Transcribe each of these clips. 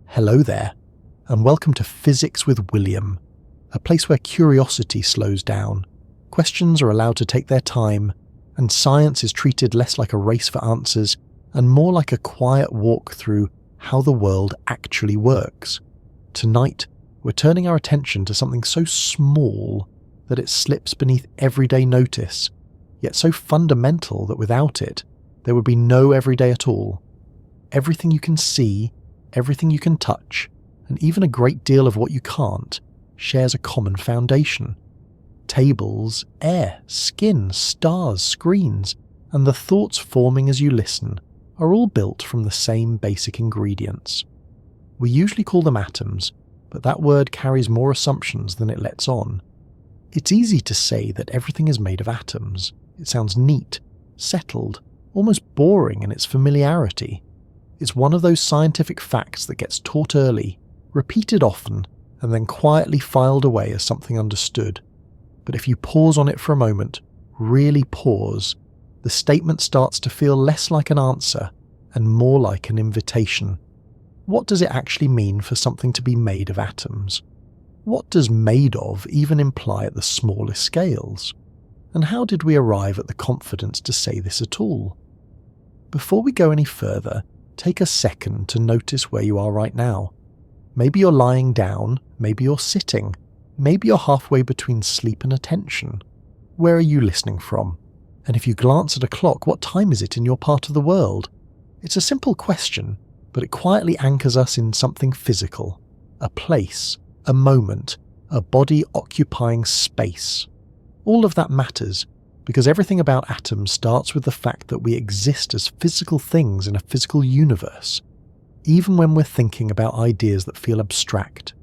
Hello there, and welcome to Physics with William, a place where curiosity slows down, questions are allowed to take their time, and science is treated less like a race for answers and more like a quiet walk through how the world actually works. Tonight, we're turning our attention to something so small that it slips beneath everyday notice, yet so fundamental that without it, there would be no everyday at all. Everything you can see, everything you can touch, and even a great deal of what you can't, shares a common foundation. Tables, air, skin, stars, screens, and the thoughts forming as you listen are all built from the same basic ingredients. We usually call them atoms, but that word carries more assumptions than it lets on. It's easy to say that everything is made of atoms. It sounds neat, settled, almost boring in its familiarity. It's one of those scientific facts that gets taught early, repeated often, and then quietly filed away as something understood. But if you pause on it for a moment, really pause, the statement starts to feel less like an answer and more like an invitation. What does it actually mean for something to be made of atoms? What does made of even imply at the smallest scales? And how did we arrive at the confidence to say this at all? Before we go any further, take a second to notice where you are right now. Maybe you're lying down, maybe you're sitting, maybe you're halfway between sleep and attention. Where are you listening from? And if you glance at a clock, what time is it in your part of the world? It's a simple question, but it quietly anchors us in something physical, a place, a moment, a body occupying space. All of that matters, because everything about atoms starts with the fact that we exist as physical things in a physical universe, even when we're thinking about ideas that feel abstract.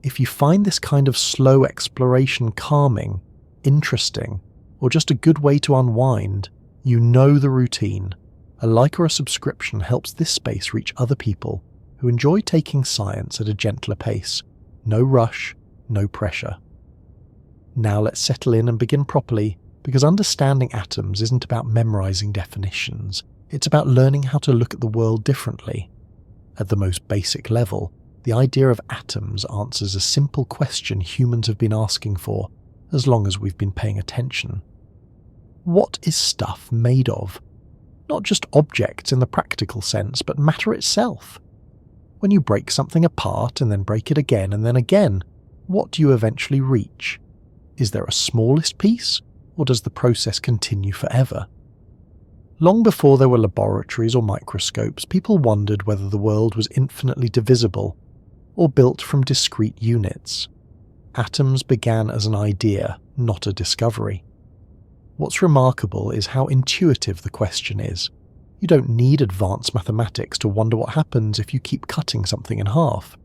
If you find this kind of slow exploration calming, interesting, or just a good way to unwind, you know the routine. A like or a subscription helps this space reach other people who enjoy taking science at a gentler pace. No rush, no pressure. Now let's settle in and begin properly, because understanding atoms isn't about memorizing definitions. It's about learning how to look at the world differently. At the most basic level, the idea of atoms answers a simple question humans have been asking for as long as we've been paying attention. What is stuff made of? Not just objects in the practical sense, but matter itself. When you break something apart and then break it again and then again, what do you eventually reach? Is there a smallest piece, or does the process continue forever? Long before there were laboratories or microscopes, people wondered whether the world was infinitely divisible, or built from discrete units. Atoms began as an idea, not a discovery. What's remarkable is how intuitive the question is. You don't need advanced mathematics to wonder what happens if you keep cutting something in half.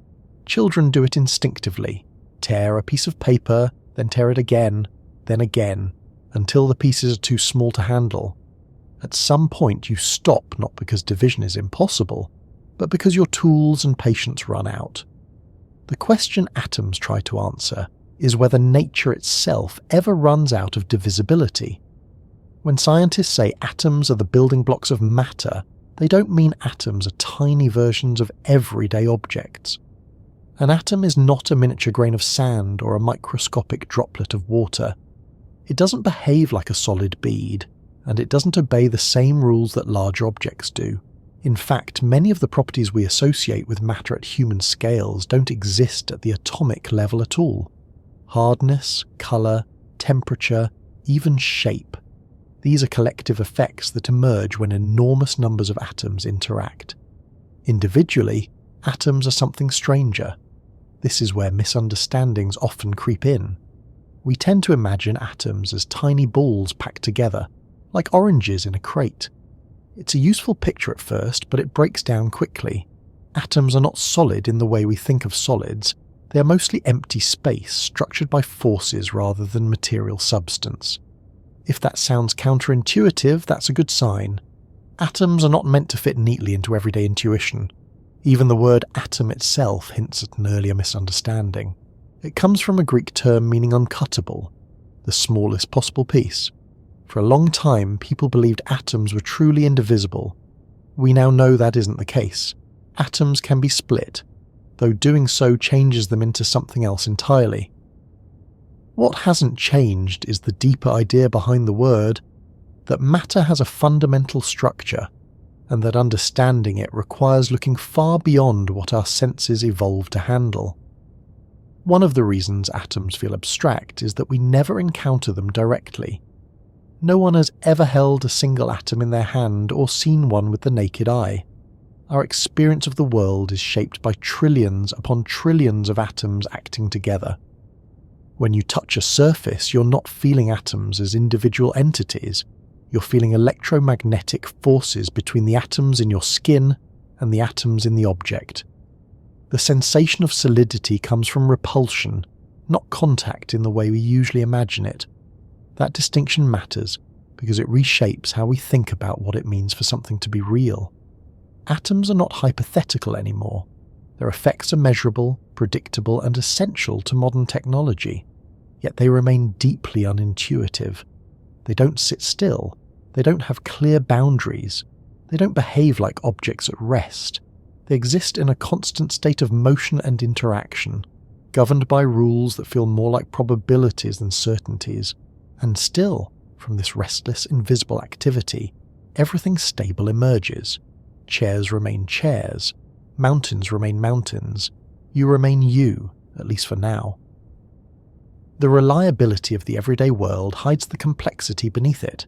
Children do it instinctively. Tear a piece of paper, then tear it again, until the pieces are too small to handle. At some point you stop, not because division is impossible, but because your tools and patience run out. The question atoms try to answer is whether nature itself ever runs out of divisibility. When scientists say atoms are the building blocks of matter, they don't mean atoms are tiny versions of everyday objects. An atom is not a miniature grain of sand or a microscopic droplet of water. It doesn't behave like a solid bead, and it doesn't obey the same rules that larger objects do. In fact, many of the properties we associate with matter at human scales don't exist at the atomic level at all. Hardness, colour, temperature, even shape. These are collective effects that emerge when enormous numbers of atoms interact. Individually, atoms are something stranger. This is where misunderstandings often creep in. We tend to imagine atoms as tiny balls packed together, like oranges in a crate. It's a useful picture at first, but it breaks down quickly. Atoms are not solid in the way we think of solids. They are mostly empty space, structured by forces rather than material substance. If that sounds counterintuitive, that's a good sign. Atoms are not meant to fit neatly into everyday intuition. Even the word atom itself hints at an earlier misunderstanding. It comes from a Greek term meaning uncuttable, the smallest possible piece. For a long time, people believed atoms were truly indivisible. We now know that isn't the case. Atoms can be split, though doing so changes them into something else entirely. What hasn't changed is the deeper idea behind the word, that matter has a fundamental structure, and that understanding it requires looking far beyond what our senses evolved to handle. One of the reasons atoms feel abstract is that we never encounter them directly. No one has ever held a single atom in their hand or seen one with the naked eye. Our experience of the world is shaped by trillions upon trillions of atoms acting together. When you touch a surface, you're not feeling atoms as individual entities. You're feeling electromagnetic forces between the atoms in your skin and the atoms in the object. The sensation of solidity comes from repulsion, not contact in the way we usually imagine it. That distinction matters because it reshapes how we think about what it means for something to be real. Atoms are not hypothetical anymore. Their effects are measurable, predictable, and essential to modern technology. Yet they remain deeply unintuitive. They don't sit still. They don't have clear boundaries. They don't behave like objects at rest. They exist in a constant state of motion and interaction, governed by rules that feel more like probabilities than certainties. And still, from this restless, invisible activity, everything stable emerges. Chairs remain chairs. Mountains remain mountains. You remain you, at least for now. The reliability of the everyday world hides the complexity beneath it.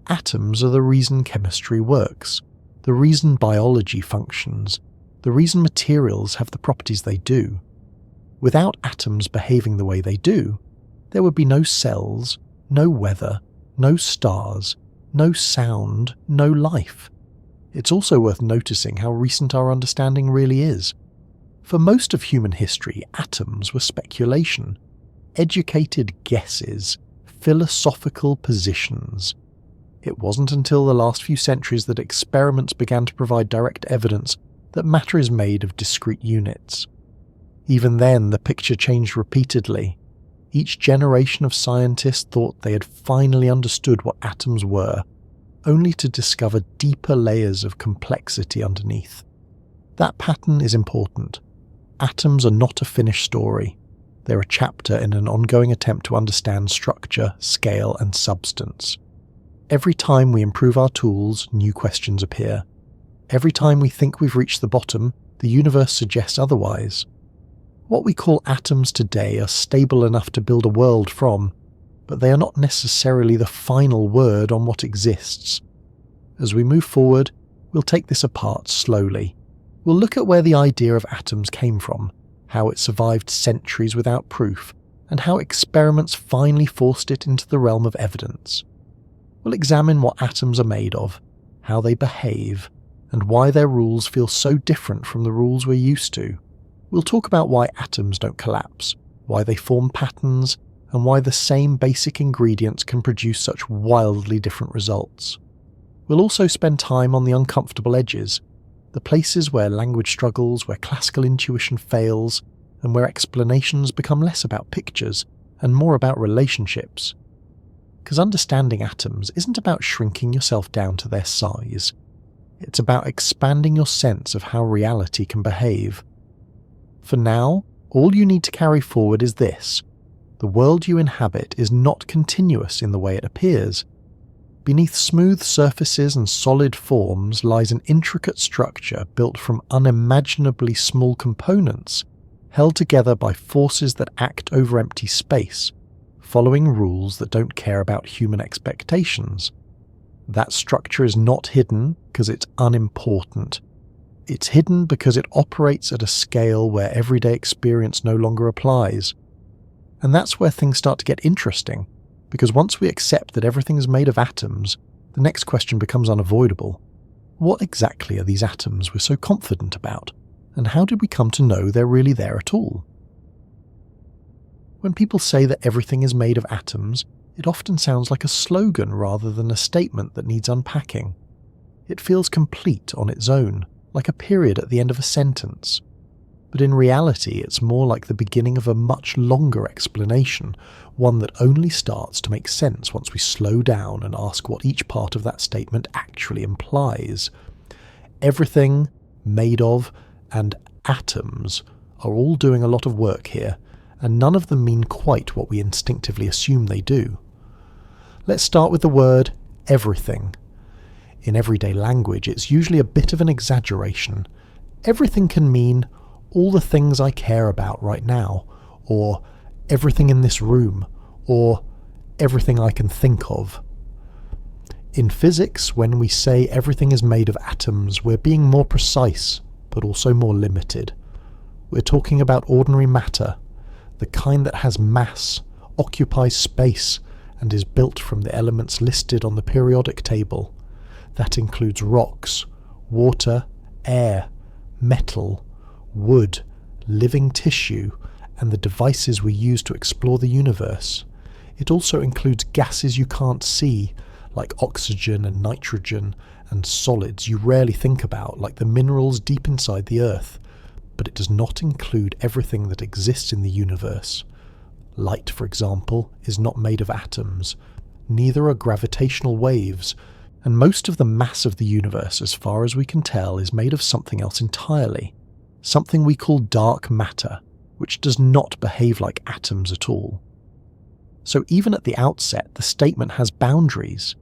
Atoms are the reason chemistry works, the reason biology functions, the reason materials have the properties they do. Without atoms behaving the way they do, there would be no cells, no weather, no stars, no sound, no life. It's also worth noticing how recent our understanding really is. For most of human history, atoms were speculation, educated guesses, philosophical positions. It wasn't until the last few centuries that experiments began to provide direct evidence that matter is made of discrete units. Even then, the picture changed repeatedly. Each generation of scientists thought they had finally understood what atoms were, only to discover deeper layers of complexity underneath. That pattern is important. Atoms are not a finished story. They're a chapter in an ongoing attempt to understand structure, scale, and substance. Every time we improve our tools, new questions appear. Every time we think we've reached the bottom, the universe suggests otherwise. What we call atoms today are stable enough to build a world from, but they are not necessarily the final word on what exists. As we move forward, we'll take this apart slowly. We'll look at where the idea of atoms came from, how it survived centuries without proof, and how experiments finally forced it into the realm of evidence. We'll examine what atoms are made of, how they behave, and why their rules feel so different from the rules we're used to. We'll talk about why atoms don't collapse, why they form patterns, and why the same basic ingredients can produce such wildly different results. We'll also spend time on the uncomfortable edges, the places where language struggles, where classical intuition fails, and where explanations become less about pictures and more about relationships. Because understanding atoms isn't about shrinking yourself down to their size. It's about expanding your sense of how reality can behave. For now, all you need to carry forward is this. The world you inhabit is not continuous in the way it appears. Beneath smooth surfaces and solid forms lies an intricate structure built from unimaginably small components, held together by forces that act over empty space, following rules that don't care about human expectations. That structure is not hidden because it's unimportant. It's hidden because it operates at a scale where everyday experience no longer applies. And that's where things start to get interesting, because once we accept that everything is made of atoms, the next question becomes unavoidable. What exactly are these atoms we're so confident about, and how did we come to know they're really there at all? When people say that everything is made of atoms, it often sounds like a slogan rather than a statement that needs unpacking. It feels complete on its own, like a period at the end of a sentence. But in reality, it's more like the beginning of a much longer explanation, one that only starts to make sense once we slow down and ask what each part of that statement actually implies. Everything, made of, and atoms are all doing a lot of work here, and none of them mean quite what we instinctively assume they do. Let's start with the word everything. In everyday language, it's usually a bit of an exaggeration. Everything can mean all the things I care about right now, or everything in this room, or everything I can think of. In physics, when we say everything is made of atoms, we're being more precise, but also more limited. We're talking about ordinary matter, the kind that has mass, occupies space, and is built from the elements listed on the periodic table. That includes rocks, water, air, metal, wood, living tissue, and the devices we use to explore the universe. It also includes gases you can't see, like oxygen and nitrogen, and solids you rarely think about, like the minerals deep inside the Earth. But it does not include everything that exists in the universe. Light, for example, is not made of atoms. Neither are gravitational waves, and most of the mass of the universe, as far as we can tell, is made of something else entirely. Something we call dark matter, which does not behave like atoms at all. So even at the outset, the statement has boundaries.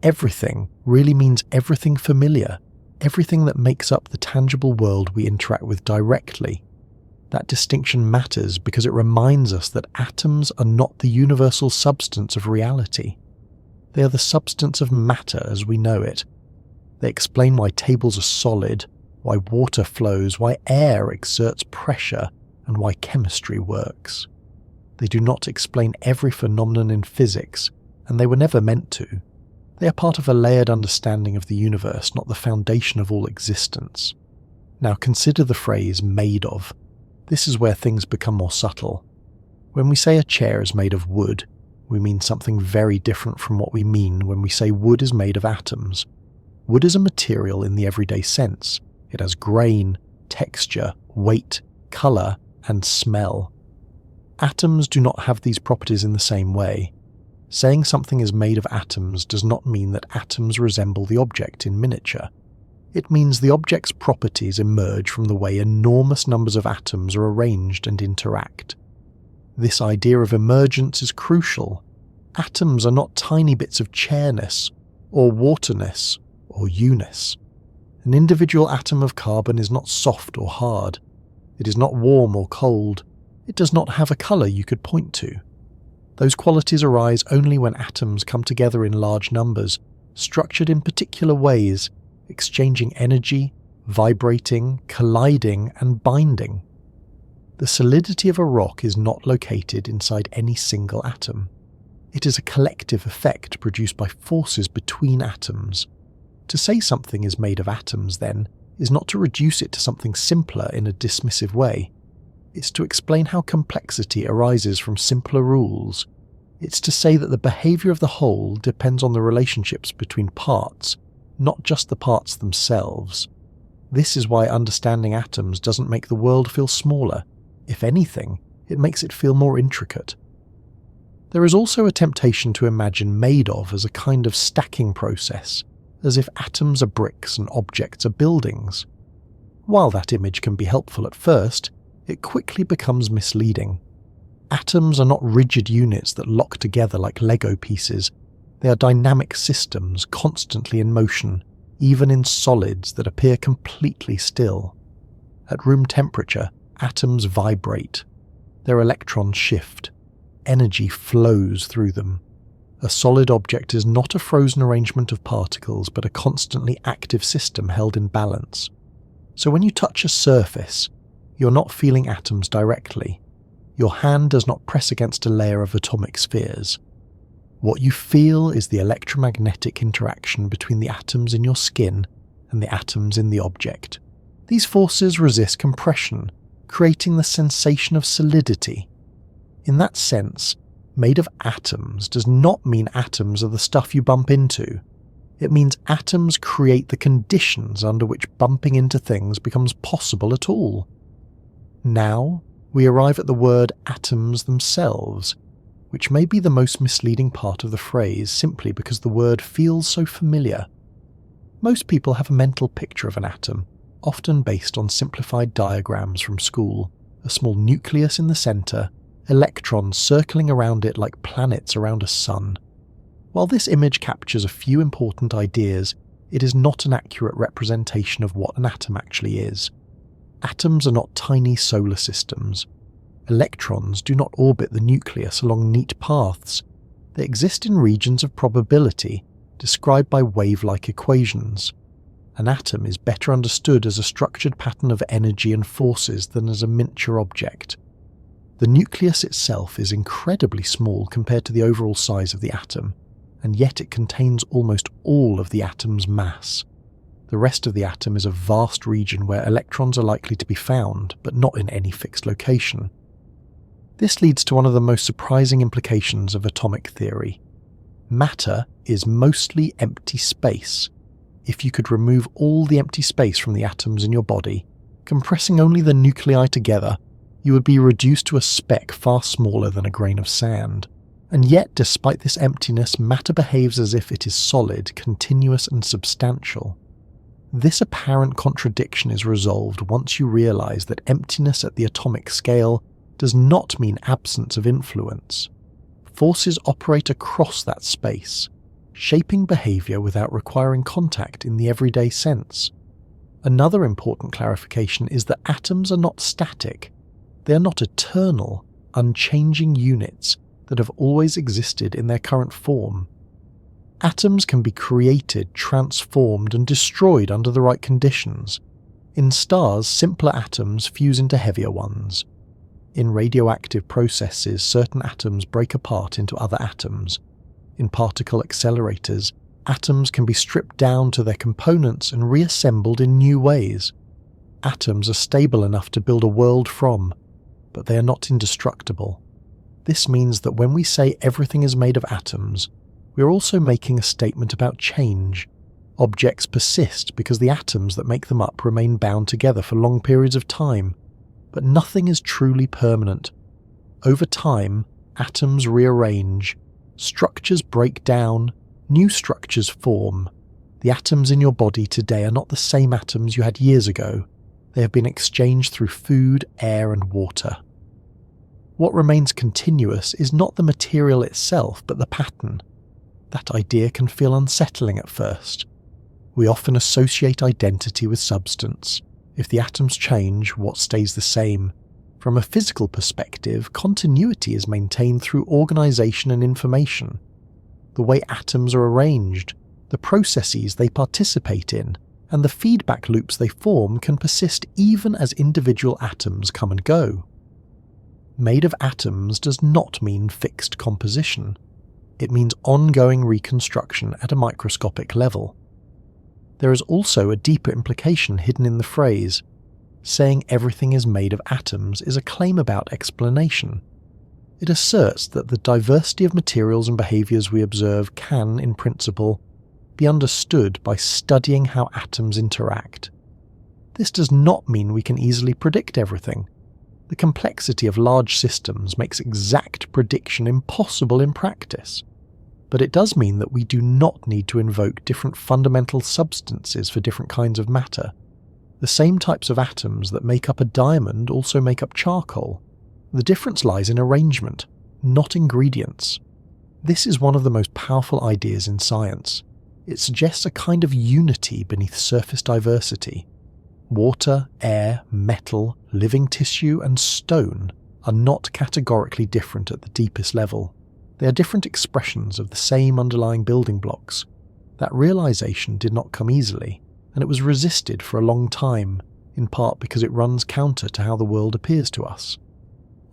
Everything really means everything familiar, everything that makes up the tangible world we interact with directly. That distinction matters because it reminds us that atoms are not the universal substance of reality. They are the substance of matter as we know it. They explain why tables are solid, why water flows, why air exerts pressure, and why chemistry works. They do not explain every phenomenon in physics, and they were never meant to. They are part of a layered understanding of the universe, not the foundation of all existence. Now consider the phrase made of. This is where things become more subtle. When we say a chair is made of wood, we mean something very different from what we mean when we say wood is made of atoms. Wood is a material in the everyday sense. It has grain, texture, weight, colour, and smell. Atoms do not have these properties in the same way. Saying something is made of atoms does not mean that atoms resemble the object in miniature. It means the object's properties emerge from the way enormous numbers of atoms are arranged and interact. This idea of emergence is crucial. Atoms are not tiny bits of chairness, or waterness, or you-ness. An individual atom of carbon is not soft or hard. It is not warm or cold. It does not have a colour you could point to. Those qualities arise only when atoms come together in large numbers, structured in particular ways, exchanging energy, vibrating, colliding, and binding. The solidity of a rock is not located inside any single atom. It is a collective effect produced by forces between atoms. To say something is made of atoms, then, is not to reduce it to something simpler in a dismissive way. It's to explain how complexity arises from simpler rules. It's to say that the behaviour of the whole depends on the relationships between parts, not just the parts themselves. This is why understanding atoms doesn't make the world feel smaller. If anything, it makes it feel more intricate. There is also a temptation to imagine made of as a kind of stacking process, as if atoms are bricks and objects are buildings. While that image can be helpful at first, it quickly becomes misleading. Atoms are not rigid units that lock together like Lego pieces. They are dynamic systems constantly in motion, even in solids that appear completely still. At room temperature, atoms vibrate. Their electrons shift. Energy flows through them. A solid object is not a frozen arrangement of particles, but a constantly active system held in balance. So when you touch a surface, you're not feeling atoms directly. Your hand does not press against a layer of atomic spheres. What you feel is the electromagnetic interaction between the atoms in your skin and the atoms in the object. These forces resist compression, creating the sensation of solidity. In that sense, made of atoms does not mean atoms are the stuff you bump into. It means atoms create the conditions under which bumping into things becomes possible at all. Now, we arrive at the word atoms themselves, which may be the most misleading part of the phrase simply because the word feels so familiar. Most people have a mental picture of an atom, often based on simplified diagrams from school. a small nucleus in the centre, electrons circling around it like planets around a sun. While this image captures a few important ideas, it is not an accurate representation of what an atom actually is. Atoms are not tiny solar systems. Electrons do not orbit the nucleus along neat paths. They exist in regions of probability, described by wave-like equations. An atom is better understood as a structured pattern of energy and forces than as a miniature object. The nucleus itself is incredibly small compared to the overall size of the atom, and yet it contains almost all of the atom's mass. The rest of the atom is a vast region where electrons are likely to be found, but not in any fixed location. This leads to one of the most surprising implications of atomic theory. Matter is mostly empty space. If you could remove all the empty space from the atoms in your body, compressing only the nuclei together, you would be reduced to a speck far smaller than a grain of sand. And yet, despite this emptiness, matter behaves as if it is solid, continuous and substantial. This apparent contradiction is resolved once you realise that emptiness at the atomic scale does not mean absence of influence. Forces operate across that space, shaping behaviour without requiring contact in the everyday sense. Another important clarification is that atoms are not static. They are not eternal, unchanging units that have always existed in their current form. Atoms can be created, transformed and destroyed under the right conditions. In stars, simpler atoms fuse into heavier ones. In radioactive processes, certain atoms break apart into other atoms. In particle accelerators, atoms can be stripped down to their components and reassembled in new ways. Atoms are stable enough to build a world from, but they are not indestructible. This means that when we say everything is made of atoms, we are also making a statement about change. Objects persist because the atoms that make them up remain bound together for long periods of time, but nothing is truly permanent. Over time, atoms rearrange, structures break down, new structures form. The atoms in your body today are not the same atoms you had years ago. They have been exchanged through food, air and water. What remains continuous is not the material itself, but the pattern. That idea can feel unsettling at first. We often associate identity with substance. If the atoms change, what stays the same? From a physical perspective, continuity is maintained through organisation and information. The way atoms are arranged, the processes they participate in, and the feedback loops they form can persist even as individual atoms come and go. Made of atoms does not mean fixed composition. It means ongoing reconstruction at a microscopic level. There is also a deeper implication hidden in the phrase. Saying everything is made of atoms is a claim about explanation. It asserts that the diversity of materials and behaviours we observe can, in principle, be understood by studying how atoms interact. This does not mean we can easily predict everything. The complexity of large systems makes exact prediction impossible in practice. But it does mean that we do not need to invoke different fundamental substances for different kinds of matter. The same types of atoms that make up a diamond also make up charcoal. The difference lies in arrangement, not ingredients. This is one of the most powerful ideas in science. It suggests a kind of unity beneath surface diversity. Water, air, metal, living tissue and stone are not categorically different at the deepest level. They are different expressions of the same underlying building blocks. That realization did not come easily, and it was resisted for a long time, in part because it runs counter to how the world appears to us.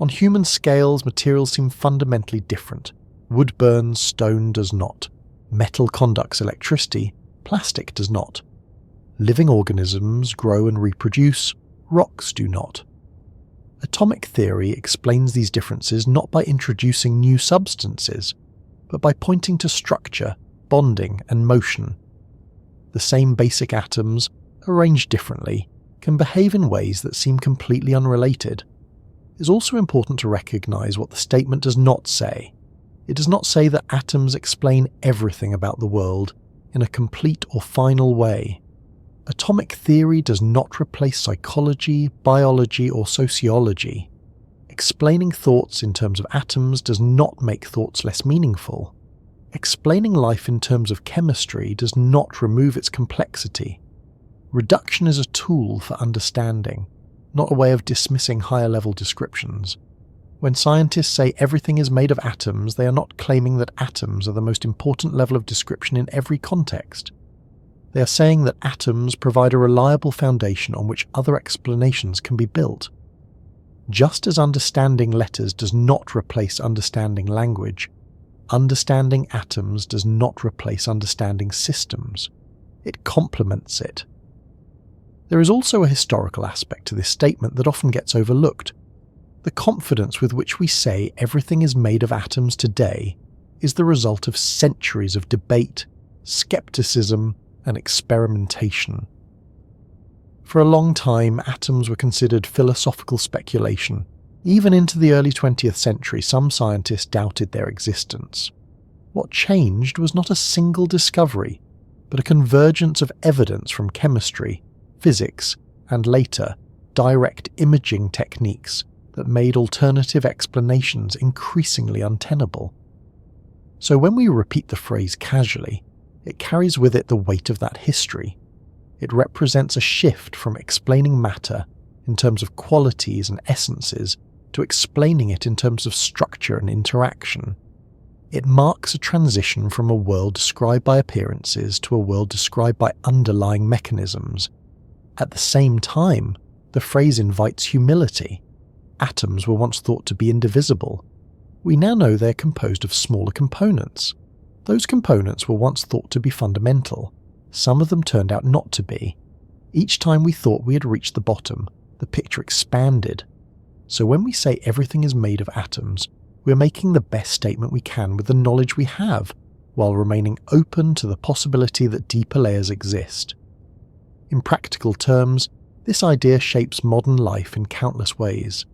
On human scales, materials seem fundamentally different. Wood burns, stone does not. Metal conducts electricity, plastic does not. Living organisms grow and reproduce, rocks do not. Atomic theory explains these differences not by introducing new substances, but by pointing to structure, bonding and motion. The same basic atoms, arranged differently, can behave in ways that seem completely unrelated. It's also important to recognise what the statement does not say. It does not say that atoms explain everything about the world in a complete or final way. Atomic theory does not replace psychology, biology, or sociology. Explaining thoughts in terms of atoms does not make thoughts less meaningful. Explaining life in terms of chemistry does not remove its complexity. Reduction is a tool for understanding, not a way of dismissing higher-level descriptions. When scientists say everything is made of atoms, they are not claiming that atoms are the most important level of description in every context. They are saying that atoms provide a reliable foundation on which other explanations can be built. Just as understanding letters does not replace understanding language, understanding atoms does not replace understanding systems. It complements it. There is also a historical aspect to this statement that often gets overlooked. The confidence with which we say everything is made of atoms today is the result of centuries of debate, skepticism, and experimentation. For a long time, atoms were considered philosophical speculation. Even into the early 20th century, some scientists doubted their existence. What changed was not a single discovery, but a convergence of evidence from chemistry, physics, and later, direct imaging techniques that made alternative explanations increasingly untenable. So when we repeat the phrase casually, it carries with it the weight of that history. It represents a shift from explaining matter in terms of qualities and essences to explaining it in terms of structure and interaction. It marks a transition from a world described by appearances to a world described by underlying mechanisms. At the same time, the phrase invites humility. Atoms were once thought to be indivisible. We now know they're composed of smaller components. Those components were once thought to be fundamental. Some of them turned out not to be. Each time we thought we had reached the bottom, the picture expanded. So when we say everything is made of atoms, we're making the best statement we can with the knowledge we have, while remaining open to the possibility that deeper layers exist. In practical terms, this idea shapes modern life in countless ways.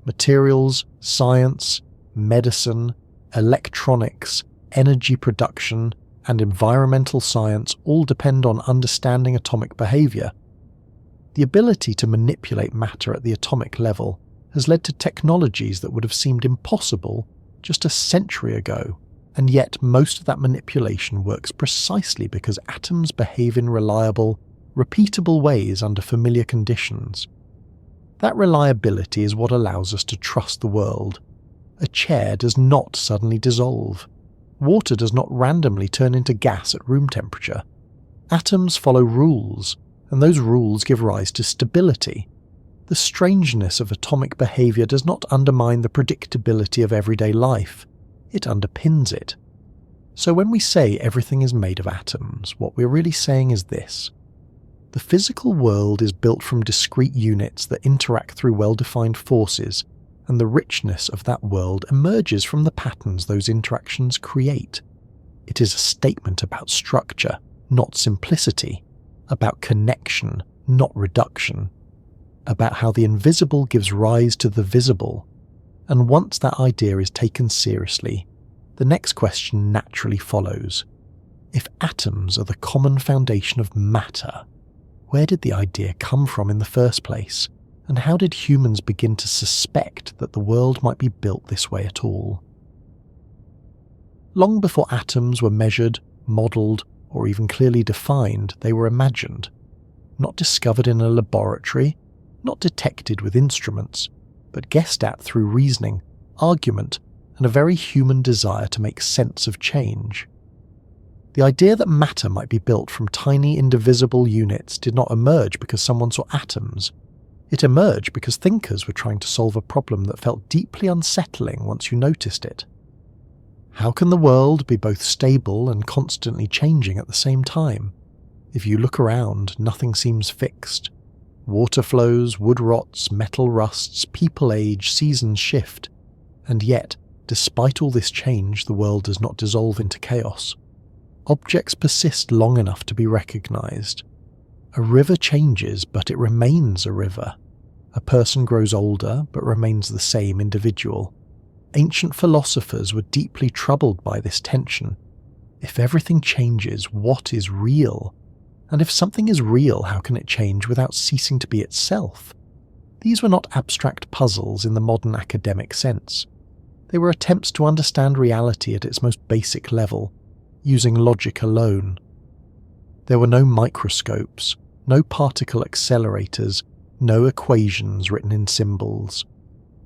Materials, science, medicine, electronics, energy production, and environmental science all depend on understanding atomic behavior. The ability to manipulate matter at the atomic level has led to technologies that would have seemed impossible just a century ago, and yet most of that manipulation works precisely because atoms behave in reliable, repeatable ways under familiar conditions. That reliability is what allows us to trust the world. A chair does not suddenly dissolve. Water does not randomly turn into gas at room temperature. Atoms follow rules, and those rules give rise to stability. The strangeness of atomic behavior does not undermine the predictability of everyday life. It underpins it. So when we say everything is made of atoms, what we're really saying is this. The physical world is built from discrete units that interact through well-defined forces, and the richness of that world emerges from the patterns those interactions create. It is a statement about structure, not simplicity, about connection, not reduction, about how the invisible gives rise to the visible. And once that idea is taken seriously, the next question naturally follows. If atoms are the common foundation of matter, where did the idea come from in the first place? And how did humans begin to suspect that the world might be built this way at all? Long before atoms were measured, modelled, or even clearly defined, they were imagined. Not discovered in a laboratory, not detected with instruments, but guessed at through reasoning, argument, and a very human desire to make sense of change. The idea that matter might be built from tiny indivisible units did not emerge because someone saw atoms. It emerged because thinkers were trying to solve a problem that felt deeply unsettling once you noticed it. How can the world be both stable and constantly changing at the same time? If you look around, nothing seems fixed. Water flows, wood rots, metal rusts, people age, seasons shift. And yet, despite all this change, the world does not dissolve into chaos. Objects persist long enough to be recognized. A river changes, but it remains a river. A person grows older, but remains the same individual. Ancient philosophers were deeply troubled by this tension. If everything changes, what is real? And if something is real, how can it change without ceasing to be itself? These were not abstract puzzles in the modern academic sense. They were attempts to understand reality at its most basic level, using logic alone. There were no microscopes, no particle accelerators, no equations written in symbols.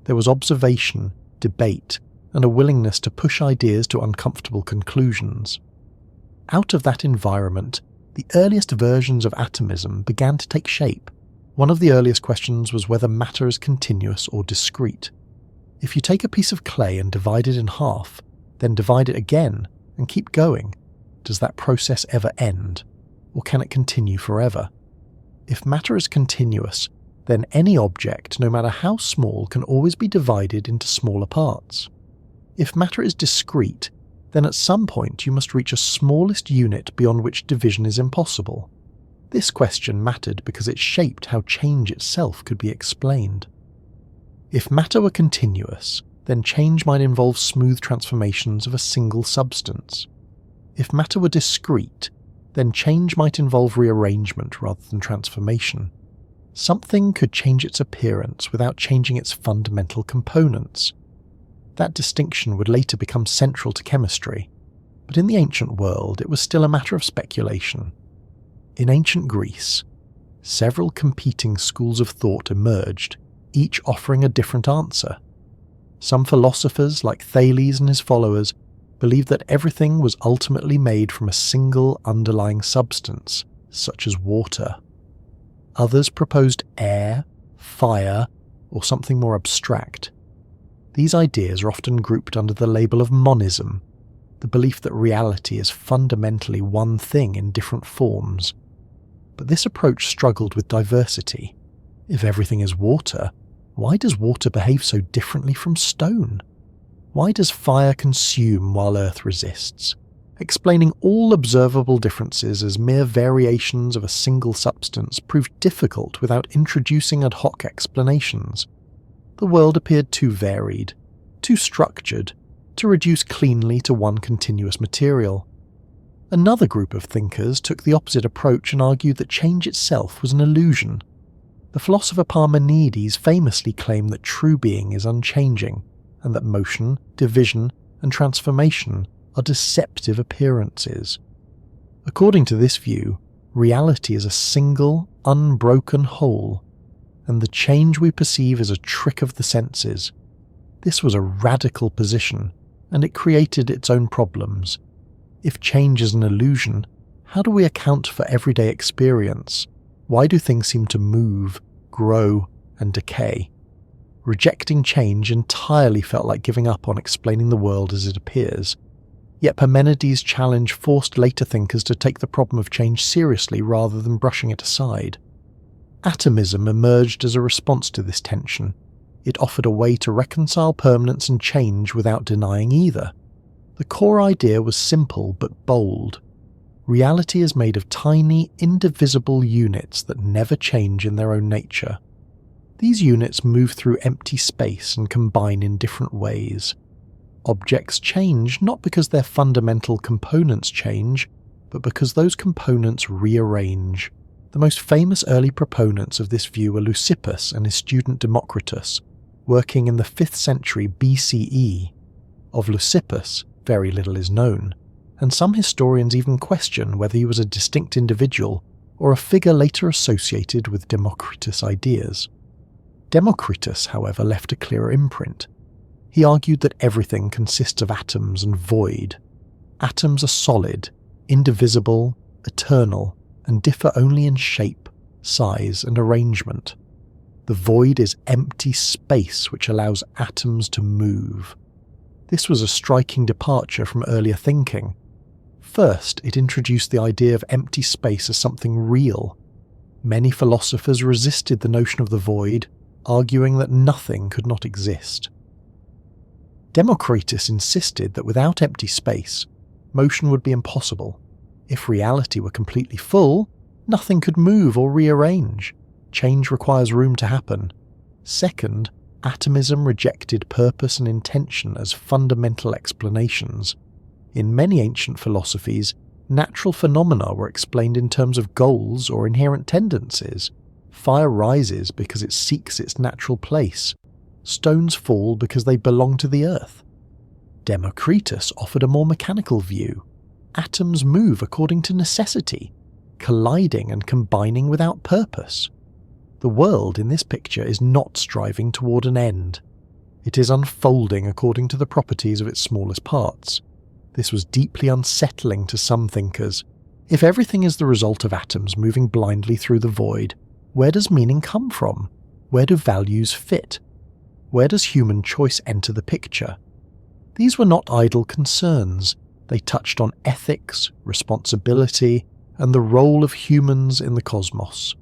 There was observation, debate, and a willingness to push ideas to uncomfortable conclusions. Out of that environment, the earliest versions of atomism began to take shape. One of the earliest questions was whether matter is continuous or discrete. If you take a piece of clay and divide it in half, then divide it again and keep going, does that process ever end? Or can it continue forever? If matter is continuous, then any object, no matter how small, can always be divided into smaller parts. If matter is discrete, then at some point you must reach a smallest unit beyond which division is impossible. This question mattered because it shaped how change itself could be explained. If matter were continuous, then change might involve smooth transformations of a single substance. If matter were discrete, then change might involve rearrangement rather than transformation. Something could change its appearance without changing its fundamental components. That distinction would later become central to chemistry, but in the ancient world it was still a matter of speculation. In ancient Greece, several competing schools of thought emerged, each offering a different answer. Some philosophers, like Thales and his followers, believed that everything was ultimately made from a single underlying substance, such as water. Others proposed air, fire, or something more abstract. These ideas are often grouped under the label of monism, the belief that reality is fundamentally one thing in different forms. But this approach struggled with diversity. If everything is water, why does water behave so differently from stone? Why does fire consume while earth resists? Explaining all observable differences as mere variations of a single substance proved difficult without introducing ad hoc explanations. The world appeared too varied, too structured, to reduce cleanly to one continuous material. Another group of thinkers took the opposite approach and argued that change itself was an illusion. The philosopher Parmenides famously claimed that true being is unchanging, and that motion, division, and transformation are deceptive appearances. According to this view, reality is a single, unbroken whole, and the change we perceive is a trick of the senses. This was a radical position, and it created its own problems. If change is an illusion, how do we account for everyday experience? Why do things seem to move, grow, and decay? Rejecting change entirely felt like giving up on explaining the world as it appears. Yet Parmenides' challenge forced later thinkers to take the problem of change seriously rather than brushing it aside. Atomism emerged as a response to this tension. It offered a way to reconcile permanence and change without denying either. The core idea was simple but bold. Reality is made of tiny, indivisible units that never change in their own nature. These units move through empty space and combine in different ways. Objects change not because their fundamental components change, but because those components rearrange. The most famous early proponents of this view were Leucippus and his student Democritus, working in the 5th century BCE. Of Leucippus, very little is known, and some historians even question whether he was a distinct individual or a figure later associated with Democritus' ideas. Democritus, however, left a clearer imprint. He argued that everything consists of atoms and void. Atoms are solid, indivisible, eternal, and differ only in shape, size, and arrangement. The void is empty space which allows atoms to move. This was a striking departure from earlier thinking. First, it introduced the idea of empty space as something real. Many philosophers resisted the notion of the void, arguing that nothing could not exist. Democritus insisted that without empty space, motion would be impossible. If reality were completely full, nothing could move or rearrange. Change requires room to happen. Second, atomism rejected purpose and intention as fundamental explanations. In many ancient philosophies, Natural phenomena were explained in terms of goals or inherent tendencies. Fire rises because it seeks its natural place. Stones fall because they belong to the earth. Democritus offered a more mechanical view. Atoms move according to necessity, colliding and combining without purpose. The world in this picture is not striving toward an end. It is unfolding according to the properties of its smallest parts. This was deeply unsettling to some thinkers. If everything is the result of atoms moving blindly through the void, where does meaning come from? Where do values fit? Where does human choice enter the picture? These were not idle concerns. They touched on ethics, responsibility, and the role of humans in the cosmos.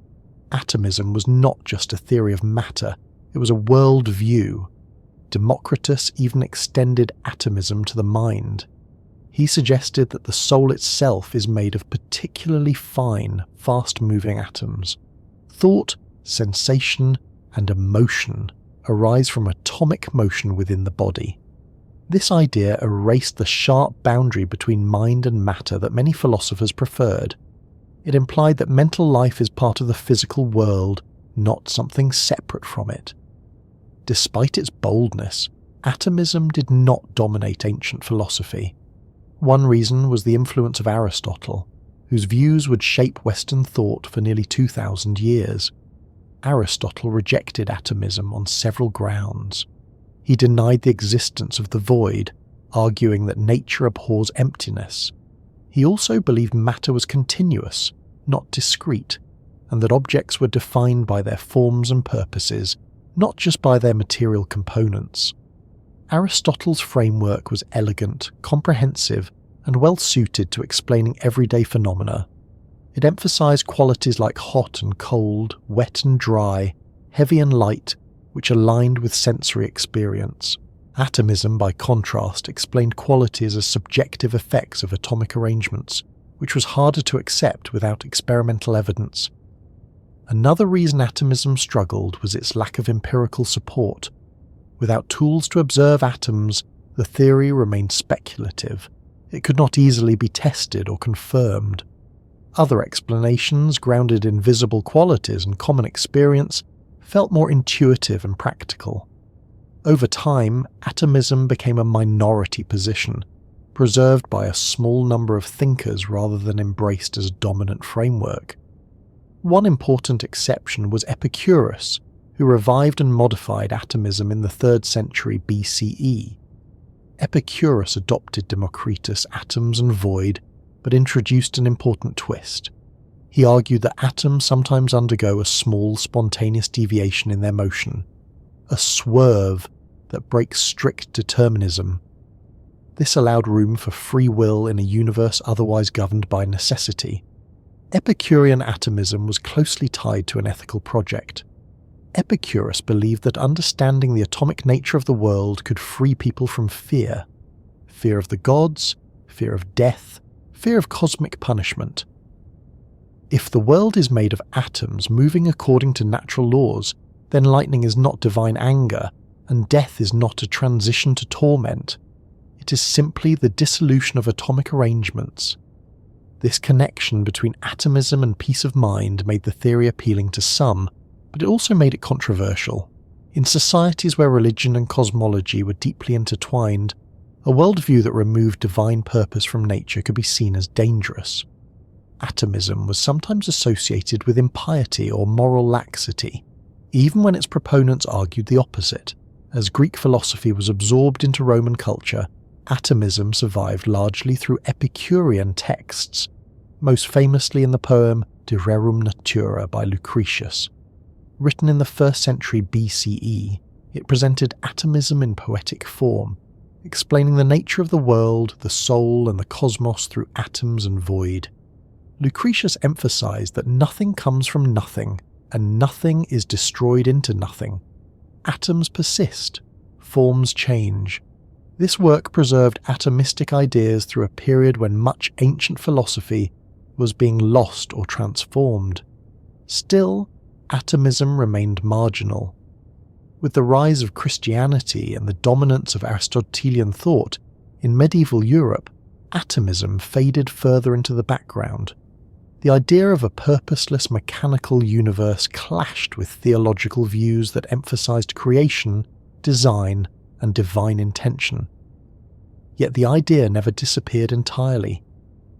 Atomism was not just a theory of matter, it was a world view. Democritus even extended atomism to the mind. He suggested that the soul itself is made of particularly fine, fast-moving atoms. Thought, sensation, and emotion arise from atomic motion within the body. This idea erased the sharp boundary between mind and matter that many philosophers preferred. It implied that mental life is part of the physical world, not something separate from it. Despite its boldness, atomism did not dominate ancient philosophy. One reason was the influence of Aristotle, whose views would shape Western thought for nearly 2,000 years. Aristotle rejected atomism on several grounds. He denied the existence of the void, arguing that nature abhors emptiness. He also believed matter was continuous, not discrete, and that objects were defined by their forms and purposes, not just by their material components. Aristotle's framework was elegant, comprehensive, and well suited to explaining everyday phenomena. It emphasized qualities like hot and cold, wet and dry, heavy and light, which aligned with sensory experience. Atomism, by contrast, explained qualities as subjective effects of atomic arrangements, which was harder to accept without experimental evidence. Another reason atomism struggled was its lack of empirical support. Without tools to observe atoms, the theory remained speculative. It could not easily be tested or confirmed. Other explanations, grounded in visible qualities and common experience, felt more intuitive and practical. Over time, atomism became a minority position, preserved by a small number of thinkers rather than embraced as a dominant framework. One important exception was Epicurus, who revived and modified atomism in the 3rd century BCE. Epicurus adopted Democritus' atoms and void, but introduced an important twist. He argued that atoms sometimes undergo a small, spontaneous deviation in their motion, a swerve that breaks strict determinism. This allowed room for free will in a universe otherwise governed by necessity. Epicurean atomism was closely tied to an ethical project. Epicurus believed that understanding the atomic nature of the world could free people from fear. Fear of the gods, fear of death, fear of cosmic punishment. If the world is made of atoms moving according to natural laws, then lightning is not divine anger, and death is not a transition to torment. It is simply the dissolution of atomic arrangements. This connection between atomism and peace of mind made the theory appealing to some, but it also made it controversial. In societies where religion and cosmology were deeply intertwined, a worldview that removed divine purpose from nature could be seen as dangerous. Atomism was sometimes associated with impiety or moral laxity, even when its proponents argued the opposite. As Greek philosophy was absorbed into Roman culture, atomism survived largely through Epicurean texts, most famously in the poem De Rerum Natura by Lucretius. Written in the 1st century BCE, it presented atomism in poetic form, explaining the nature of the world, the soul, and the cosmos through atoms and void. Lucretius emphasized that nothing comes from nothing, and nothing is destroyed into nothing. Atoms persist, forms change. This work preserved atomistic ideas through a period when much ancient philosophy was being lost or transformed. Still, atomism remained marginal. With the rise of Christianity and the dominance of Aristotelian thought, in medieval Europe, atomism faded further into the background. The idea of a purposeless mechanical universe clashed with theological views that emphasized creation, design, and divine intention. Yet the idea never disappeared entirely.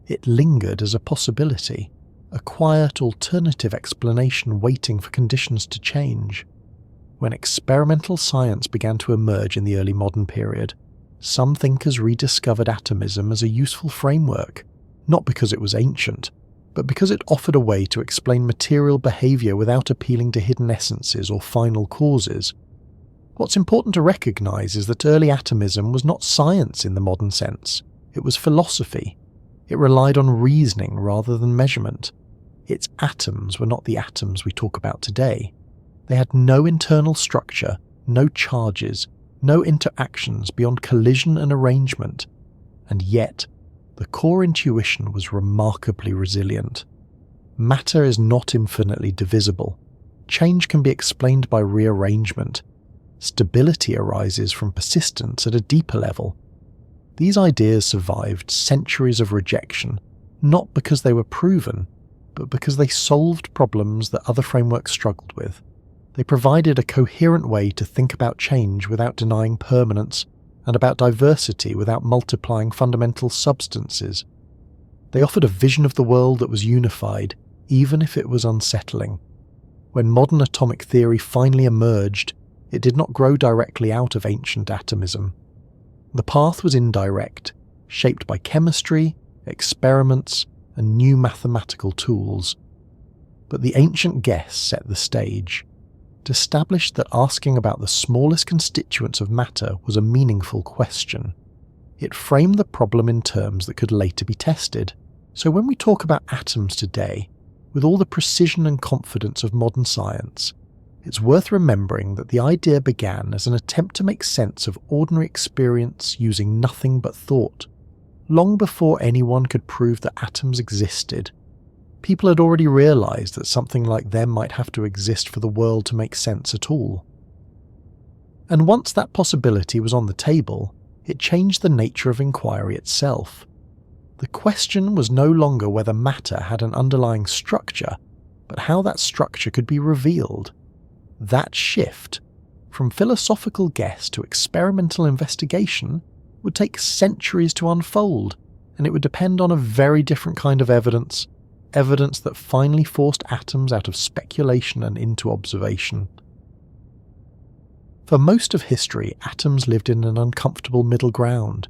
It lingered as a possibility, a quiet alternative explanation waiting for conditions to change. When experimental science began to emerge in the early modern period, some thinkers rediscovered atomism as a useful framework, not because it was ancient, but because it offered a way to explain material behaviour without appealing to hidden essences or final causes. What's important to recognise is that early atomism was not science in the modern sense, it was philosophy. It relied on reasoning rather than measurement. Its atoms were not the atoms we talk about today. They had no internal structure, no charges, no interactions beyond collision and arrangement, and yet the core intuition was remarkably resilient. Matter is not infinitely divisible. Change can be explained by rearrangement. Stability arises from persistence at a deeper level. These ideas survived centuries of rejection, not because they were proven, but because they solved problems that other frameworks struggled with. They provided a coherent way to think about change without denying permanence, and about diversity without multiplying fundamental substances. They offered a vision of the world that was unified, even if it was unsettling. When modern atomic theory finally emerged, it did not grow directly out of ancient atomism. The path was indirect, shaped by chemistry, experiments, and new mathematical tools. But the ancient guess set the stage. It established that asking about the smallest constituents of matter was a meaningful question. It framed the problem in terms that could later be tested. So when we talk about atoms today, with all the precision and confidence of modern science, it's worth remembering that the idea began as an attempt to make sense of ordinary experience using nothing but thought. Long before anyone could prove that atoms existed, people had already realized that something like them might have to exist for the world to make sense at all. And once that possibility was on the table, it changed the nature of inquiry itself. The question was no longer whether matter had an underlying structure, but how that structure could be revealed. That shift, from philosophical guess to experimental investigation, would take centuries to unfold, and it would depend on a very different kind of evidence that finally forced atoms out of speculation and into observation. For most of history, atoms lived in an uncomfortable middle ground.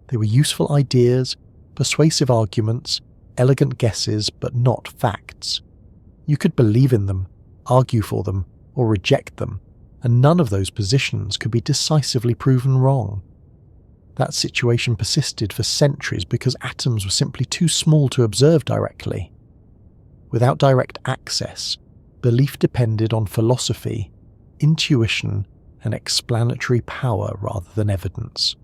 They were useful ideas, persuasive arguments, elegant guesses, but not facts. You could believe in them, argue for them, or reject them, and none of those positions could be decisively proven wrong. That situation persisted for centuries because atoms were simply too small to observe directly. Without direct access, belief depended on philosophy, intuition, and explanatory power rather than evidence.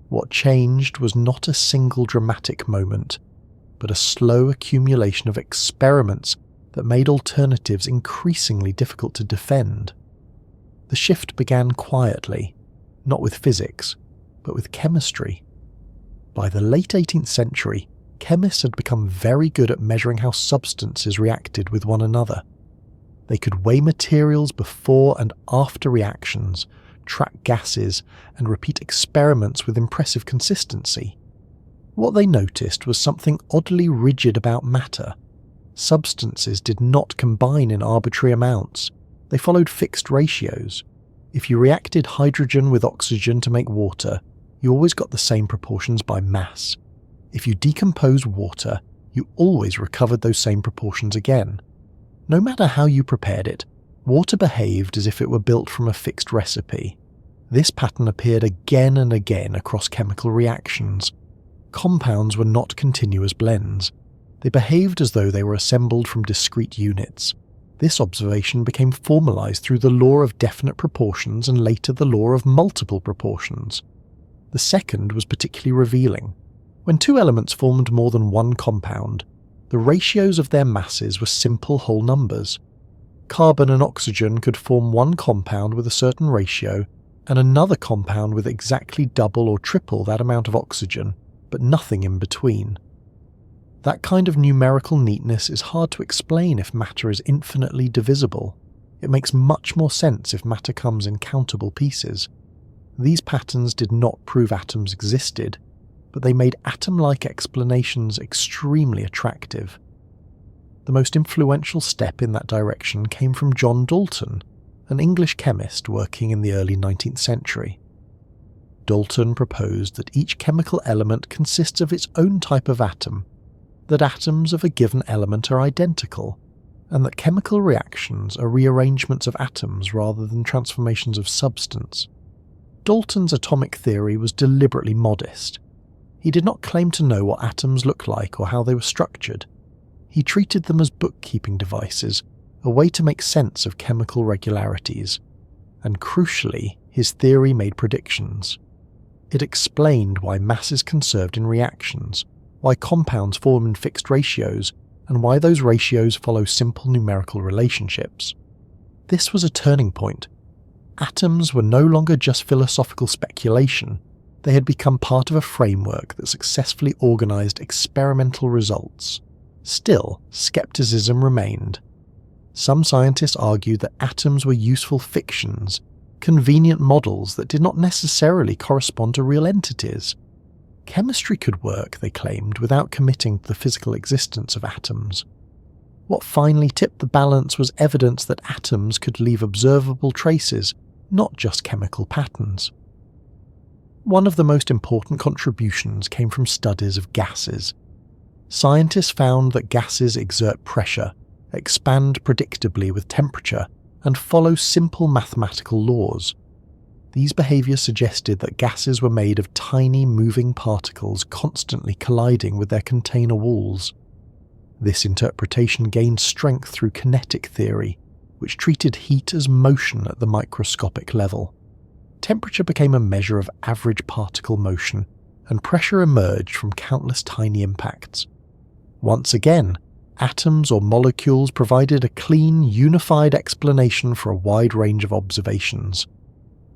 What changed was not a single dramatic moment, but a slow accumulation of experiments that made alternatives increasingly difficult to defend. The shift began quietly, not with physics, but with chemistry. By the late 18th century, chemists had become very good at measuring how substances reacted with one another. They could weigh materials before and after reactions, track gases, and repeat experiments with impressive consistency. What they noticed was something oddly rigid about matter. Substances did not combine in arbitrary amounts. They followed fixed ratios. If you reacted hydrogen with oxygen to make water, you always got the same proportions by mass. If you decomposed water, you always recovered those same proportions again. No matter how you prepared it, water behaved as if it were built from a fixed recipe. This pattern appeared again and again across chemical reactions. Compounds were not continuous blends. They behaved as though they were assembled from discrete units. This observation became formalized through the law of definite proportions and later the law of multiple proportions. The second was particularly revealing. When two elements formed more than one compound, the ratios of their masses were simple whole numbers. Carbon and oxygen could form one compound with a certain ratio and another compound with exactly double or triple that amount of oxygen, but nothing in between. That kind of numerical neatness is hard to explain if matter is infinitely divisible. It makes much more sense if matter comes in countable pieces. These patterns did not prove atoms existed, but they made atom-like explanations extremely attractive. The most influential step in that direction came from John Dalton, an English chemist working in the early 19th century. Dalton proposed that each chemical element consists of its own type of atom, that atoms of a given element are identical, and that chemical reactions are rearrangements of atoms rather than transformations of substance. Dalton's atomic theory was deliberately modest. He did not claim to know what atoms look like or how they were structured. He treated them as bookkeeping devices, a way to make sense of chemical regularities. And crucially, his theory made predictions. It explained why mass is conserved in reactions, why compounds form in fixed ratios, and why those ratios follow simple numerical relationships. This was a turning point. Atoms were no longer just philosophical speculation. They had become part of a framework that successfully organized experimental results. Still, skepticism remained. Some scientists argued that atoms were useful fictions, convenient models that did not necessarily correspond to real entities. Chemistry could work, they claimed, without committing to the physical existence of atoms. What finally tipped the balance was evidence that atoms could leave observable traces, not just chemical patterns. One of the most important contributions came from studies of gases. Scientists found that gases exert pressure, expand predictably with temperature, and follow simple mathematical laws. These behaviours suggested that gases were made of tiny moving particles constantly colliding with their container walls. This interpretation gained strength through kinetic theory, which treated heat as motion at the microscopic level. Temperature became a measure of average particle motion, and pressure emerged from countless tiny impacts. Once again, atoms or molecules provided a clean, unified explanation for a wide range of observations.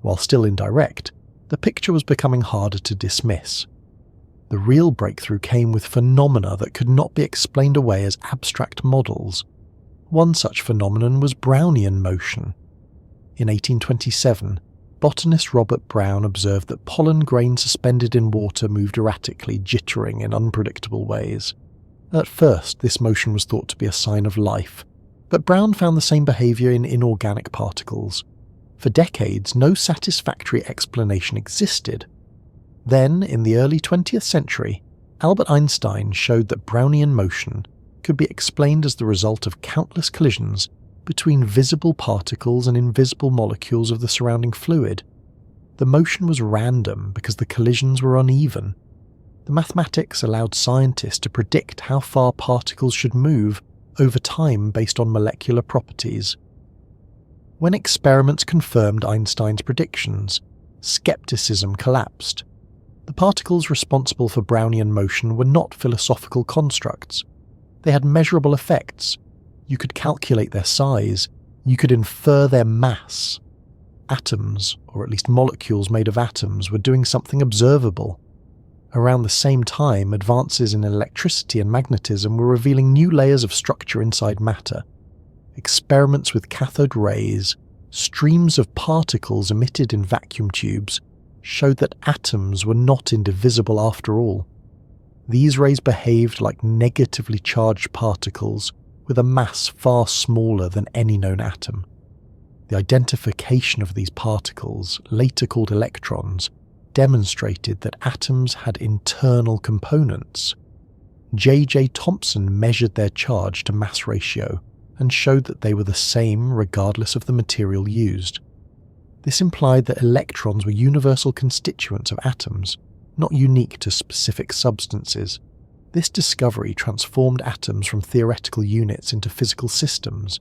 While still indirect, the picture was becoming harder to dismiss. The real breakthrough came with phenomena that could not be explained away as abstract models. One such phenomenon was Brownian motion. In 1827, botanist Robert Brown observed that pollen grains suspended in water moved erratically, jittering in unpredictable ways. At first, this motion was thought to be a sign of life, but Brown found the same behaviour in inorganic particles. For decades, no satisfactory explanation existed. Then, in the early 20th century, Albert Einstein showed that Brownian motion could be explained as the result of countless collisions between visible particles and invisible molecules of the surrounding fluid. The motion was random because the collisions were uneven. The mathematics allowed scientists to predict how far particles should move over time based on molecular properties. When experiments confirmed Einstein's predictions, skepticism collapsed. The particles responsible for Brownian motion were not philosophical constructs. They had measurable effects. You could calculate their size. You could infer their mass. Atoms, or at least molecules made of atoms, were doing something observable. Around the same time, advances in electricity and magnetism were revealing new layers of structure inside matter. Experiments with cathode rays, streams of particles emitted in vacuum tubes, showed that atoms were not indivisible after all. These rays behaved like negatively charged particles with a mass far smaller than any known atom. The identification of these particles, later called electrons, demonstrated that atoms had internal components. J.J. Thomson measured their charge to mass ratio and showed that they were the same regardless of the material used. This implied that electrons were universal constituents of atoms, not unique to specific substances. This discovery transformed atoms from theoretical units into physical systems.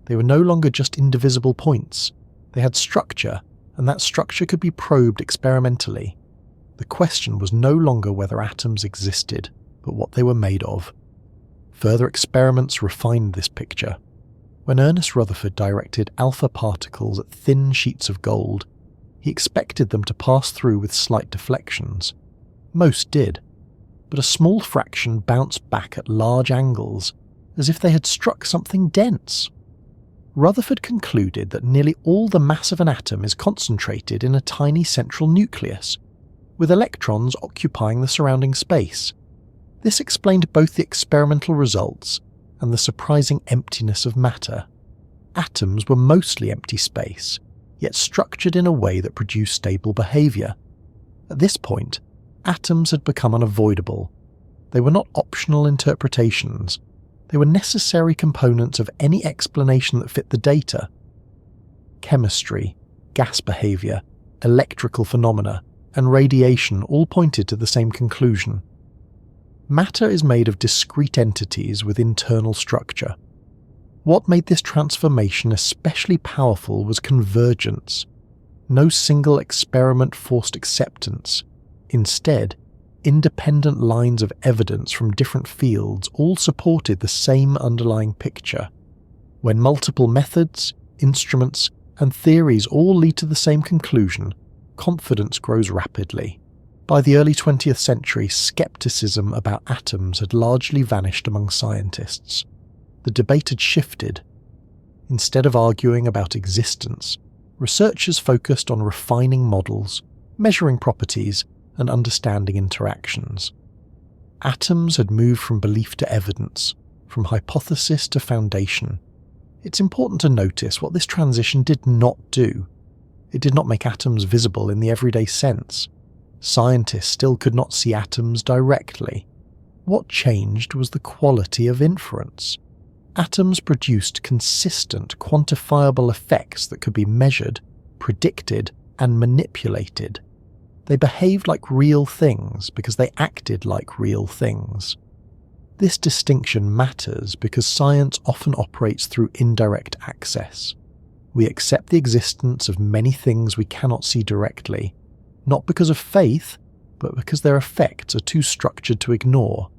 They were no longer just indivisible points. They had structure, and that structure could be probed experimentally. The question was no longer whether atoms existed, but what they were made of. Further experiments refined this picture. When Ernest Rutherford directed alpha particles at thin sheets of gold, he expected them to pass through with slight deflections. Most did. but a small fraction bounced back at large angles, as if they had struck something dense. Rutherford concluded that nearly all the mass of an atom is concentrated in a tiny central nucleus, with electrons occupying the surrounding space. This explained both the experimental results and the surprising emptiness of matter. Atoms were mostly empty space, yet structured in a way that produced stable behaviour. At this point, atoms had become unavoidable. They were not optional interpretations. They were necessary components of any explanation that fit the data. Chemistry, gas behaviour, electrical phenomena, and radiation all pointed to the same conclusion. Matter is made of discrete entities with internal structure. What made this transformation especially powerful was convergence. No single experiment forced acceptance. Instead, independent lines of evidence from different fields all supported the same underlying picture. When multiple methods, instruments, and theories all lead to the same conclusion, confidence grows rapidly. By the early 20th century, skepticism about atoms had largely vanished among scientists. The debate had shifted. Instead of arguing about existence, researchers focused on refining models, measuring properties, and understanding interactions. Atoms had moved from belief to evidence, from hypothesis to foundation. It's important to notice what this transition did not do. It did not make atoms visible in the everyday sense. Scientists still could not see atoms directly. What changed was the quality of inference. Atoms produced consistent, quantifiable effects that could be measured, predicted, and manipulated. They behaved like real things because they acted like real things. This distinction matters because science often operates through indirect access. We accept the existence of many things we cannot see directly, not because of faith, but because their effects are too structured to ignore.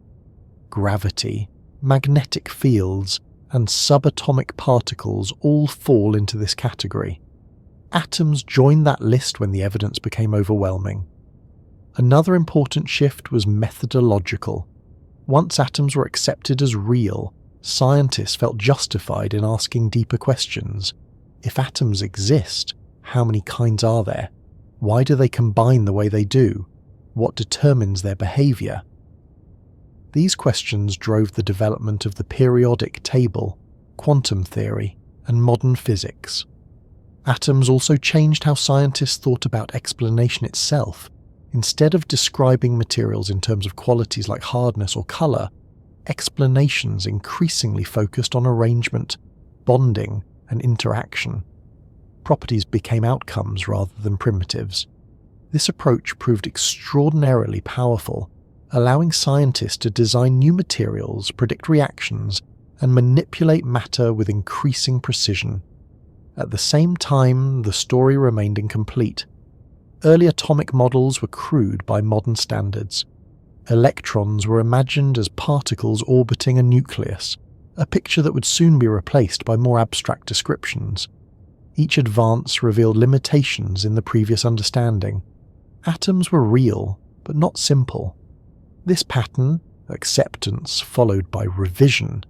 Gravity, magnetic fields, and subatomic particles all fall into this category. Atoms joined that list when the evidence became overwhelming. Another important shift was methodological. Once atoms were accepted as real, scientists felt justified in asking deeper questions. If atoms exist, how many kinds are there? Why do they combine the way they do? What determines their behaviour? These questions drove the development of the periodic table, quantum theory, and modern physics. Atoms also changed how scientists thought about explanation itself. Instead of describing materials in terms of qualities like hardness or colour, explanations increasingly focused on arrangement, bonding, and interaction. Properties became outcomes rather than primitives. This approach proved extraordinarily powerful, allowing scientists to design new materials, predict reactions, and manipulate matter with increasing precision. At the same time, the story remained incomplete. Early atomic models were crude by modern standards. Electrons were imagined as particles orbiting a nucleus, a picture that would soon be replaced by more abstract descriptions. Each advance revealed limitations in the previous understanding. Atoms were real, but not simple. This pattern, acceptance followed by revision,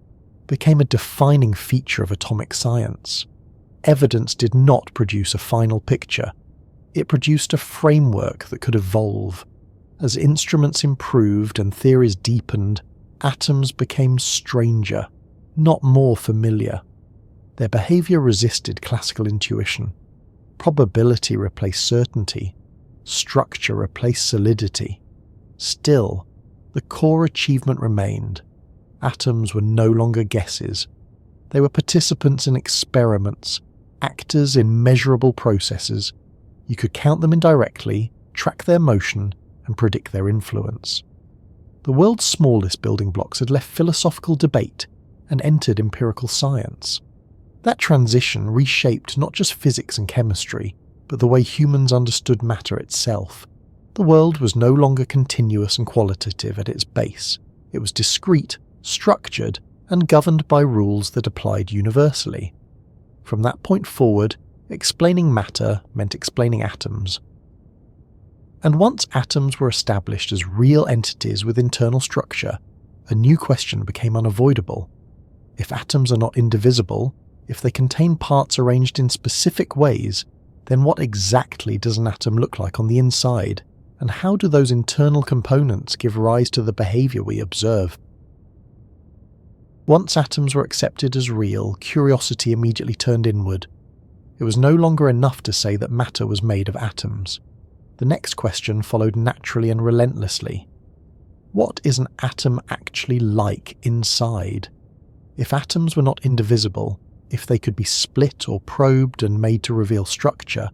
became a defining feature of atomic science. Evidence did not produce a final picture. It produced a framework that could evolve. As instruments improved and theories deepened, atoms became stranger, not more familiar. Their behaviour resisted classical intuition. Probability replaced certainty. Structure replaced solidity. Still, the core achievement remained. Atoms were no longer guesses. They were participants in experiments, actors in measurable processes. You could count them indirectly, track their motion, and predict their influence. The world's smallest building blocks had left philosophical debate and entered empirical science. That transition reshaped not just physics and chemistry, but the way humans understood matter itself. The world was no longer continuous and qualitative at its base. It was discrete, structured, and governed by rules that applied universally. From that point forward, explaining matter meant explaining atoms. And once atoms were established as real entities with internal structure, a new question became unavoidable. If atoms are not indivisible, if they contain parts arranged in specific ways, then what exactly does an atom look like on the inside, and how do those internal components give rise to the behaviour we observe? Once atoms were accepted as real, curiosity immediately turned inward. It was no longer enough to say that matter was made of atoms. The next question followed naturally and relentlessly. What is an atom actually like inside? If atoms were not indivisible, if they could be split or probed and made to reveal structure,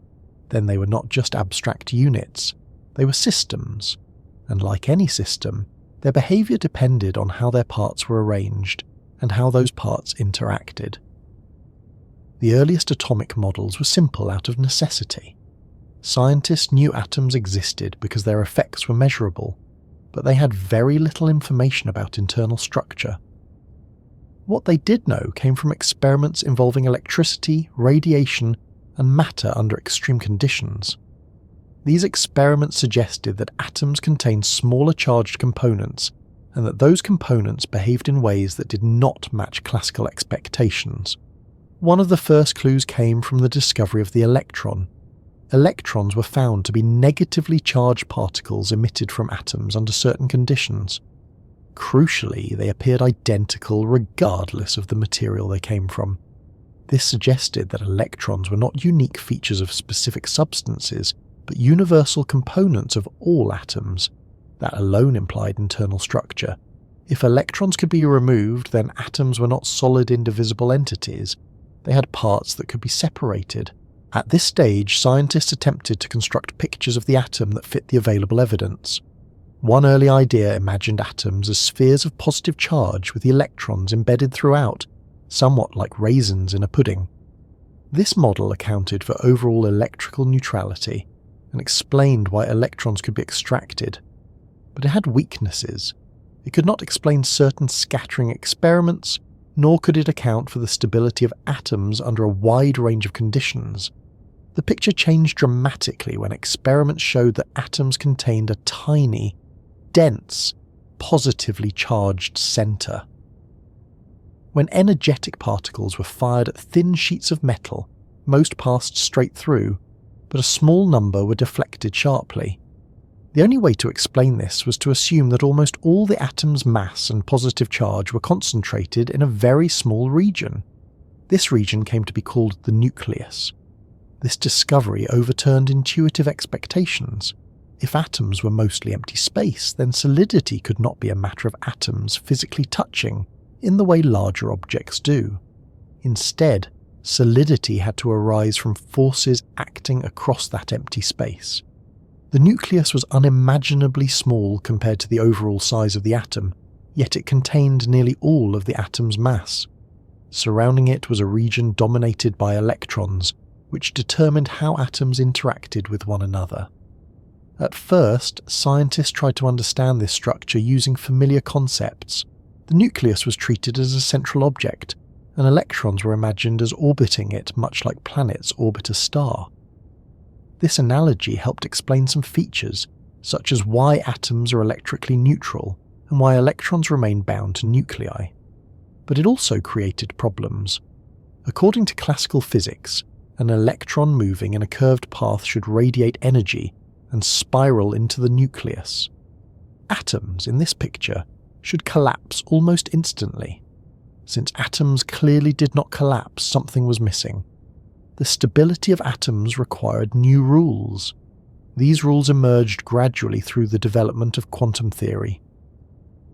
then they were not just abstract units, they were systems. And like any system, their behaviour depended on how their parts were arranged and how those parts interacted. The earliest atomic models were simple out of necessity. Scientists knew atoms existed because their effects were measurable, but they had very little information about internal structure. What they did know came from experiments involving electricity, radiation, and matter under extreme conditions. These experiments suggested that atoms contained smaller charged components, and that those components behaved in ways that did not match classical expectations. One of the first clues came from the discovery of the electron. Electrons were found to be negatively charged particles emitted from atoms under certain conditions. Crucially, they appeared identical regardless of the material they came from. This suggested that electrons were not unique features of specific substances, but universal components of all atoms. That alone implied internal structure. If electrons could be removed, then atoms were not solid indivisible entities. They had parts that could be separated. At this stage, scientists attempted to construct pictures of the atom that fit the available evidence. One early idea imagined atoms as spheres of positive charge with the electrons embedded throughout, somewhat like raisins in a pudding. This model accounted for overall electrical neutrality and explained why electrons could be extracted. But it had weaknesses. It could not explain certain scattering experiments, nor could it account for the stability of atoms under a wide range of conditions. The picture changed dramatically when experiments showed that atoms contained a tiny, dense, positively charged centre. When energetic particles were fired at thin sheets of metal, most passed straight through, but a small number were deflected sharply. The only way to explain this was to assume that almost all the atom's mass and positive charge were concentrated in a very small region. This region came to be called the nucleus. This discovery overturned intuitive expectations. If atoms were mostly empty space, then solidity could not be a matter of atoms physically touching in the way larger objects do. Instead, solidity had to arise from forces acting across that empty space. The nucleus was unimaginably small compared to the overall size of the atom, yet it contained nearly all of the atom's mass. Surrounding it was a region dominated by electrons, which determined how atoms interacted with one another. At first, scientists tried to understand this structure using familiar concepts. The nucleus was treated as a central object, and electrons were imagined as orbiting it much like planets orbit a star. This analogy helped explain some features, such as why atoms are electrically neutral and why electrons remain bound to nuclei. But it also created problems. According to classical physics, an electron moving in a curved path should radiate energy and spiral into the nucleus. Atoms, in this picture, should collapse almost instantly. Since atoms clearly did not collapse, something was missing. The stability of atoms required new rules. These rules emerged gradually through the development of quantum theory.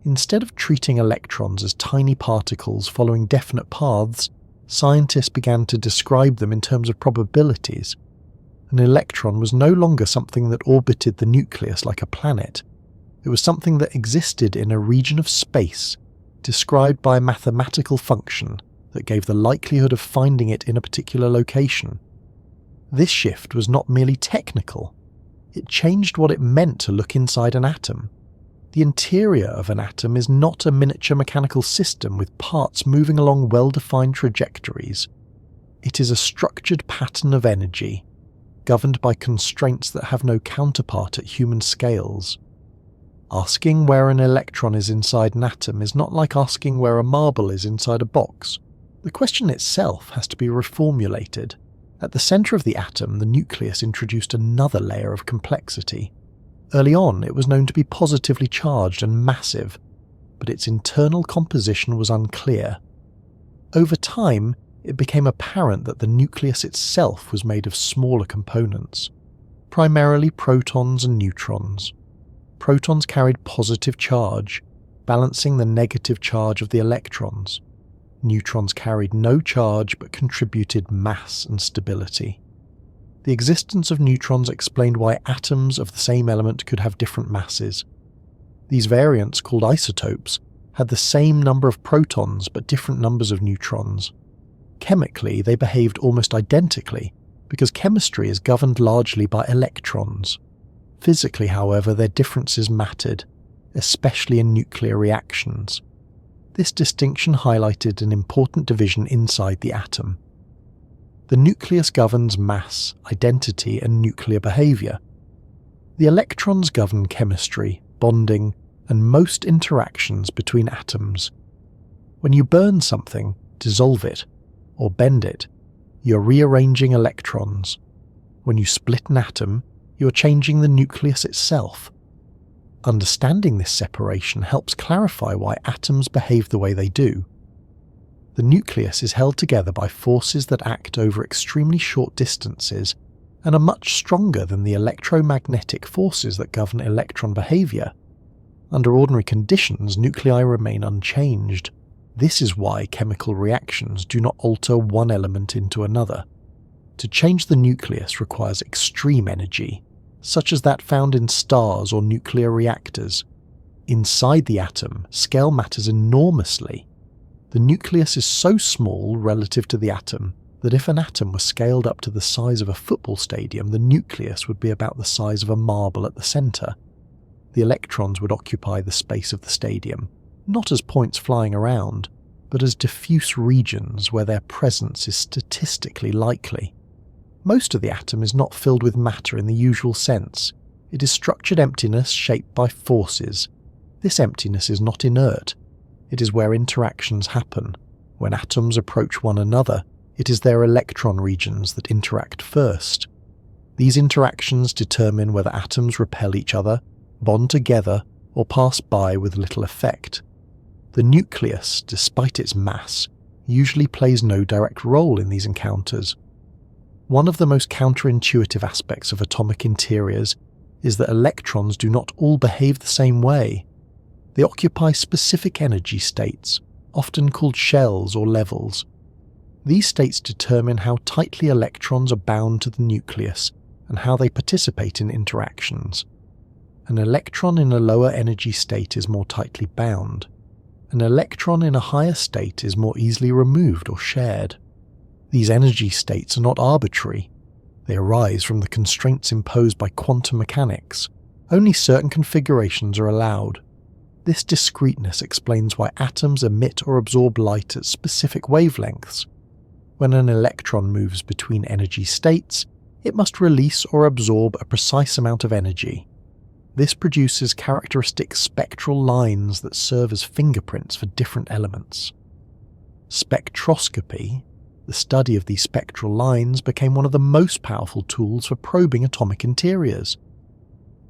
Instead of treating electrons as tiny particles following definite paths, scientists began to describe them in terms of probabilities. An electron was no longer something that orbited the nucleus like a planet. It was something that existed in a region of space, described by a mathematical function that gave the likelihood of finding it in a particular location. This shift was not merely technical. It changed what it meant to look inside an atom. The interior of an atom is not a miniature mechanical system with parts moving along well-defined trajectories. It is a structured pattern of energy, governed by constraints that have no counterpart at human scales. Asking where an electron is inside an atom is not like asking where a marble is inside a box. The question itself has to be reformulated. At the centre of the atom, the nucleus introduced another layer of complexity. Early on, it was known to be positively charged and massive, but its internal composition was unclear. Over time, it became apparent that the nucleus itself was made of smaller components, primarily protons and neutrons. Protons carried positive charge, balancing the negative charge of the electrons. Neutrons carried no charge but contributed mass and stability. The existence of neutrons explained why atoms of the same element could have different masses. These variants, called isotopes, had the same number of protons but different numbers of neutrons. Chemically, they behaved almost identically, because chemistry is governed largely by electrons. Physically, however, their differences mattered, especially in nuclear reactions. This distinction highlighted an important division inside the atom. The nucleus governs mass, identity, and nuclear behavior. The electrons govern chemistry, bonding, and most interactions between atoms. When you burn something, dissolve it, or bend it, you're rearranging electrons. When you split an atom, you're changing the nucleus itself. Understanding this separation helps clarify why atoms behave the way they do. The nucleus is held together by forces that act over extremely short distances and are much stronger than the electromagnetic forces that govern electron behavior. Under ordinary conditions, nuclei remain unchanged. This is why chemical reactions do not alter one element into another. To change the nucleus requires extreme energy, such as that found in stars or nuclear reactors. Inside the atom, scale matters enormously. The nucleus is so small relative to the atom that if an atom was scaled up to the size of a football stadium, the nucleus would be about the size of a marble at the centre. The electrons would occupy the space of the stadium, not as points flying around, but as diffuse regions where their presence is statistically likely. Most of the atom is not filled with matter in the usual sense. It is structured emptiness shaped by forces. This emptiness is not inert. It is where interactions happen. When atoms approach one another, it is their electron regions that interact first. These interactions determine whether atoms repel each other, bond together, or pass by with little effect. The nucleus, despite its mass, usually plays no direct role in these encounters. One of the most counterintuitive aspects of atomic interiors is that electrons do not all behave the same way. They occupy specific energy states, often called shells or levels. These states determine how tightly electrons are bound to the nucleus and how they participate in interactions. An electron in a lower energy state is more tightly bound. An electron in a higher state is more easily removed or shared. These energy states are not arbitrary. They arise from the constraints imposed by quantum mechanics. Only certain configurations are allowed. This discreteness explains why atoms emit or absorb light at specific wavelengths. When an electron moves between energy states, it must release or absorb a precise amount of energy. This produces characteristic spectral lines that serve as fingerprints for different elements. Spectroscopy, the study of these spectral lines, became one of the most powerful tools for probing atomic interiors.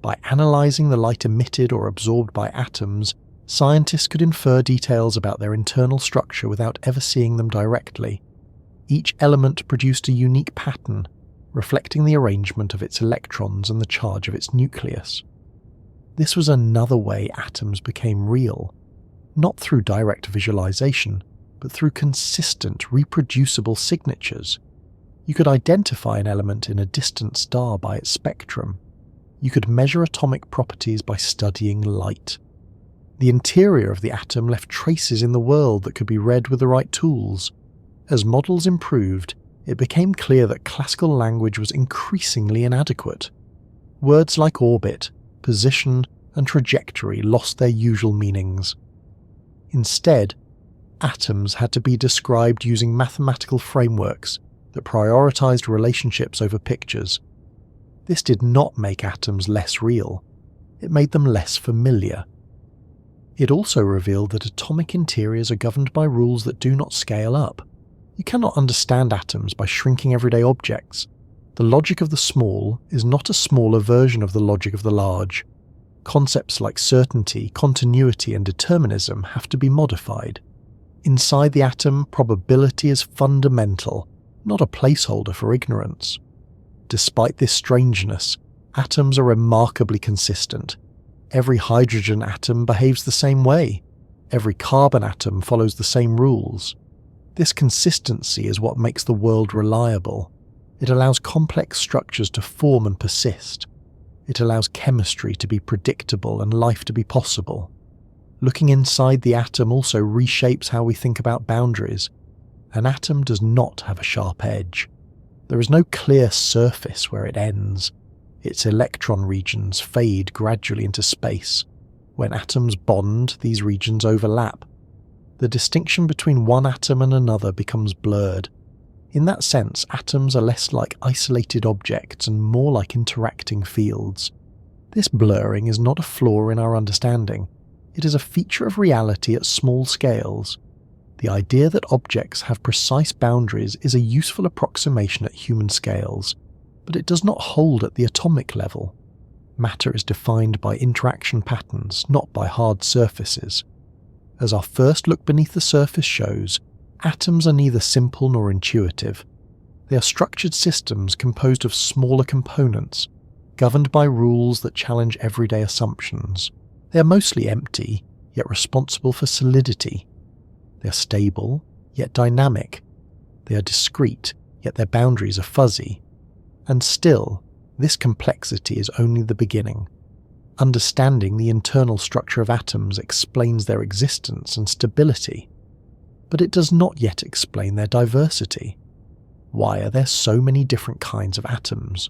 By analysing the light emitted or absorbed by atoms, scientists could infer details about their internal structure without ever seeing them directly. Each element produced a unique pattern, reflecting the arrangement of its electrons and the charge of its nucleus. This was another way atoms became real, not through direct visualization, but through consistent, reproducible signatures. You could identify an element in a distant star by its spectrum. You could measure atomic properties by studying light. The interior of the atom left traces in the world that could be read with the right tools. As models improved, it became clear that classical language was increasingly inadequate. Words like orbit, position, and trajectory lost their usual meanings. Instead, atoms had to be described using mathematical frameworks that prioritized relationships over pictures. This did not make atoms less real. It made them less familiar. It also revealed that atomic interiors are governed by rules that do not scale up. You cannot understand atoms by shrinking everyday objects. The logic of the small is not a smaller version of the logic of the large. Concepts like certainty, continuity, and determinism have to be modified. Inside the atom, probability is fundamental, not a placeholder for ignorance. Despite this strangeness, atoms are remarkably consistent. Every hydrogen atom behaves the same way. Every carbon atom follows the same rules. This consistency is what makes the world reliable. It allows complex structures to form and persist. It allows chemistry to be predictable and life to be possible. Looking inside the atom also reshapes how we think about boundaries. An atom does not have a sharp edge. There is no clear surface where it ends. Its electron regions fade gradually into space. When atoms bond, these regions overlap. The distinction between one atom and another becomes blurred. In that sense, atoms are less like isolated objects and more like interacting fields. This blurring is not a flaw in our understanding. It is a feature of reality at small scales. The idea that objects have precise boundaries is a useful approximation at human scales, but it does not hold at the atomic level. Matter is defined by interaction patterns, not by hard surfaces. As our first look beneath the surface shows, atoms are neither simple nor intuitive. They are structured systems composed of smaller components, governed by rules that challenge everyday assumptions. They are mostly empty, yet responsible for solidity. They are stable, yet dynamic. They are discrete, yet their boundaries are fuzzy. And still, this complexity is only the beginning. Understanding the internal structure of atoms explains their existence and stability, but it does not yet explain their diversity. Why are there so many different kinds of atoms?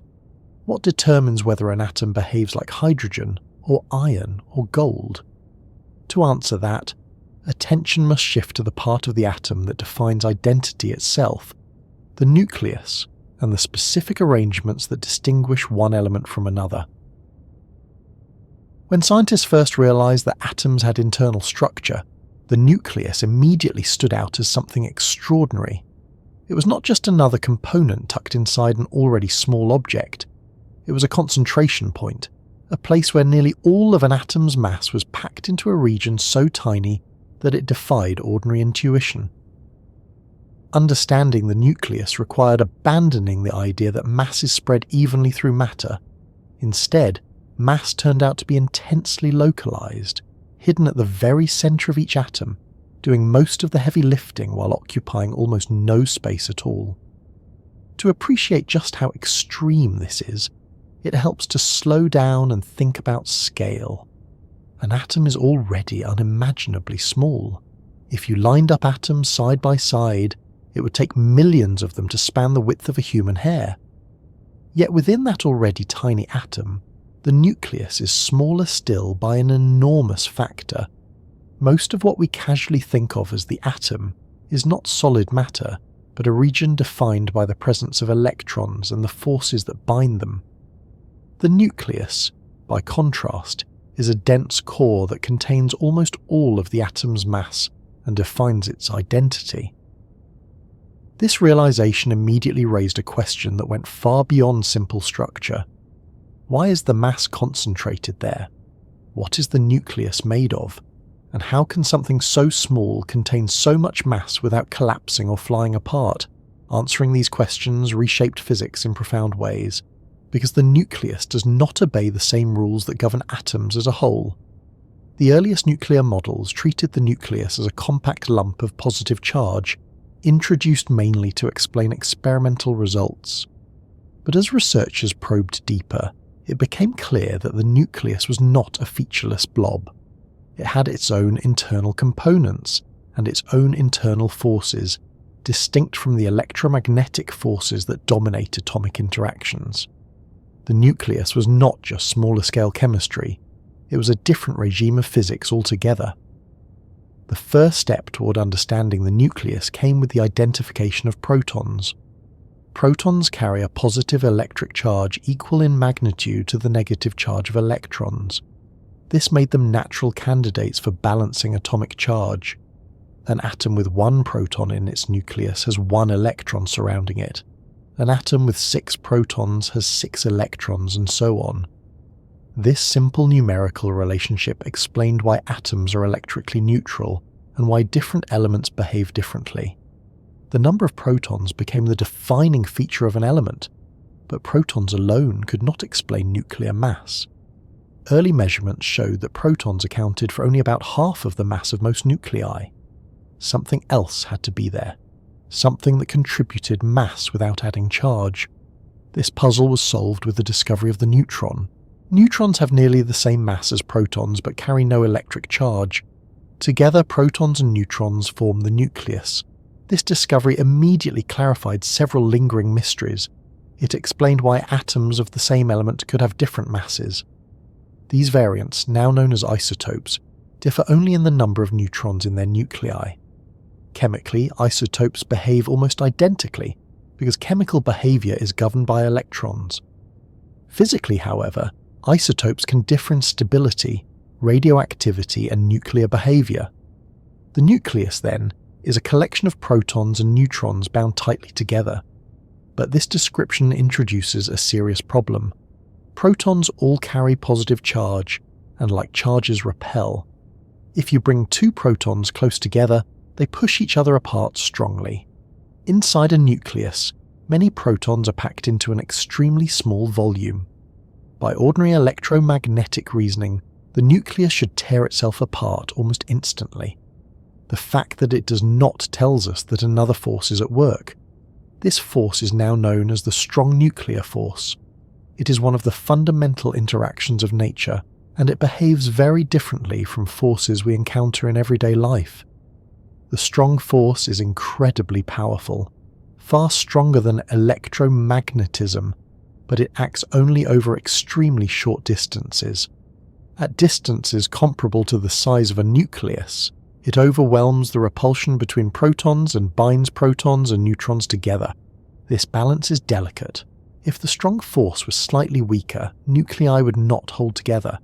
What determines whether an atom behaves like hydrogen, or iron, or gold? To answer that, attention must shift to the part of the atom that defines identity itself, the nucleus, and the specific arrangements that distinguish one element from another. When scientists first realized that atoms had internal structure, the nucleus immediately stood out as something extraordinary. It was not just another component tucked inside an already small object. It was a concentration point, a place where nearly all of an atom's mass was packed into a region so tiny that it defied ordinary intuition. Understanding the nucleus required abandoning the idea that mass is spread evenly through matter. Instead, mass turned out to be intensely localized, hidden at the very center of each atom, doing most of the heavy lifting while occupying almost no space at all. To appreciate just how extreme this is, it helps to slow down and think about scale. An atom is already unimaginably small. If you lined up atoms side by side, it would take millions of them to span the width of a human hair. Yet within that already tiny atom, the nucleus is smaller still by an enormous factor. Most of what we casually think of as the atom is not solid matter, but a region defined by the presence of electrons and the forces that bind them. The nucleus, by contrast, is a dense core that contains almost all of the atom's mass and defines its identity. This realization immediately raised a question that went far beyond simple structure. Why is the mass concentrated there? What is the nucleus made of? And how can something so small contain so much mass without collapsing or flying apart? Answering these questions reshaped physics in profound ways, because the nucleus does not obey the same rules that govern atoms as a whole. The earliest nuclear models treated the nucleus as a compact lump of positive charge, introduced mainly to explain experimental results. But as researchers probed deeper, it became clear that the nucleus was not a featureless blob. It had its own internal components and its own internal forces, distinct from the electromagnetic forces that dominate atomic interactions. The nucleus was not just smaller-scale chemistry, it was a different regime of physics altogether. The first step toward understanding the nucleus came with the identification of protons. Protons carry a positive electric charge equal in magnitude to the negative charge of electrons. This made them natural candidates for balancing atomic charge. An atom with 1 proton in its nucleus has 1 electron surrounding it. An atom with 6 protons has 6 electrons, and so on. This simple numerical relationship explained why atoms are electrically neutral and why different elements behave differently. The number of protons became the defining feature of an element, but protons alone could not explain nuclear mass. Early measurements showed that protons accounted for only about half of the mass of most nuclei. Something else had to be there, something that contributed mass without adding charge. This puzzle was solved with the discovery of the neutron. Neutrons have nearly the same mass as protons but carry no electric charge. Together, protons and neutrons form the nucleus. This discovery immediately clarified several lingering mysteries. It explained why atoms of the same element could have different masses. These variants, now known as isotopes, differ only in the number of neutrons in their nuclei. Chemically, isotopes behave almost identically, because chemical behavior is governed by electrons. Physically, however, isotopes can differ in stability, radioactivity, and nuclear behavior. The nucleus, then, is a collection of protons and neutrons bound tightly together. But this description introduces a serious problem. Protons all carry positive charge, and like charges repel. If you bring 2 protons close together, they push each other apart strongly. Inside a nucleus, many protons are packed into an extremely small volume. By ordinary electromagnetic reasoning, the nucleus should tear itself apart almost instantly. The fact that it does not tells us that another force is at work. This force is now known as the strong nuclear force. It is one of the fundamental interactions of nature, and it behaves very differently from forces we encounter in everyday life. The strong force is incredibly powerful, far stronger than electromagnetism, but it acts only over extremely short distances. At distances comparable to the size of a nucleus, it overwhelms the repulsion between protons and binds protons and neutrons together. This balance is delicate. If the strong force was slightly weaker, nuclei would not hold together.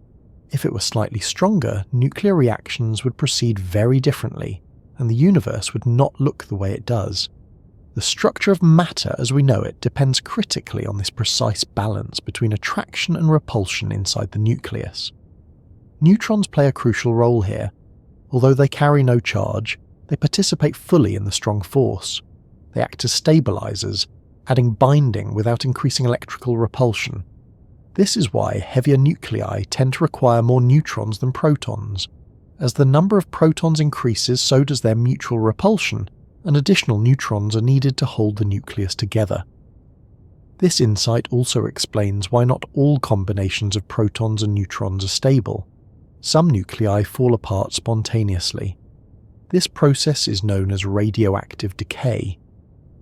If it were slightly stronger, nuclear reactions would proceed very differently, and the universe would not look the way it does. The structure of matter as we know it depends critically on this precise balance between attraction and repulsion inside the nucleus. Neutrons play a crucial role here. Although they carry no charge, they participate fully in the strong force. They act as stabilizers, adding binding without increasing electrical repulsion. This is why heavier nuclei tend to require more neutrons than protons. As the number of protons increases, so does their mutual repulsion, and additional neutrons are needed to hold the nucleus together. This insight also explains why not all combinations of protons and neutrons are stable. Some nuclei fall apart spontaneously. This process is known as radioactive decay.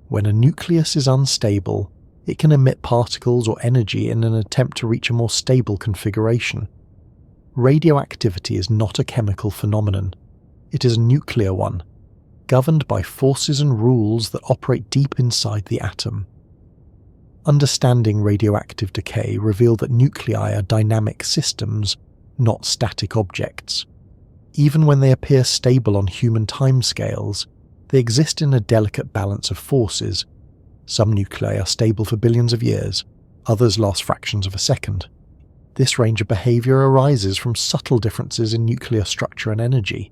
When a nucleus is unstable, it can emit particles or energy in an attempt to reach a more stable configuration. Radioactivity is not a chemical phenomenon. It is a nuclear one, governed by forces and rules that operate deep inside the atom. Understanding radioactive decay revealed that nuclei are dynamic systems, not static objects. Even when they appear stable on human timescales, they exist in a delicate balance of forces. Some nuclei are stable for billions of years, others last fractions of a second. This range of behavior arises from subtle differences in nuclear structure and energy.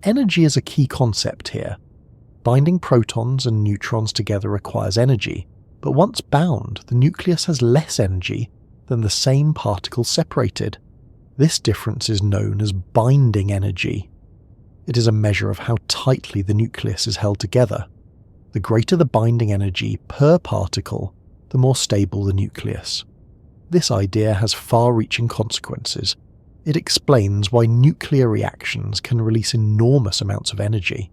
Energy is a key concept here. Binding protons and neutrons together requires energy, but once bound, the nucleus has less energy than the same particles separated. This difference is known as binding energy. It is a measure of how tightly the nucleus is held together. The greater the binding energy per particle, the more stable the nucleus. This idea has far-reaching consequences. It explains why nuclear reactions can release enormous amounts of energy.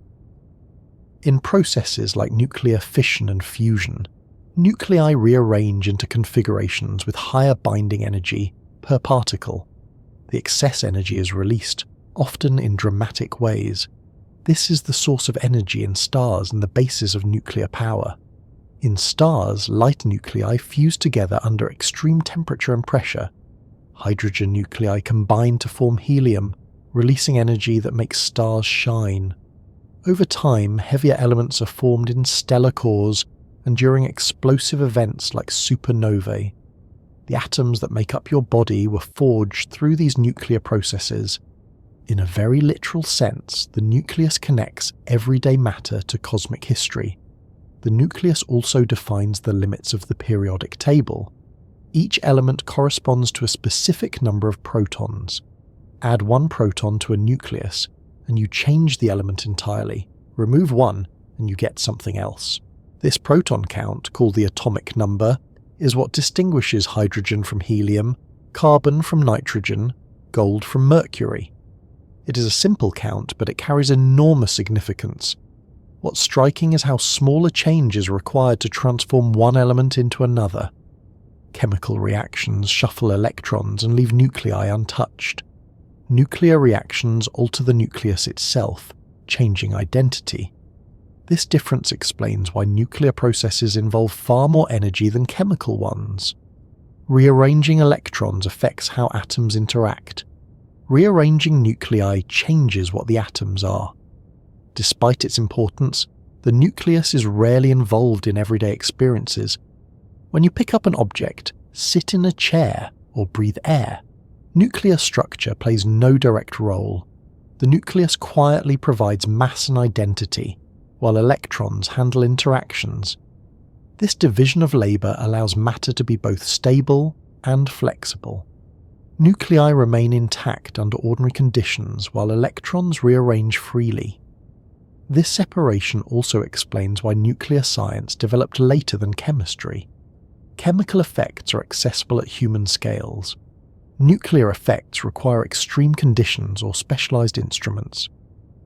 In processes like nuclear fission and fusion, nuclei rearrange into configurations with higher binding energy per particle. The excess energy is released, often in dramatic ways. This is the source of energy in stars and the basis of nuclear power. In stars, light nuclei fuse together under extreme temperature and pressure. Hydrogen nuclei combine to form helium, releasing energy that makes stars shine. Over time, heavier elements are formed in stellar cores and during explosive events like supernovae. The atoms that make up your body were forged through these nuclear processes. In a very literal sense, the nucleus connects everyday matter to cosmic history. The nucleus also defines the limits of the periodic table. Each element corresponds to a specific number of protons. Add one proton to a nucleus, and you change the element entirely. Remove one, and you get something else. This proton count, called the atomic number, is what distinguishes hydrogen from helium, carbon from nitrogen, gold from mercury. It is a simple count, but it carries enormous significance. What's striking is how small a change is required to transform one element into another. Chemical reactions shuffle electrons and leave nuclei untouched. Nuclear reactions alter the nucleus itself, changing identity. This difference explains why nuclear processes involve far more energy than chemical ones. Rearranging electrons affects how atoms interact. Rearranging nuclei changes what the atoms are. Despite its importance, the nucleus is rarely involved in everyday experiences. When you pick up an object, sit in a chair, or breathe air, nuclear structure plays no direct role. The nucleus quietly provides mass and identity, while electrons handle interactions. This division of labour allows matter to be both stable and flexible. Nuclei remain intact under ordinary conditions, while electrons rearrange freely. This separation also explains why nuclear science developed later than chemistry. Chemical effects are accessible at human scales. Nuclear effects require extreme conditions or specialized instruments.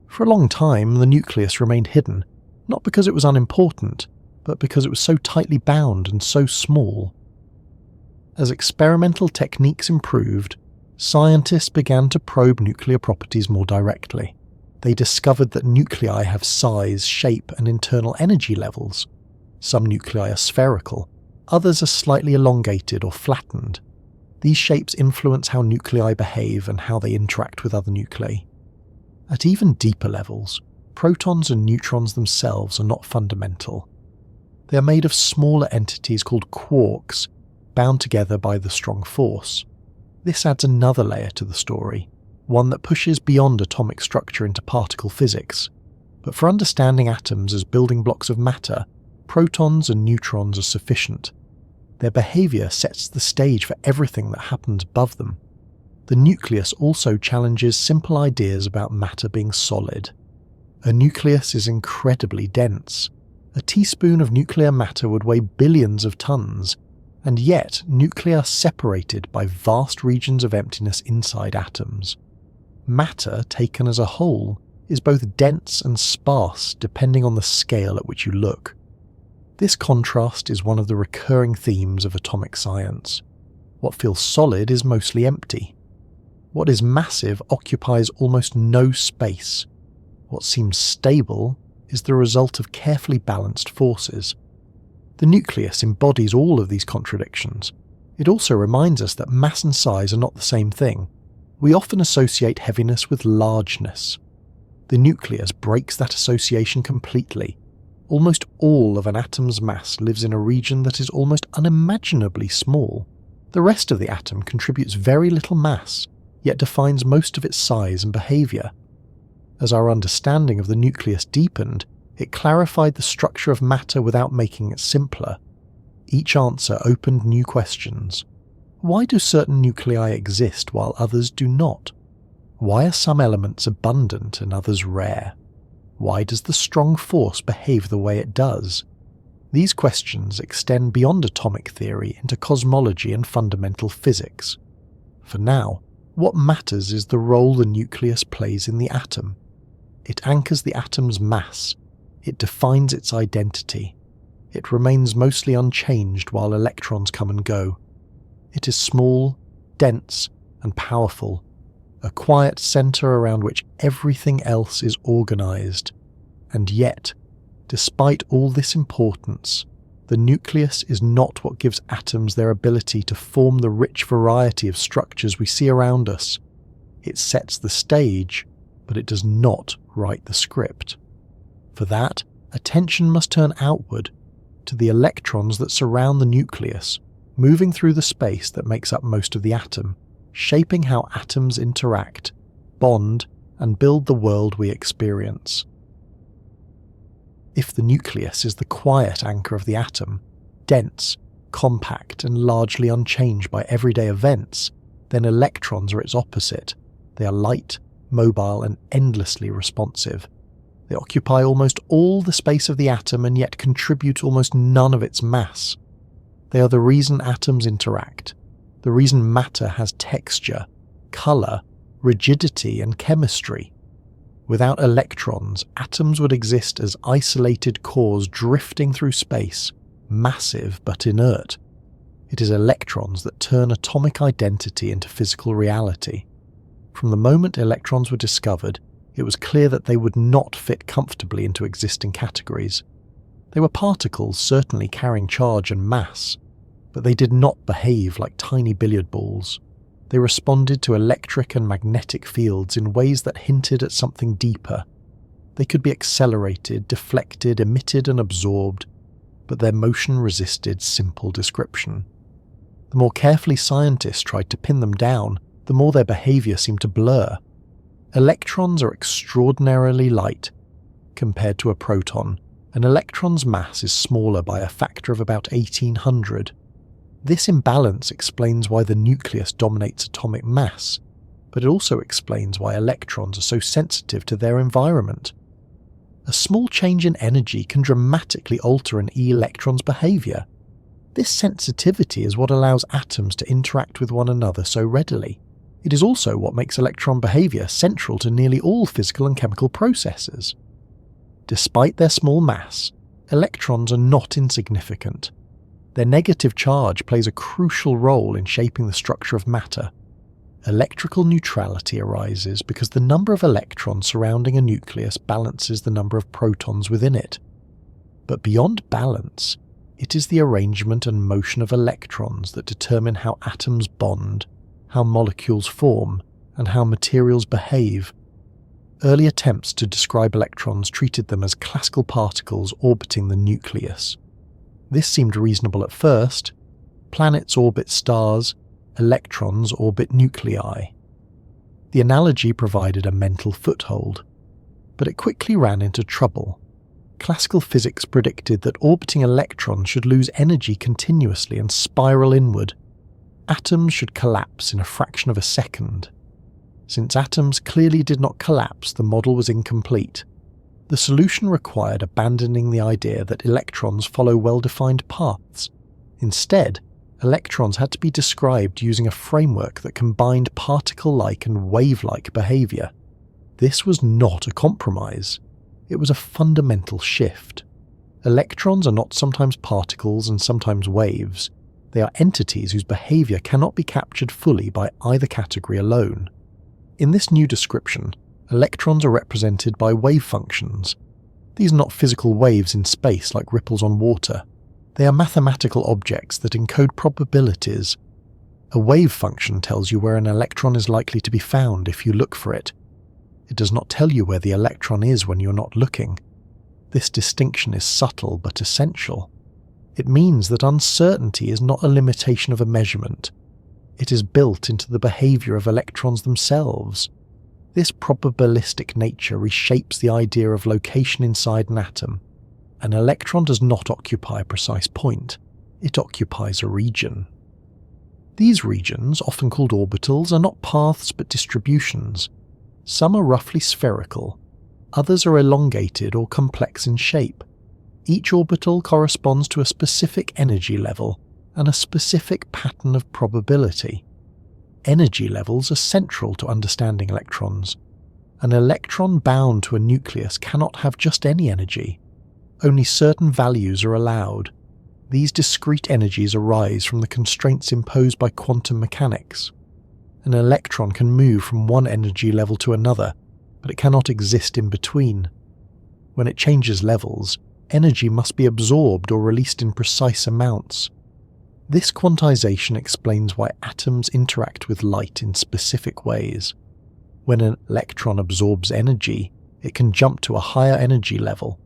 For a long time, the nucleus remained hidden, not because it was unimportant, but because it was so tightly bound and so small. As experimental techniques improved, scientists began to probe nuclear properties more directly. They discovered that nuclei have size, shape, and internal energy levels. Some nuclei are spherical, others are slightly elongated or flattened. These shapes influence how nuclei behave and how they interact with other nuclei. At even deeper levels, protons and neutrons themselves are not fundamental. They are made of smaller entities called quarks, bound together by the strong force. This adds another layer to the story, one that pushes beyond atomic structure into particle physics. But for understanding atoms as building blocks of matter, protons and neutrons are sufficient. Their behaviour sets the stage for everything that happens above them. The nucleus also challenges simple ideas about matter being solid. A nucleus is incredibly dense. A teaspoon of nuclear matter would weigh billions of tons, and yet nuclei are separated by vast regions of emptiness inside atoms. Matter, taken as a whole, is both dense and sparse depending on the scale at which you look. This contrast is one of the recurring themes of atomic science. What feels solid is mostly empty. What is massive occupies almost no space. What seems stable is the result of carefully balanced forces. The nucleus embodies all of these contradictions. It also reminds us that mass and size are not the same thing. We often associate heaviness with largeness. The nucleus breaks that association completely. Almost all of an atom's mass lives in a region that is almost unimaginably small. The rest of the atom contributes very little mass, yet defines most of its size and behaviour. As our understanding of the nucleus deepened, it clarified the structure of matter without making it simpler. Each answer opened new questions. Why do certain nuclei exist while others do not? Why are some elements abundant and others rare? Why does the strong force behave the way it does? These questions extend beyond atomic theory into cosmology and fundamental physics. For now, what matters is the role the nucleus plays in the atom. It anchors the atom's mass. It defines its identity. It remains mostly unchanged while electrons come and go. It is small, dense, and powerful, a quiet centre around which everything else is organised. And yet, despite all this importance, The nucleus is not what gives atoms their ability to form the rich variety of structures we see around us. It sets the stage, but it does not write the script. For that, attention must turn outward, to the electrons that surround the nucleus, moving through the space that makes up most of the atom, shaping how atoms interact, bond, and build the world we experience. If the nucleus is the quiet anchor of the atom, dense, compact, and largely unchanged by everyday events, then electrons are its opposite. They are light, mobile, and endlessly responsive. They occupy almost all the space of the atom and yet contribute almost none of its mass. They are the reason atoms interact, the reason matter has texture, colour, rigidity, and chemistry. Without electrons, atoms would exist as isolated cores drifting through space, massive but inert. It is electrons that turn atomic identity into physical reality. From the moment electrons were discovered, it was clear that they would not fit comfortably into existing categories. They were particles certainly carrying charge and mass, but they did not behave like tiny billiard balls. They responded to electric and magnetic fields in ways that hinted at something deeper. They could be accelerated, deflected, emitted, and absorbed, but their motion resisted simple description. The more carefully scientists tried to pin them down, the more their behavior seemed to blur. Electrons are extraordinarily light. Compared to a proton, an electron's mass is smaller by a factor of about 1800. This imbalance explains why the nucleus dominates atomic mass, but it also explains why electrons are so sensitive to their environment. A small change in energy can dramatically alter an electron's behavior. This sensitivity is what allows atoms to interact with one another so readily. It is also what makes electron behavior central to nearly all physical and chemical processes. Despite their small mass, electrons are not insignificant. Their negative charge plays a crucial role in shaping the structure of matter. Electrical neutrality arises because the number of electrons surrounding a nucleus balances the number of protons within it. But beyond balance, it is the arrangement and motion of electrons that determine how atoms bond, how molecules form, and how materials behave. Early attempts to describe electrons treated them as classical particles orbiting the nucleus. This seemed reasonable at first. Planets orbit stars, electrons orbit nuclei. The analogy provided a mental foothold, but it quickly ran into trouble. Classical physics predicted that orbiting electrons should lose energy continuously and spiral inward. Atoms should collapse in a fraction of a second. Since atoms clearly did not collapse, the model was incomplete. The solution required abandoning the idea that electrons follow well-defined paths. Instead, electrons had to be described using a framework that combined particle-like and wave-like behavior. This was not a compromise. It was a fundamental shift. Electrons are not sometimes particles and sometimes waves. They are entities whose behavior cannot be captured fully by either category alone. In this new description, electrons are represented by wave functions. These are not physical waves in space like ripples on water. They are mathematical objects that encode probabilities. A wave function tells you where an electron is likely to be found if you look for it. It does not tell you where the electron is when you're not looking. This distinction is subtle but essential. It means that uncertainty is not a limitation of a measurement. It is built into the behavior of electrons themselves. This probabilistic nature reshapes the idea of location inside an atom. An electron does not occupy a precise point. It occupies a region. These regions, often called orbitals, are not paths but distributions. Some are roughly spherical. Others are elongated or complex in shape. Each orbital corresponds to a specific energy level and a specific pattern of probability. Energy levels are central to understanding electrons. An electron bound to a nucleus cannot have just any energy. Only certain values are allowed. These discrete energies arise from the constraints imposed by quantum mechanics. An electron can move from one energy level to another, but it cannot exist in between. When it changes levels, energy must be absorbed or released in precise amounts. This quantization explains why atoms interact with light in specific ways. When an electron absorbs energy, it can jump to a higher energy level.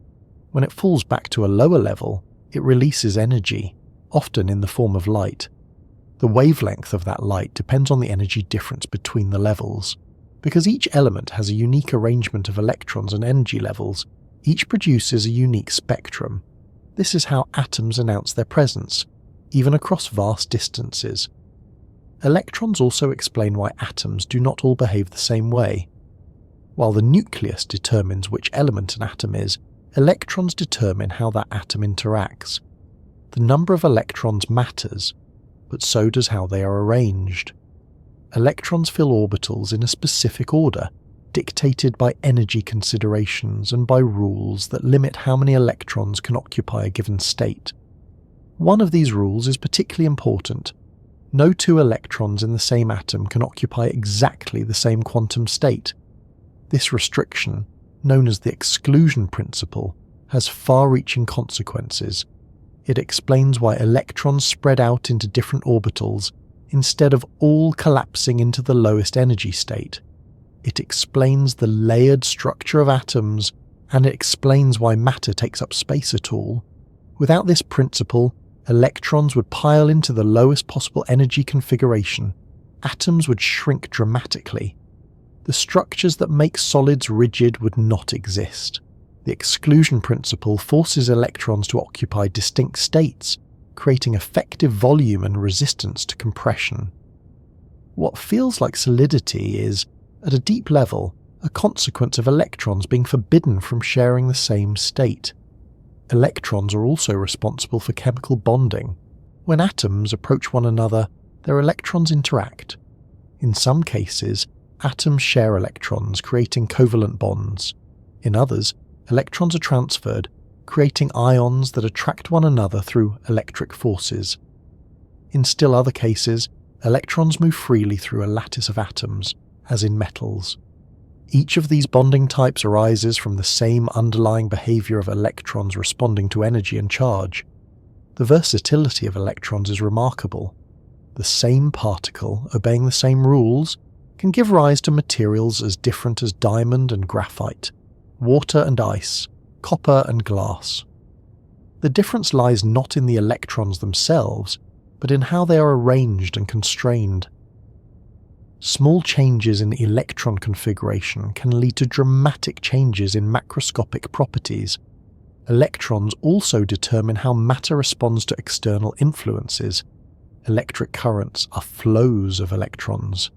When it falls back to a lower level, it releases energy, often in the form of light. The wavelength of that light depends on the energy difference between the levels. Because each element has a unique arrangement of electrons and energy levels, each produces a unique spectrum. This is how atoms announce their presence, even across vast distances. Electrons also explain why atoms do not all behave the same way. While the nucleus determines which element an atom is, electrons determine how that atom interacts. The number of electrons matters, but so does how they are arranged. Electrons fill orbitals in a specific order, dictated by energy considerations and by rules that limit how many electrons can occupy a given state. One of these rules is particularly important. No two electrons in the same atom can occupy exactly the same quantum state. This restriction, known as the exclusion principle, has far-reaching consequences. It explains why electrons spread out into different orbitals instead of all collapsing into the lowest energy state. It explains the layered structure of atoms, and it explains why matter takes up space at all. Without this principle, electrons would pile into the lowest possible energy configuration. Atoms would shrink dramatically. The structures that make solids rigid would not exist. The exclusion principle forces electrons to occupy distinct states, creating effective volume and resistance to compression. What feels like solidity is, at a deep level, a consequence of electrons being forbidden from sharing the same state. Electrons are also responsible for chemical bonding. When atoms approach one another, their electrons interact. In some cases, atoms share electrons, creating covalent bonds. In others, electrons are transferred, creating ions that attract one another through electric forces. In still other cases, electrons move freely through a lattice of atoms, as in metals. Each of these bonding types arises from the same underlying behavior of electrons responding to energy and charge. The versatility of electrons is remarkable. The same particle, obeying the same rules, can give rise to materials as different as diamond and graphite, water and ice, copper and glass. The difference lies not in the electrons themselves, but in how they are arranged and constrained. Small changes in electron configuration can lead to dramatic changes in macroscopic properties. Electrons also determine how matter responds to external influences. Electric currents are flows of electrons.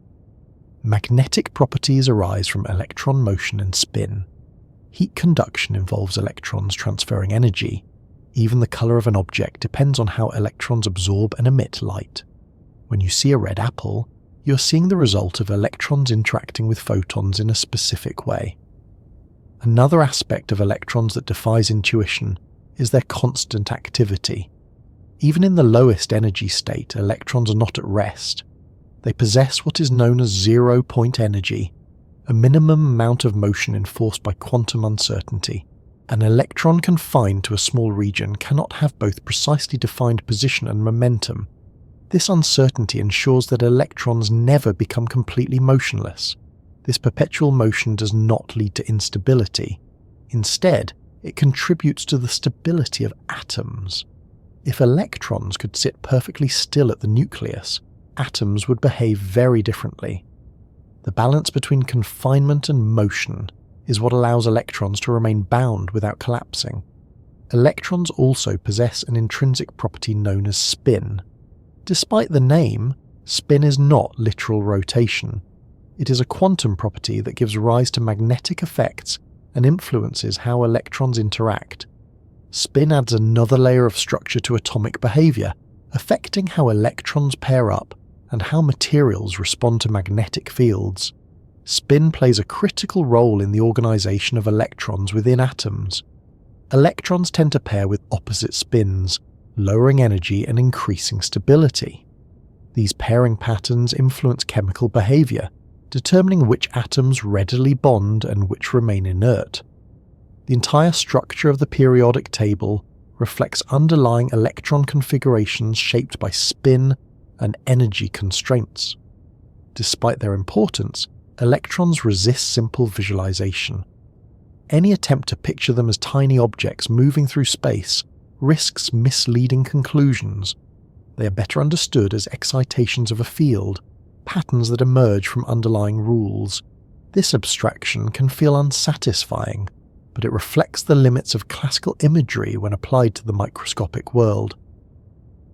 Magnetic properties arise from electron motion and spin. Heat conduction involves electrons transferring energy. Even the color of an object depends on how electrons absorb and emit light. When you see a red apple, you're seeing the result of electrons interacting with photons in a specific way. Another aspect of electrons that defies intuition is their constant activity. Even in the lowest energy state, electrons are not at rest. They possess what is known as zero-point energy, a minimum amount of motion enforced by quantum uncertainty. An electron confined to a small region cannot have both precisely defined position and momentum. This uncertainty ensures that electrons never become completely motionless. This perpetual motion does not lead to instability. Instead, it contributes to the stability of atoms. If electrons could sit perfectly still at the nucleus, atoms would behave very differently. The balance between confinement and motion is what allows electrons to remain bound without collapsing. Electrons also possess an intrinsic property known as spin. Despite the name, spin is not literal rotation. It is a quantum property that gives rise to magnetic effects and influences how electrons interact. Spin adds another layer of structure to atomic behavior, affecting how electrons pair up and how materials respond to magnetic fields. Spin plays a critical role in the organization of electrons within atoms. Electrons tend to pair with opposite spins, lowering energy and increasing stability. These pairing patterns influence chemical behavior, determining which atoms readily bond and which remain inert. The entire structure of the periodic table reflects underlying electron configurations shaped by spin and energy constraints. Despite their importance, electrons resist simple visualization. Any attempt to picture them as tiny objects moving through space risks misleading conclusions. They are better understood as excitations of a field, patterns that emerge from underlying rules. This abstraction can feel unsatisfying, but it reflects the limits of classical imagery when applied to the microscopic world.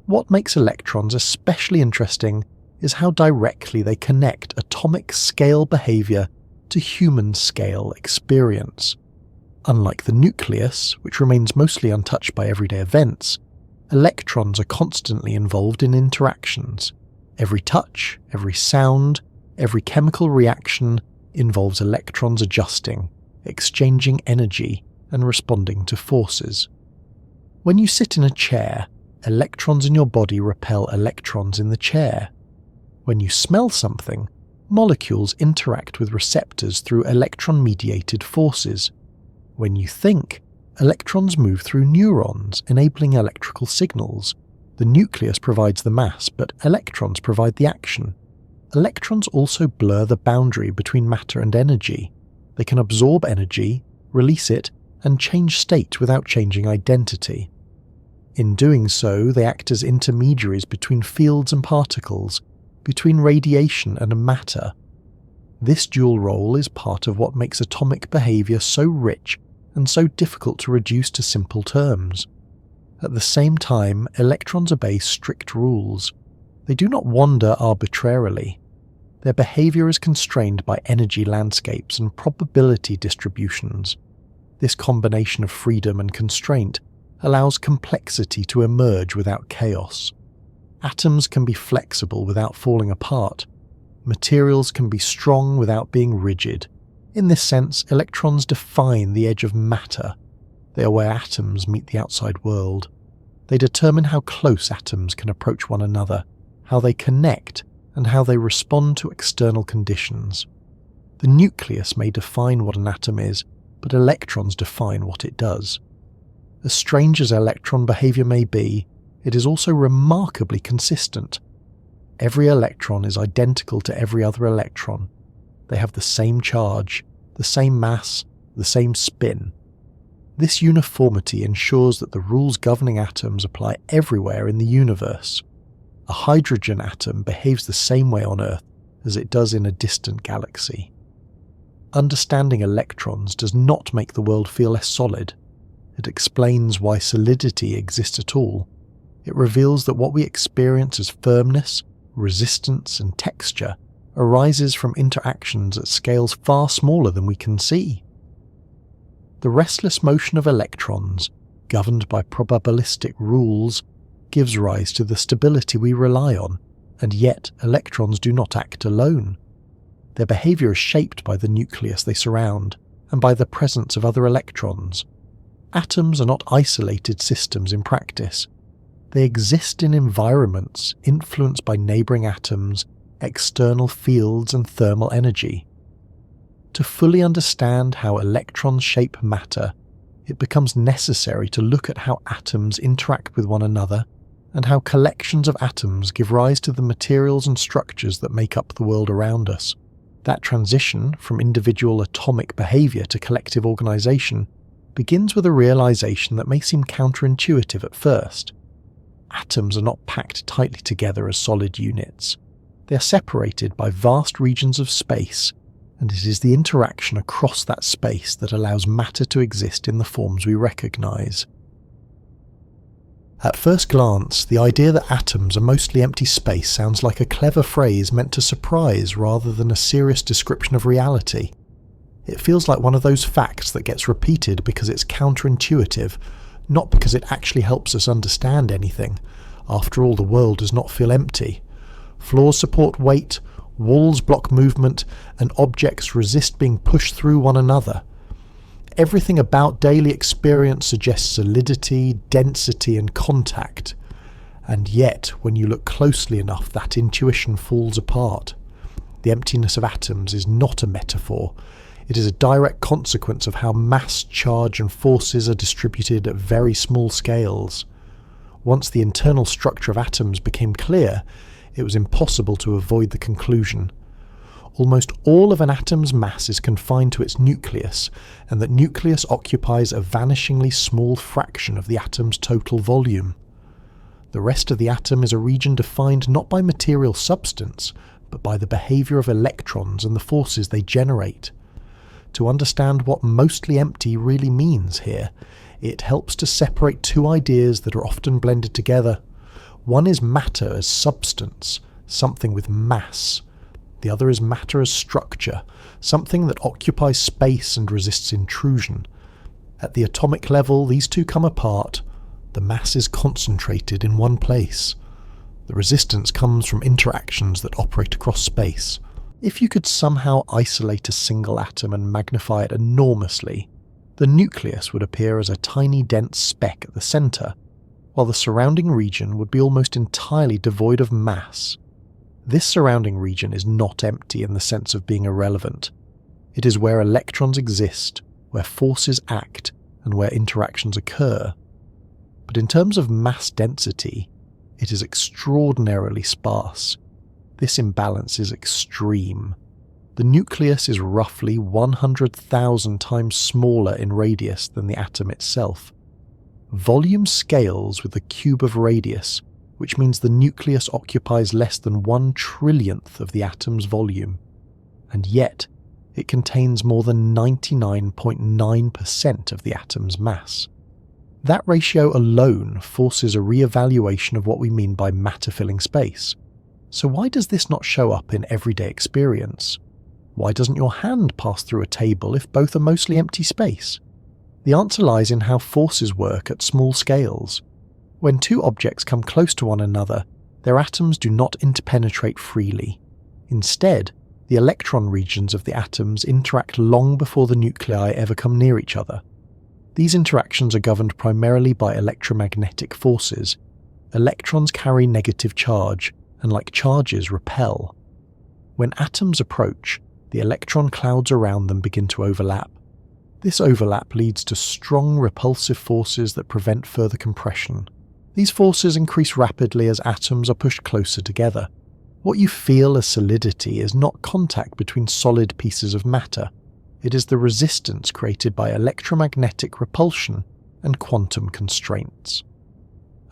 What makes electrons especially interesting is how directly they connect atomic scale behavior to human scale experience. Unlike the nucleus, which remains mostly untouched by everyday events, electrons are constantly involved in interactions. Every touch, every sound, every chemical reaction involves electrons adjusting, exchanging energy, and responding to forces. When you sit in a chair, electrons in your body repel electrons in the chair. When you smell something, molecules interact with receptors through electron-mediated forces. When you think, electrons move through neurons, enabling electrical signals. The nucleus provides the mass, but electrons provide the action. Electrons also blur the boundary between matter and energy. They can absorb energy, release it, and change state without changing identity. In doing so, they act as intermediaries between fields and particles, between radiation and matter. This dual role is part of what makes atomic behavior so rich and so difficult to reduce to simple terms. At the same time, electrons obey strict rules. They do not wander arbitrarily. Their behavior is constrained by energy landscapes and probability distributions. This combination of freedom and constraint allows complexity to emerge without chaos. Atoms can be flexible without falling apart. Materials can be strong without being rigid. In this sense, electrons define the edge of matter. They are where atoms meet the outside world. They determine how close atoms can approach one another, how they connect, and how they respond to external conditions. The nucleus may define what an atom is, but electrons define what it does. As strange as electron behavior may be, it is also remarkably consistent. Every electron is identical to every other electron. They have the same charge, the same mass, the same spin. This uniformity ensures that the rules governing atoms apply everywhere in the universe. A hydrogen atom behaves the same way on Earth as it does in a distant galaxy. Understanding electrons does not make the world feel less solid. It explains why solidity exists at all. It reveals that what we experience as firmness, resistance, and texture arises from interactions at scales far smaller than we can see. The restless motion of electrons, governed by probabilistic rules, gives rise to the stability we rely on, and yet electrons do not act alone. Their behavior is shaped by the nucleus they surround, and by the presence of other electrons. Atoms are not isolated systems in practice. They exist in environments influenced by neighbouring atoms, external fields, and thermal energy. To fully understand how electrons shape matter, it becomes necessary to look at how atoms interact with one another, and how collections of atoms give rise to the materials and structures that make up the world around us. That transition from individual atomic behavior to collective organization begins with a realization that may seem counterintuitive at first. Atoms are not packed tightly together as solid units. They are separated by vast regions of space, and it is the interaction across that space that allows matter to exist in the forms we recognize. At first glance, the idea that atoms are mostly empty space sounds like a clever phrase meant to surprise rather than a serious description of reality. It feels like one of those facts that gets repeated because it's counterintuitive, not because it actually helps us understand anything. After all, the world does not feel empty. Floors support weight, walls block movement, and objects resist being pushed through one another. Everything about daily experience suggests solidity, density, and contact. And yet, when you look closely enough, that intuition falls apart. The emptiness of atoms is not a metaphor. It is a direct consequence of how mass, charge and forces are distributed at very small scales. Once the internal structure of atoms became clear, it was impossible to avoid the conclusion. Almost all of an atom's mass is confined to its nucleus, and that nucleus occupies a vanishingly small fraction of the atom's total volume. The rest of the atom is a region defined not by material substance, but by the behaviour of electrons and the forces they generate. To understand what mostly empty really means here, it helps to separate two ideas that are often blended together. One is matter as substance, something with mass. The other is matter as structure, something that occupies space and resists intrusion. At the atomic level, these two come apart. The mass is concentrated in one place. The resistance comes from interactions that operate across space. If you could somehow isolate a single atom and magnify it enormously, the nucleus would appear as a tiny dense speck at the centre, while the surrounding region would be almost entirely devoid of mass. This surrounding region is not empty in the sense of being irrelevant. It is where electrons exist, where forces act, and where interactions occur. But in terms of mass density, it is extraordinarily sparse. This imbalance is extreme. The nucleus is roughly 100,000 times smaller in radius than the atom itself. Volume scales with the cube of radius, which means the nucleus occupies less than 1/1,000,000,000th of the atom's volume. And yet, it contains more than 99.9% of the atom's mass. That ratio alone forces a re-evaluation of what we mean by matter-filling space. So why does this not show up in everyday experience? Why doesn't your hand pass through a table if both are mostly empty space? The answer lies in how forces work at small scales. When two objects come close to one another, their atoms do not interpenetrate freely. Instead, the electron regions of the atoms interact long before the nuclei ever come near each other. These interactions are governed primarily by electromagnetic forces. Electrons carry negative charge, and like charges repel. When atoms approach, the electron clouds around them begin to overlap. This overlap leads to strong repulsive forces that prevent further compression. These forces increase rapidly as atoms are pushed closer together. What you feel as solidity is not contact between solid pieces of matter. It is the resistance created by electromagnetic repulsion and quantum constraints.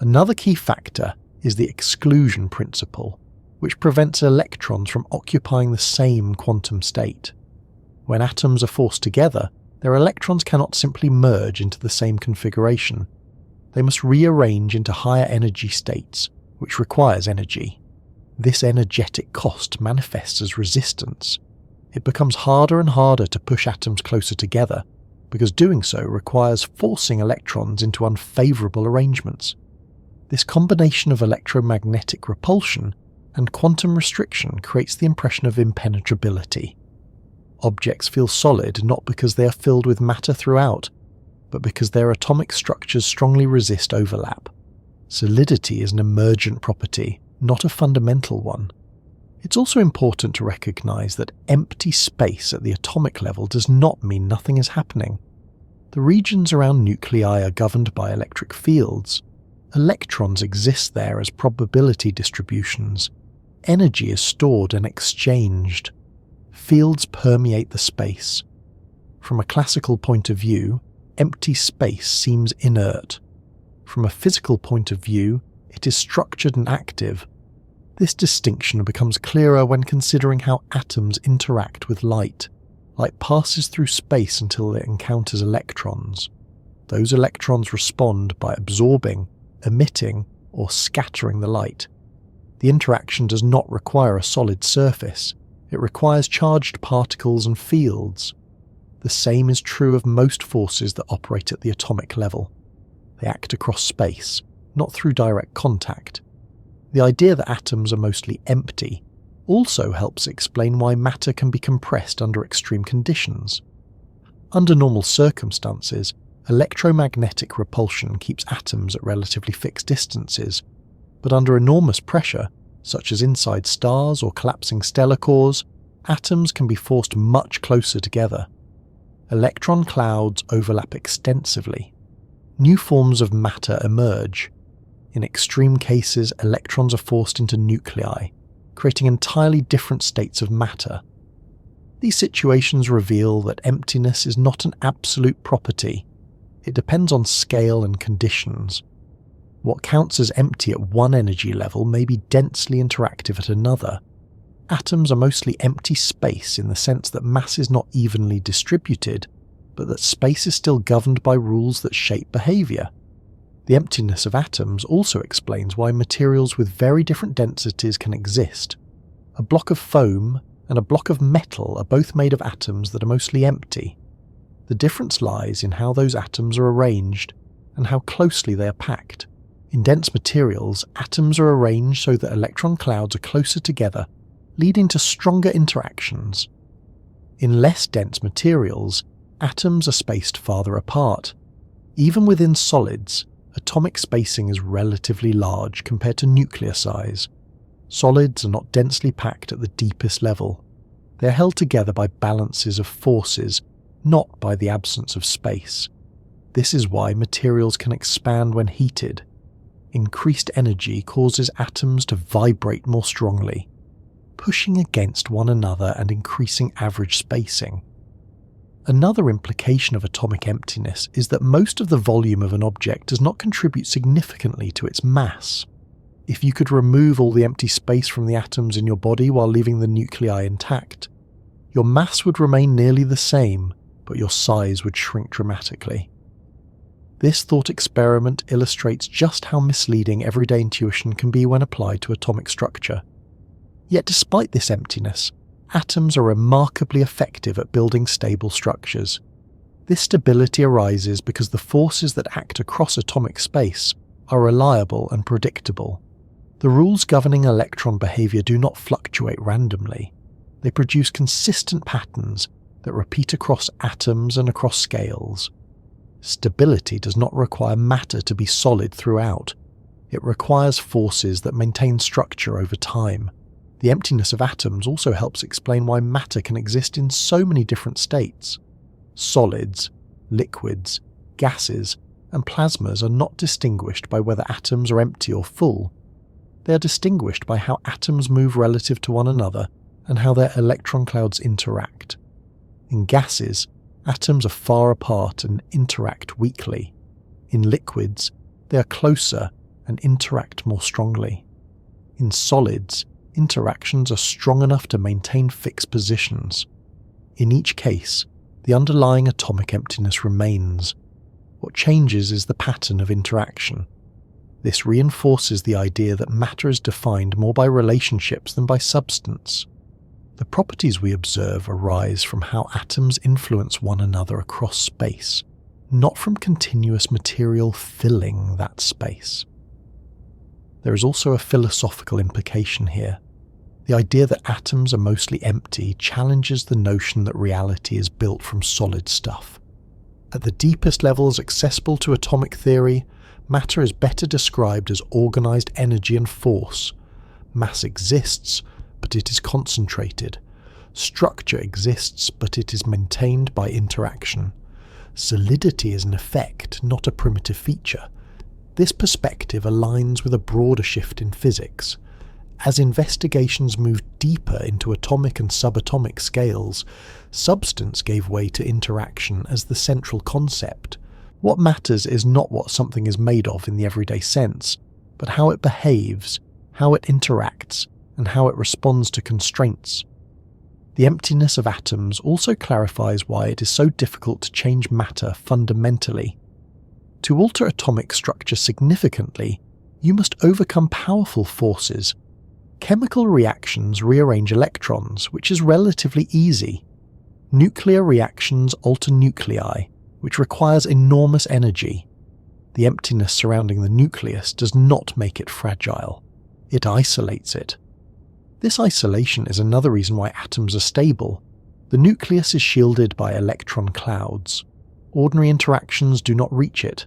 Another key factor is the exclusion principle, which prevents electrons from occupying the same quantum state. When atoms are forced together, their electrons cannot simply merge into the same configuration. They must rearrange into higher energy states, which requires energy. This energetic cost manifests as resistance. It becomes harder and harder to push atoms closer together, because doing so requires forcing electrons into unfavourable arrangements. This combination of electromagnetic repulsion and quantum restriction creates the impression of impenetrability. Objects feel solid not because they are filled with matter throughout, but because their atomic structures strongly resist overlap. Solidity is an emergent property, not a fundamental one. It's also important to recognise that empty space at the atomic level does not mean nothing is happening. The regions around nuclei are governed by electric fields. Electrons exist there as probability distributions. Energy is stored and exchanged. Fields permeate the space. From a classical point of view, empty space seems inert. From a physical point of view, it is structured and active. This distinction becomes clearer when considering how atoms interact with light. Light passes through space until it encounters electrons. Those electrons respond by absorbing, emitting, or scattering the light. The interaction does not require a solid surface. It requires charged particles and fields. The same is true of most forces that operate at the atomic level. They act across space, not through direct contact. The idea that atoms are mostly empty also helps explain why matter can be compressed under extreme conditions. Under normal circumstances, electromagnetic repulsion keeps atoms at relatively fixed distances, but under enormous pressure, such as inside stars or collapsing stellar cores, atoms can be forced much closer together. electron clouds overlap extensively. New forms of matter emerge. In extreme cases, electrons are forced into nuclei, creating entirely different states of matter. These situations reveal that emptiness is not an absolute property. It depends on scale and conditions. What counts as empty at one energy level may be densely interactive at another. Atoms are mostly empty space in the sense that mass is not evenly distributed, but that space is still governed by rules that shape behavior. The emptiness of atoms also explains why materials with very different densities can exist. A block of foam and a block of metal are both made of atoms that are mostly empty. The difference lies in how those atoms are arranged and how closely they are packed. In dense materials, atoms are arranged so that electron clouds are closer together, leading to stronger interactions. In less dense materials, atoms are spaced farther apart. Even within solids, atomic spacing is relatively large compared to nuclear size. Solids are not densely packed at the deepest level. They are held together by balances of forces, not by the absence of space. This is why materials can expand when heated. Increased energy causes atoms to vibrate more strongly, pushing against one another and increasing average spacing. Another implication of atomic emptiness is that most of the volume of an object does not contribute significantly to its mass. If you could remove all the empty space from the atoms in your body while leaving the nuclei intact, your mass would remain nearly the same, but your size would shrink dramatically. This thought experiment illustrates just how misleading everyday intuition can be when applied to atomic structure. Yet despite this emptiness, atoms are remarkably effective at building stable structures. This stability arises because the forces that act across atomic space are reliable and predictable. The rules governing electron behavior do not fluctuate randomly. They produce consistent patterns that repeat across atoms and across scales. Stability does not require matter to be solid throughout. It requires forces that maintain structure over time. The emptiness of atoms also helps explain why matter can exist in so many different states. Solids, liquids, gases, and plasmas are not distinguished by whether atoms are empty or full. They are distinguished by how atoms move relative to one another and how their electron clouds interact. In gases, atoms are far apart and interact weakly. In liquids, they are closer and interact more strongly. In solids, interactions are strong enough to maintain fixed positions. In each case, the underlying atomic emptiness remains. What changes is the pattern of interaction. This reinforces the idea that matter is defined more by relationships than by substance. The properties we observe arise from how atoms influence one another across space, not from continuous material filling that space. There is also a philosophical implication here. The idea that atoms are mostly empty challenges the notion that reality is built from solid stuff. At the deepest levels accessible to atomic theory, matter is better described as organized energy and force. Mass exists, but it is concentrated. Structure exists, but it is maintained by interaction. Solidity is an effect, not a primitive feature. This perspective aligns with a broader shift in physics. As investigations moved deeper into atomic and subatomic scales, substance gave way to interaction as the central concept. What matters is not what something is made of in the everyday sense, but how it behaves, how it interacts, and how it responds to constraints. The emptiness of atoms also clarifies why it is so difficult to change matter fundamentally. To alter atomic structure significantly, you must overcome powerful forces. Chemical reactions rearrange electrons, which is relatively easy. Nuclear reactions alter nuclei, which requires enormous energy. The emptiness surrounding the nucleus does not make it fragile. It isolates it. This isolation is another reason why atoms are stable. The nucleus is shielded by electron clouds. Ordinary interactions do not reach it.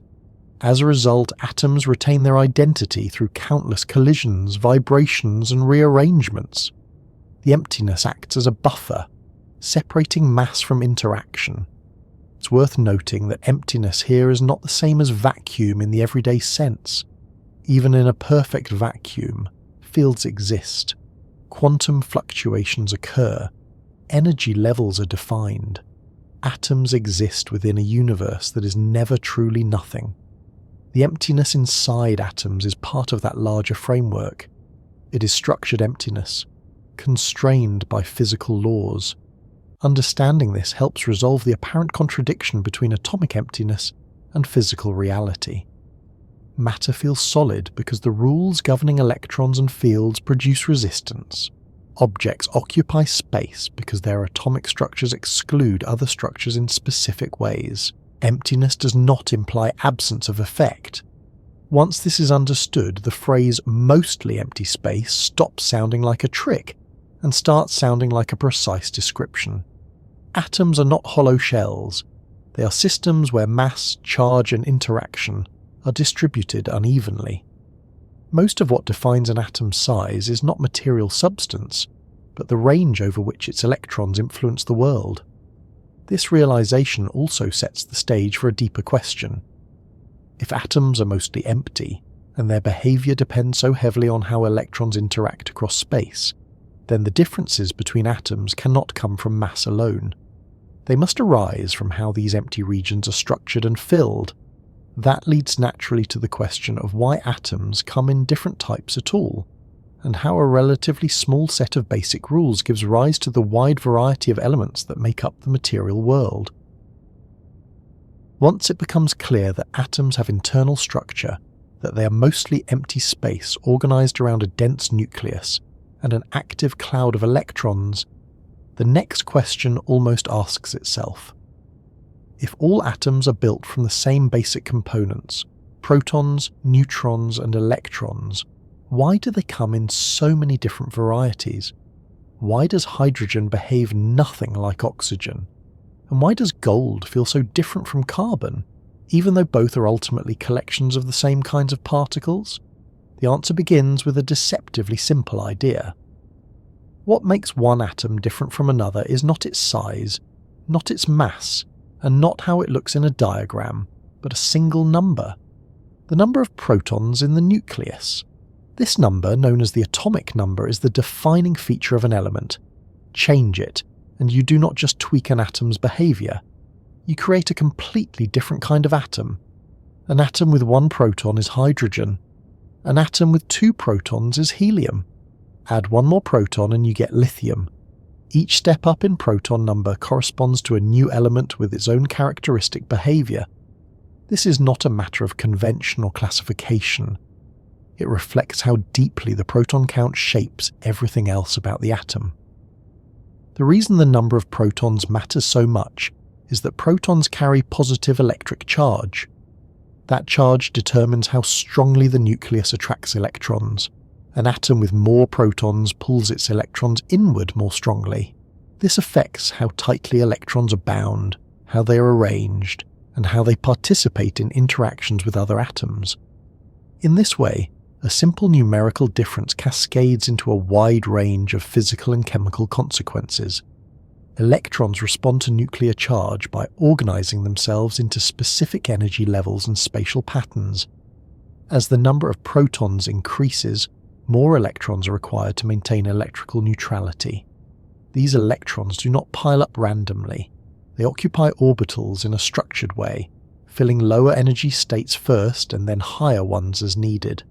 As a result, atoms retain their identity through countless collisions, vibrations, and rearrangements. The emptiness acts as a buffer, separating mass from interaction. It's worth noting that emptiness here is not the same as vacuum in the everyday sense. Even in a perfect vacuum, fields exist. Quantum fluctuations occur. Energy levels are defined. Atoms exist within a universe that is never truly nothing. The emptiness inside atoms is part of that larger framework. It is structured emptiness, constrained by physical laws. Understanding this helps resolve the apparent contradiction between atomic emptiness and physical reality. Matter feels solid because the rules governing electrons and fields produce resistance. Objects occupy space because their atomic structures exclude other structures in specific ways. Emptiness does not imply absence of effect. Once this is understood, the phrase mostly empty space stops sounding like a trick and starts sounding like a precise description. Atoms are not hollow shells. They are systems where mass, charge, and interaction are distributed unevenly. Most of what defines an atom's size is not material substance, but the range over which its electrons influence the world. This realization also sets the stage for a deeper question. If atoms are mostly empty, and their behavior depends so heavily on how electrons interact across space, then the differences between atoms cannot come from mass alone. They must arise from how these empty regions are structured and filled. That leads naturally to the question of why atoms come in different types at all, and how a relatively small set of basic rules gives rise to the wide variety of elements that make up the material world. Once it becomes clear that atoms have internal structure, that they are mostly empty space organized around a dense nucleus and an active cloud of electrons, the next question almost asks itself. If all atoms are built from the same basic components, protons, neutrons, and electrons, why do they come in so many different varieties? Why does hydrogen behave nothing like oxygen? And why does gold feel so different from carbon, even though both are ultimately collections of the same kinds of particles? The answer begins with a deceptively simple idea. What makes one atom different from another is not its size, not its mass, and not how it looks in a diagram, but a single number. The number of protons in the nucleus. This number, known as the atomic number, is the defining feature of an element. Change it, and you do not just tweak an atom's behavior. You create a completely different kind of atom. An atom with one proton is hydrogen. An atom with two protons is helium. Add one more proton and you get lithium. Each step up in proton number corresponds to a new element with its own characteristic behavior. This is not a matter of convention or classification. It reflects how deeply the proton count shapes everything else about the atom. The reason the number of protons matters so much is that protons carry positive electric charge. That charge determines how strongly the nucleus attracts electrons. An atom with more protons pulls its electrons inward more strongly. This affects how tightly electrons are bound, how they are arranged, and how they participate in interactions with other atoms. In this way, a simple numerical difference cascades into a wide range of physical and chemical consequences. Electrons respond to nuclear charge by organizing themselves into specific energy levels and spatial patterns. As the number of protons increases, more electrons are required to maintain electrical neutrality. These electrons do not pile up randomly. They occupy orbitals in a structured way, filling lower energy states first and then higher ones as needed.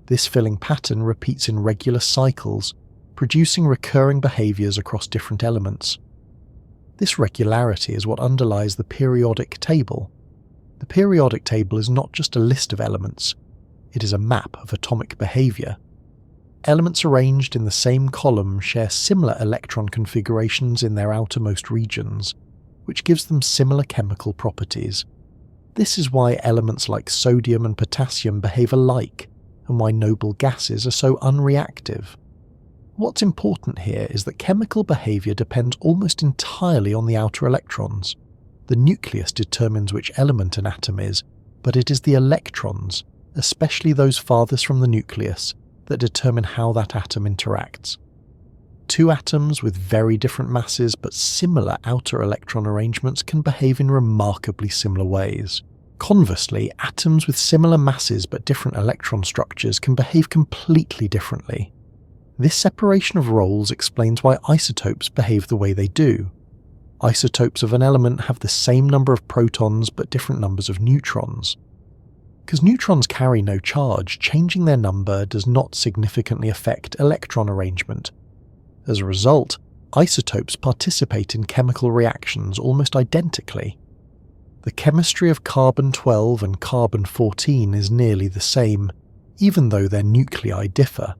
This filling pattern repeats in regular cycles, producing recurring behaviors across different elements. This regularity is what underlies the periodic table. The periodic table is not just a list of elements, it is a map of atomic behavior. Elements arranged in the same column share similar electron configurations in their outermost regions, which gives them similar chemical properties. This is why elements like sodium and potassium behave alike, and why noble gases are so unreactive. What's important here is that chemical behavior depends almost entirely on the outer electrons. The nucleus determines which element an atom is, but it is the electrons, especially those farthest from the nucleus, that determine how that atom interacts. Two atoms with very different masses but similar outer electron arrangements can behave in remarkably similar ways. Conversely, atoms with similar masses but different electron structures can behave completely differently. This separation of roles explains why isotopes behave the way they do. Isotopes of an element have the same number of protons but different numbers of neutrons. Because neutrons carry no charge, changing their number does not significantly affect electron arrangement. As a result, isotopes participate in chemical reactions almost identically. The chemistry of carbon-12 and carbon-14 is nearly the same, even though their nuclei differ.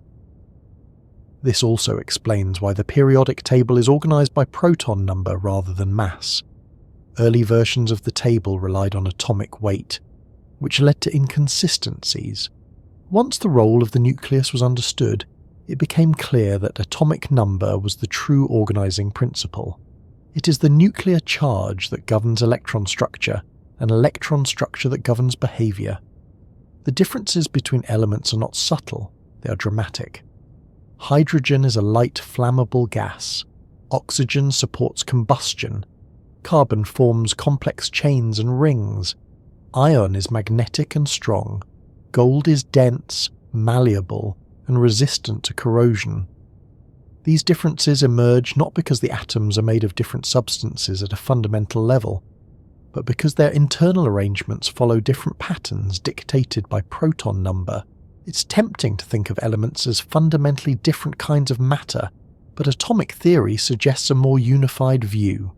This also explains why the periodic table is organized by proton number rather than mass. Early versions of the table relied on atomic weight, which led to inconsistencies. Once the role of the nucleus was understood, it became clear that atomic number was the true organizing principle. It is the nuclear charge that governs electron structure, and electron structure that governs behavior. The differences between elements are not subtle, they are dramatic. Hydrogen is a light flammable gas. Oxygen supports combustion. Carbon forms complex chains and rings. Iron is magnetic and strong. Gold is dense, malleable, and resistant to corrosion. These differences emerge not because the atoms are made of different substances at a fundamental level, but because their internal arrangements follow different patterns dictated by proton number. It's tempting to think of elements as fundamentally different kinds of matter, but atomic theory suggests a more unified view.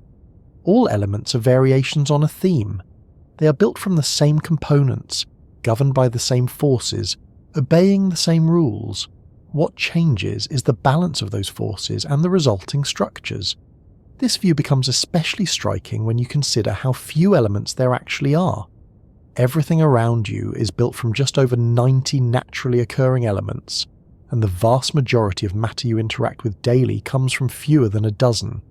All elements are variations on a theme. They are built from the same components, governed by the same forces, obeying the same rules. What changes is the balance of those forces and the resulting structures. This view becomes especially striking when you consider how few elements there actually are. Everything around you is built from just over 90 naturally occurring elements, and the vast majority of matter you interact with daily comes from fewer than a dozen.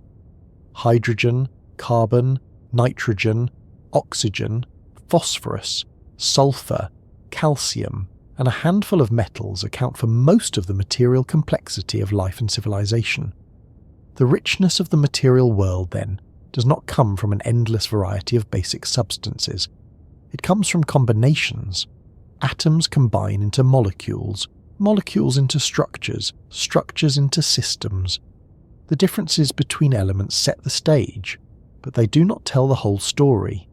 Hydrogen, carbon, nitrogen, oxygen, phosphorus, sulfur, calcium, and a handful of metals account for most of the material complexity of life and civilization. The richness of the material world, then, does not come from an endless variety of basic substances. It comes from combinations. Atoms combine into molecules, molecules into structures, structures into systems. The differences between elements set the stage, but they do not tell the whole story.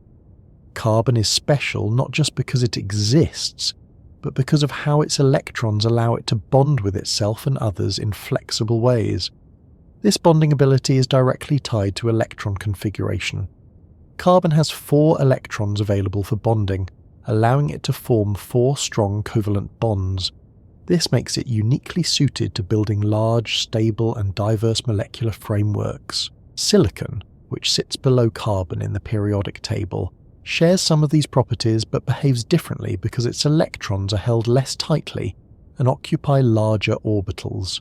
Carbon is special not just because it exists, but because of how its electrons allow it to bond with itself and others in flexible ways. This bonding ability is directly tied to electron configuration. Carbon has 4 electrons available for bonding, allowing it to form 4 strong covalent bonds. This makes it uniquely suited to building large, stable, and diverse molecular frameworks. Silicon, which sits below carbon in the periodic table, shares some of these properties but behaves differently because its electrons are held less tightly and occupy larger orbitals.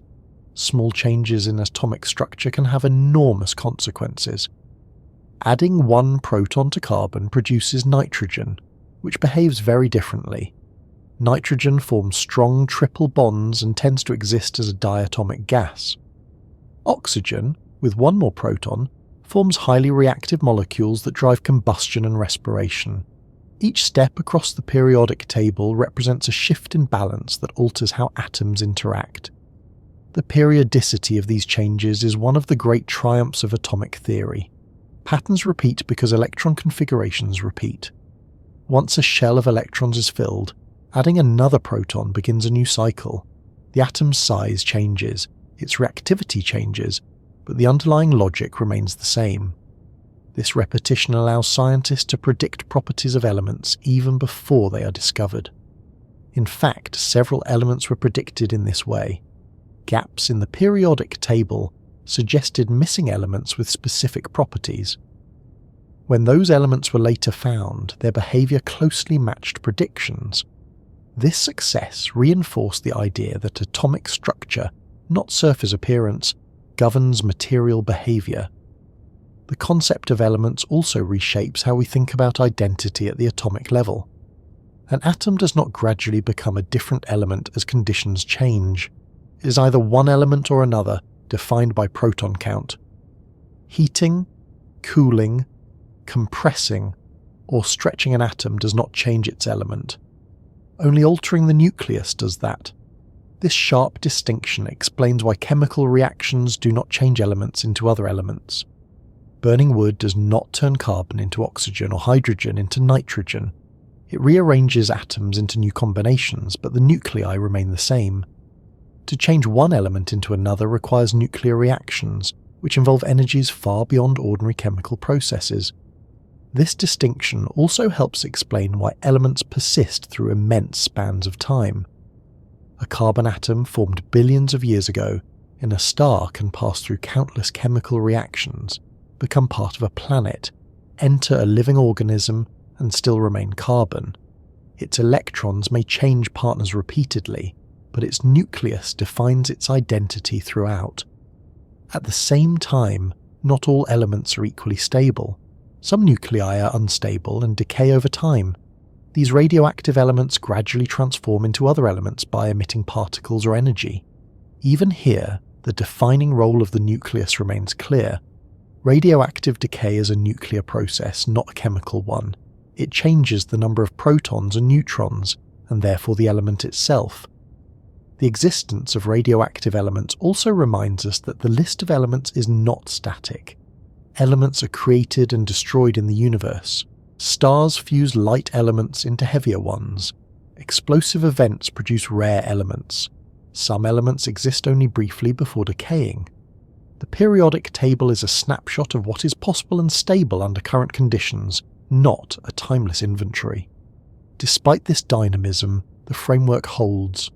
Small changes in atomic structure can have enormous consequences. Adding 1 proton to carbon produces nitrogen, which behaves very differently. Nitrogen forms strong triple bonds and tends to exist as a diatomic gas. Oxygen, with 1 more proton, forms highly reactive molecules that drive combustion and respiration. Each step across the periodic table represents a shift in balance that alters how atoms interact. The periodicity of these changes is one of the great triumphs of atomic theory. Patterns repeat because electron configurations repeat. Once a shell of electrons is filled, adding another proton begins a new cycle. The atom's size changes, its reactivity changes, but the underlying logic remains the same. This repetition allows scientists to predict properties of elements even before they are discovered. In fact, several elements were predicted in this way. Gaps in the periodic table suggested missing elements with specific properties. When those elements were later found, their behavior closely matched predictions. This success reinforced the idea that atomic structure, not surface appearance, governs material behavior. The concept of elements also reshapes how we think about identity at the atomic level. An atom does not gradually become a different element as conditions change. It is either one element or another, defined by proton count. Heating, cooling, compressing, or stretching an atom does not change its element. Only altering the nucleus does that. This sharp distinction explains why chemical reactions do not change elements into other elements. Burning wood does not turn carbon into oxygen or hydrogen into nitrogen. It rearranges atoms into new combinations, but the nuclei remain the same. To change one element into another requires nuclear reactions, which involve energies far beyond ordinary chemical processes. This distinction also helps explain why elements persist through immense spans of time. A carbon atom formed billions of years ago in a star can pass through countless chemical reactions, become part of a planet, enter a living organism, and still remain carbon. Its electrons may change partners repeatedly, but its nucleus defines its identity throughout. At the same time, not all elements are equally stable. Some nuclei are unstable and decay over time. These radioactive elements gradually transform into other elements by emitting particles or energy. Even here, the defining role of the nucleus remains clear. Radioactive decay is a nuclear process, not a chemical one. It changes the number of protons and neutrons, and therefore the element itself. The existence of radioactive elements also reminds us that the list of elements is not static. Elements are created and destroyed in the universe. Stars fuse light elements into heavier ones. Explosive events produce rare elements. Some elements exist only briefly before decaying. The periodic table is a snapshot of what is possible and stable under current conditions, not a timeless inventory. Despite this dynamism, the framework holds.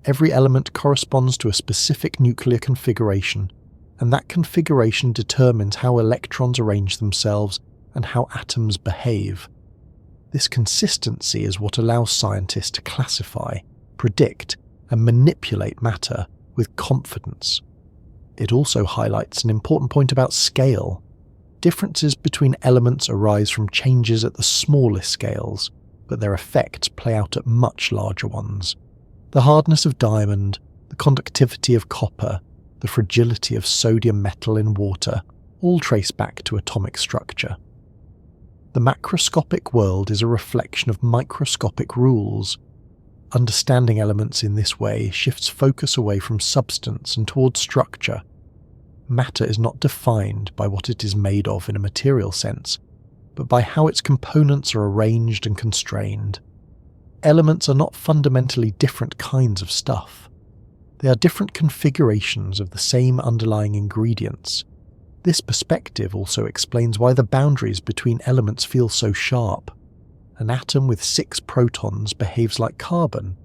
Every element corresponds to a specific nuclear configuration, and that configuration determines how electrons arrange themselves and how atoms behave. This consistency is what allows scientists to classify, predict, and manipulate matter with confidence. It also highlights an important point about scale. Differences between elements arise from changes at the smallest scales, but their effects play out at much larger ones. The hardness of diamond, the conductivity of copper, the fragility of sodium metal in water, all trace back to atomic structure. The macroscopic world is a reflection of microscopic rules. Understanding elements in this way shifts focus away from substance and towards structure. Matter is not defined by what it is made of in a material sense, but by how its components are arranged and constrained. Elements are not fundamentally different kinds of stuff. They are different configurations of the same underlying ingredients. This perspective also explains why the boundaries between elements feel so sharp. An atom with 6 protons behaves like carbon.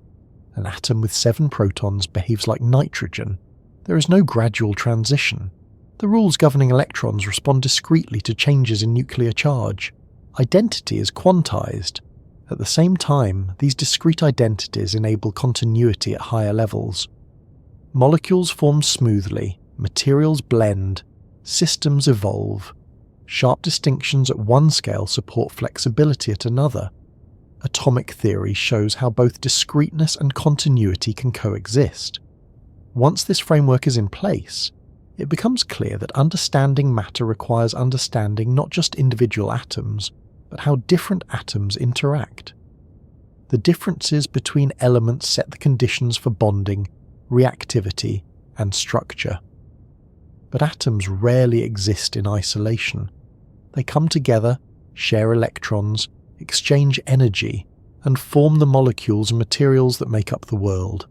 An atom with 7 protons behaves like nitrogen. There is no gradual transition. The rules governing electrons respond discretely to changes in nuclear charge. Identity is quantized. At the same time, these discrete identities enable continuity at higher levels. Molecules form smoothly, materials blend, systems evolve. Sharp distinctions at one scale support flexibility at another. Atomic theory shows how both discreteness and continuity can coexist. Once this framework is in place, it becomes clear that understanding matter requires understanding not just individual atoms, but how different atoms interact. The differences between elements set the conditions for bonding, reactivity, and structure. But atoms rarely exist in isolation. They come together, share electrons, exchange energy, and form the molecules and materials that make up the world.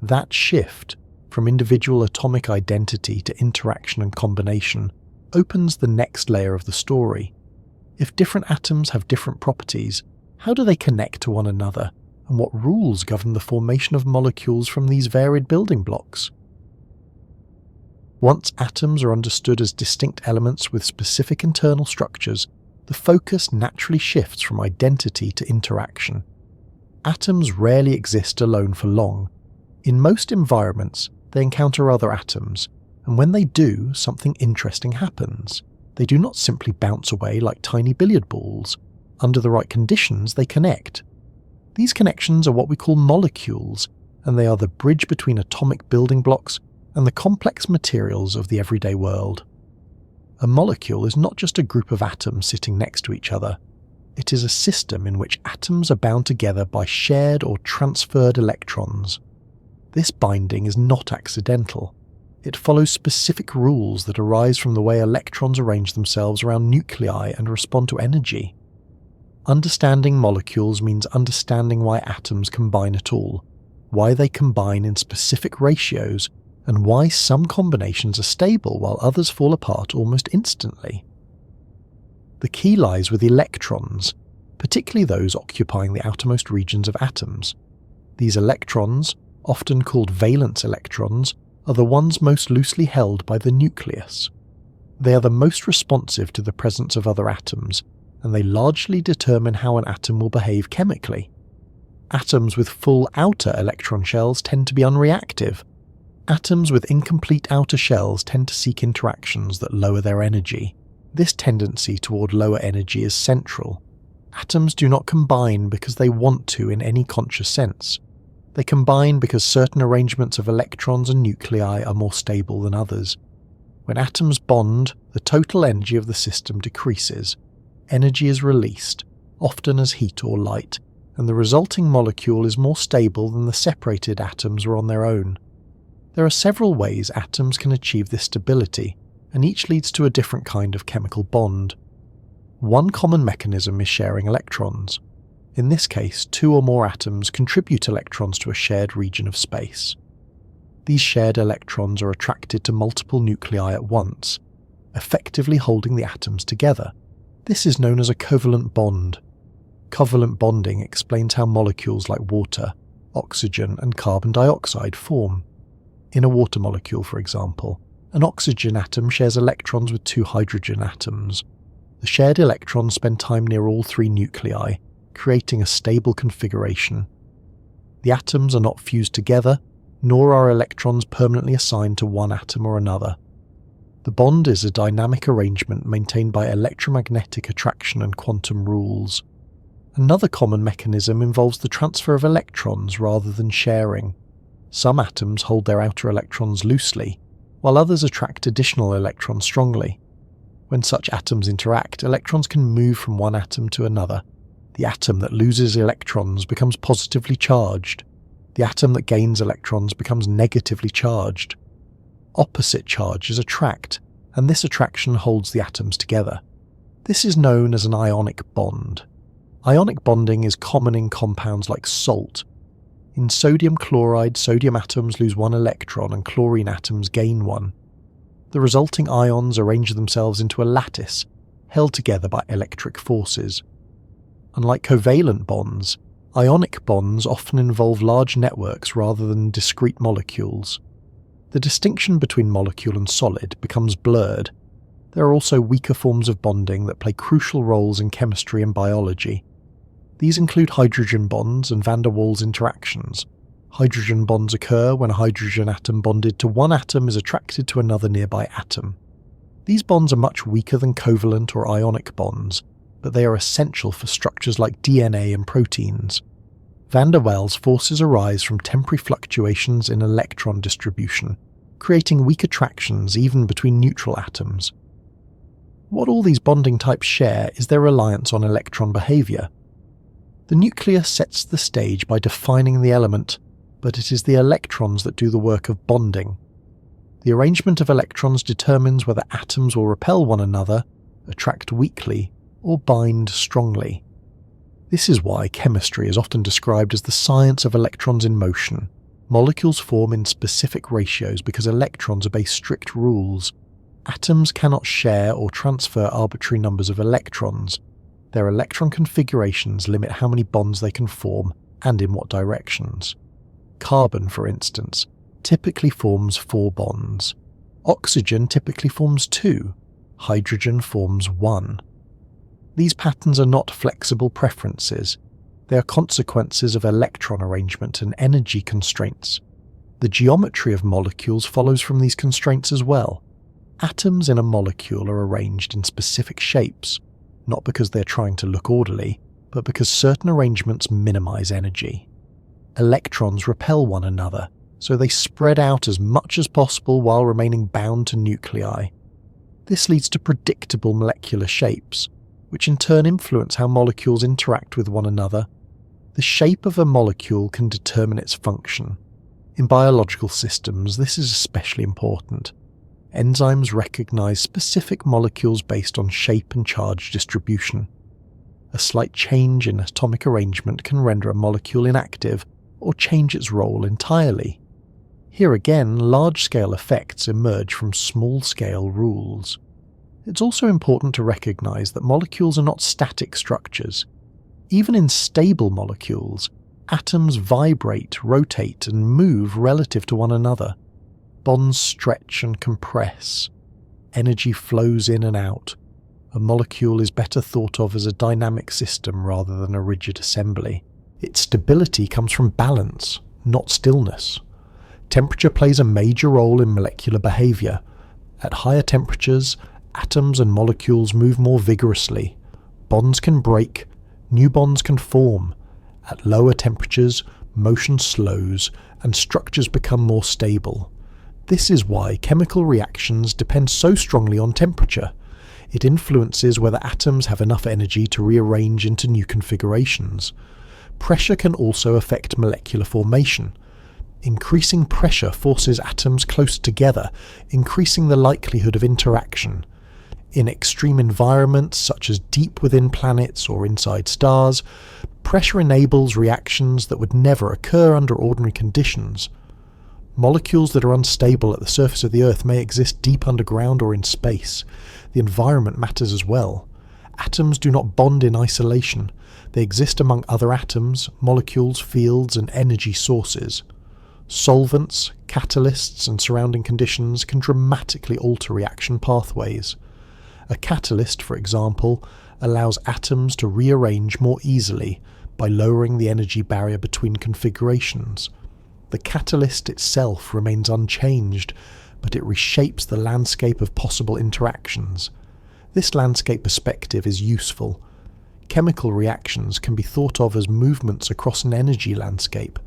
That shift, from individual atomic identity to interaction and combination, opens the next layer of the story. If different atoms have different properties, how do they connect to one another, and what rules govern the formation of molecules from these varied building blocks? Once atoms are understood as distinct elements with specific internal structures, the focus naturally shifts from identity to interaction. Atoms rarely exist alone for long. In most environments, they encounter other atoms, and when they do, something interesting happens. They do not simply bounce away like tiny billiard balls. Under the right conditions, they connect. These connections are what we call molecules, and they are the bridge between atomic building blocks and the complex materials of the everyday world. A molecule is not just a group of atoms sitting next to each other. It is a system in which atoms are bound together by shared or transferred electrons. This binding is not accidental. It follows specific rules that arise from the way electrons arrange themselves around nuclei and respond to energy. Understanding molecules means understanding why atoms combine at all, why they combine in specific ratios, and why some combinations are stable while others fall apart almost instantly. The key lies with electrons, particularly those occupying the outermost regions of atoms. These electrons, often called valence electrons, are the ones most loosely held by the nucleus. They are the most responsive to the presence of other atoms, and they largely determine how an atom will behave chemically. Atoms with full outer electron shells tend to be unreactive. Atoms with incomplete outer shells tend to seek interactions that lower their energy. This tendency toward lower energy is central. Atoms do not combine because they want to in any conscious sense. They combine because certain arrangements of electrons and nuclei are more stable than others. When atoms bond, the total energy of the system decreases. Energy is released, often as heat or light, and the resulting molecule is more stable than the separated atoms are on their own. There are several ways atoms can achieve this stability, and each leads to a different kind of chemical bond. One common mechanism is sharing electrons. In this case, two or more atoms contribute electrons to a shared region of space. These shared electrons are attracted to multiple nuclei at once, effectively holding the atoms together. This is known as a covalent bond. Covalent bonding explains how molecules like water, oxygen, and carbon dioxide form. In a water molecule, for example, an oxygen atom shares electrons with two hydrogen atoms. The shared electrons spend time near all three nuclei, creating a stable configuration. The atoms are not fused together, nor are electrons permanently assigned to one atom or another. The bond is a dynamic arrangement maintained by electromagnetic attraction and quantum rules. Another common mechanism involves the transfer of electrons rather than sharing. Some atoms hold their outer electrons loosely, while others attract additional electrons strongly. When such atoms interact, electrons can move from one atom to another. The atom that loses electrons becomes positively charged. The atom that gains electrons becomes negatively charged. Opposite charges attract, and this attraction holds the atoms together. This is known as an ionic bond. Ionic bonding is common in compounds like salt. In sodium chloride, sodium atoms lose one electron and chlorine atoms gain one. The resulting ions arrange themselves into a lattice, held together by electric forces. Unlike covalent bonds, ionic bonds often involve large networks rather than discrete molecules. The distinction between molecule and solid becomes blurred. There are also weaker forms of bonding that play crucial roles in chemistry and biology. These include hydrogen bonds and van der Waals interactions. Hydrogen bonds occur when a hydrogen atom bonded to one atom is attracted to another nearby atom. These bonds are much weaker than covalent or ionic bonds, but they are essential for structures like DNA and proteins. Van der Waals forces arise from temporary fluctuations in electron distribution, creating weak attractions even between neutral atoms. What all these bonding types share is their reliance on electron behavior. The nucleus sets the stage by defining the element, but it is the electrons that do the work of bonding. The arrangement of electrons determines whether atoms will repel one another, attract weakly, or bind strongly. This is why chemistry is often described as the science of electrons in motion. Molecules form in specific ratios because electrons obey strict rules. Atoms cannot share or transfer arbitrary numbers of electrons. Their electron configurations limit how many bonds they can form and in what directions. Carbon, for instance, typically forms 4 bonds. Oxygen typically forms 2. Hydrogen forms 1. These patterns are not flexible preferences. They are consequences of electron arrangement and energy constraints. The geometry of molecules follows from these constraints as well. Atoms in a molecule are arranged in specific shapes, not because they're trying to look orderly, but because certain arrangements minimize energy. Electrons repel one another, so they spread out as much as possible while remaining bound to nuclei. This leads to predictable molecular shapes, which in turn influence how molecules interact with one another. The shape of a molecule can determine its function. In biological systems, this is especially important. Enzymes recognize specific molecules based on shape and charge distribution. A slight change in atomic arrangement can render a molecule inactive or change its role entirely. Here again, large-scale effects emerge from small-scale rules. It's also important to recognize that molecules are not static structures. Even in stable molecules, atoms vibrate, rotate, and move relative to one another. Bonds stretch and compress. Energy flows in and out. A molecule is better thought of as a dynamic system rather than a rigid assembly. Its stability comes from balance, not stillness. Temperature plays a major role in molecular behavior. At higher temperatures, atoms and molecules move more vigorously. Bonds can break, new bonds can form. At lower temperatures, motion slows and structures become more stable. This is why chemical reactions depend so strongly on temperature. It influences whether atoms have enough energy to rearrange into new configurations. Pressure can also affect molecular formation. Increasing pressure forces atoms close together, increasing the likelihood of interaction. In extreme environments, such as deep within planets or inside stars, pressure enables reactions that would never occur under ordinary conditions. Molecules that are unstable at the surface of the Earth may exist deep underground or in space. The environment matters as well. Atoms do not bond in isolation. They exist among other atoms, molecules, fields, and energy sources. Solvents, catalysts, and surrounding conditions can dramatically alter reaction pathways. A catalyst, for example, allows atoms to rearrange more easily by lowering the energy barrier between configurations. The catalyst itself remains unchanged, but it reshapes the landscape of possible interactions. This landscape perspective is useful. Chemical reactions can be thought of as movements across an energy landscape.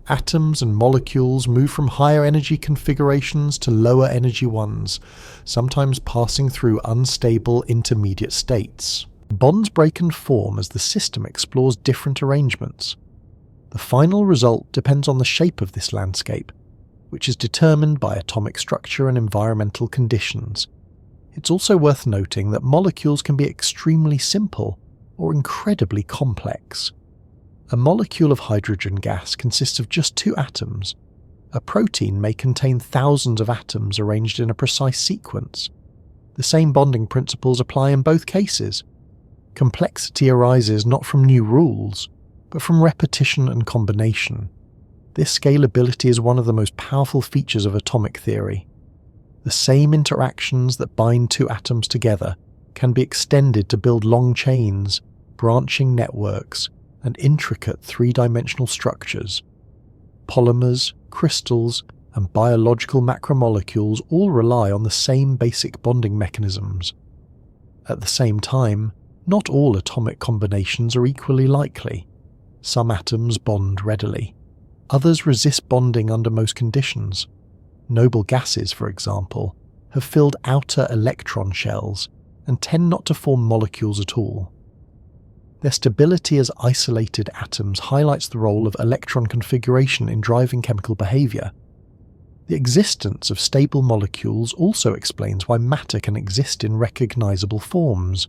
Atoms and molecules move from higher energy configurations to lower energy ones, sometimes passing through unstable intermediate states. Bonds break and form as the system explores different arrangements. The final result depends on the shape of this landscape, which is determined by atomic structure and environmental conditions. It's also worth noting that molecules can be extremely simple or incredibly complex. A molecule of hydrogen gas consists of just 2 atoms. A protein may contain thousands of atoms arranged in a precise sequence. The same bonding principles apply in both cases. Complexity arises not from new rules, but from repetition and combination. This scalability is one of the most powerful features of atomic theory. The same interactions that bind 2 atoms together can be extended to build long chains, branching networks, and intricate 3-dimensional structures. Polymers, crystals, and biological macromolecules all rely on the same basic bonding mechanisms. At the same time, not all atomic combinations are equally likely. Some atoms bond readily. Others resist bonding under most conditions. Noble gases, for example, have filled outer electron shells and tend not to form molecules at all. Their stability as isolated atoms highlights the role of electron configuration in driving chemical behavior. The existence of stable molecules also explains why matter can exist in recognizable forms.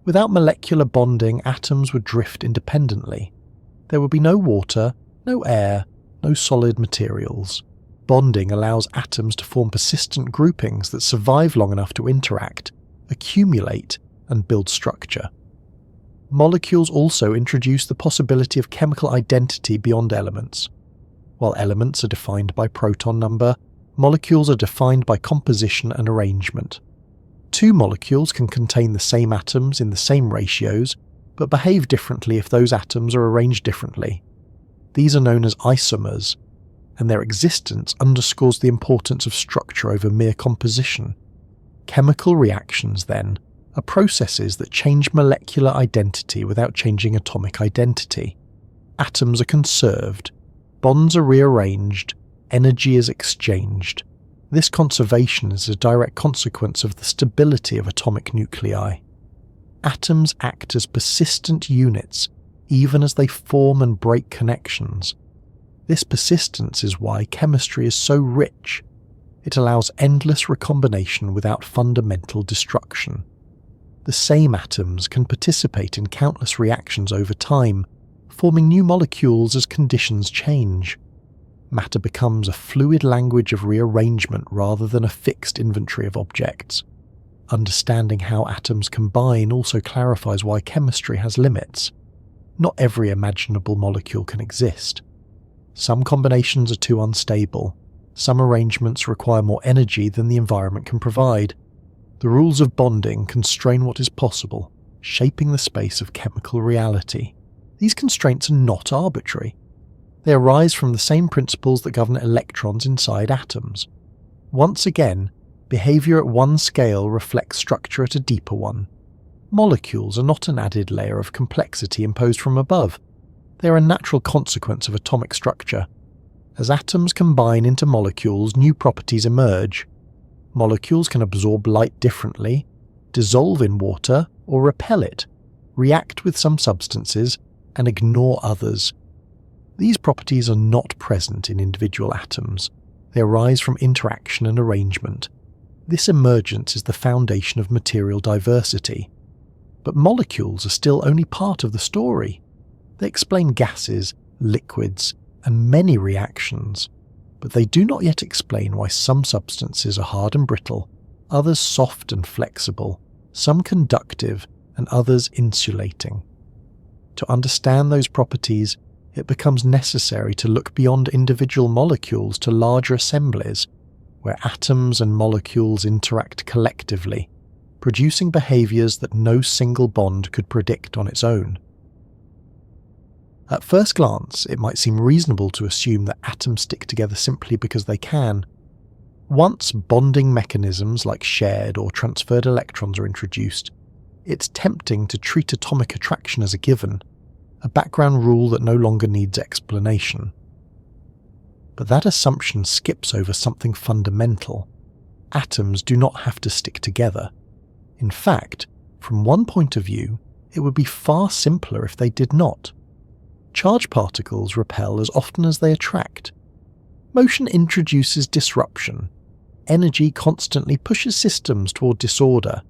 Without molecular bonding, atoms would drift independently. There would be no water, no air, no solid materials. Bonding allows atoms to form persistent groupings that survive long enough to interact, accumulate, and build structure. Molecules also introduce the possibility of chemical identity beyond elements. While elements are defined by proton number, molecules are defined by composition and arrangement. 2 molecules can contain the same atoms in the same ratios, but behave differently if those atoms are arranged differently. These are known as isomers, and their existence underscores the importance of structure over mere composition. Chemical reactions, then, are processes that change molecular identity without changing atomic identity. Atoms are conserved, bonds are rearranged, energy is exchanged. This conservation is a direct consequence of the stability of atomic nuclei. Atoms act as persistent units even as they form and break connections. This persistence is why chemistry is so rich. It allows endless recombination without fundamental destruction. The same atoms can participate in countless reactions over time, forming new molecules as conditions change. Matter becomes a fluid language of rearrangement rather than a fixed inventory of objects. Understanding how atoms combine also clarifies why chemistry has limits. Not every imaginable molecule can exist. Some combinations are too unstable. Some arrangements require more energy than the environment can provide. The rules of bonding constrain what is possible, shaping the space of chemical reality. These constraints are not arbitrary. They arise from the same principles that govern electrons inside atoms. Once again, behavior at one scale reflects structure at a deeper one. Molecules are not an added layer of complexity imposed from above. They are a natural consequence of atomic structure. As atoms combine into molecules, new properties emerge. Molecules can absorb light differently, dissolve in water or repel it, react with some substances, and ignore others. These properties are not present in individual atoms. They arise from interaction and arrangement. This emergence is the foundation of material diversity. But molecules are still only part of the story. They explain gases, liquids, and many reactions, but they do not yet explain why some substances are hard and brittle, others soft and flexible, some conductive, and others insulating. To understand those properties, it becomes necessary to look beyond individual molecules to larger assemblies, where atoms and molecules interact collectively, producing behaviors that no single bond could predict on its own. At first glance, it might seem reasonable to assume that atoms stick together simply because they can. Once bonding mechanisms like shared or transferred electrons are introduced, it's tempting to treat atomic attraction as a given, a background rule that no longer needs explanation. But that assumption skips over something fundamental. Atoms do not have to stick together. In fact, from one point of view, it would be far simpler if they did not. Charged particles repel as often as they attract. Motion introduces disruption. Energy constantly pushes systems toward disorder.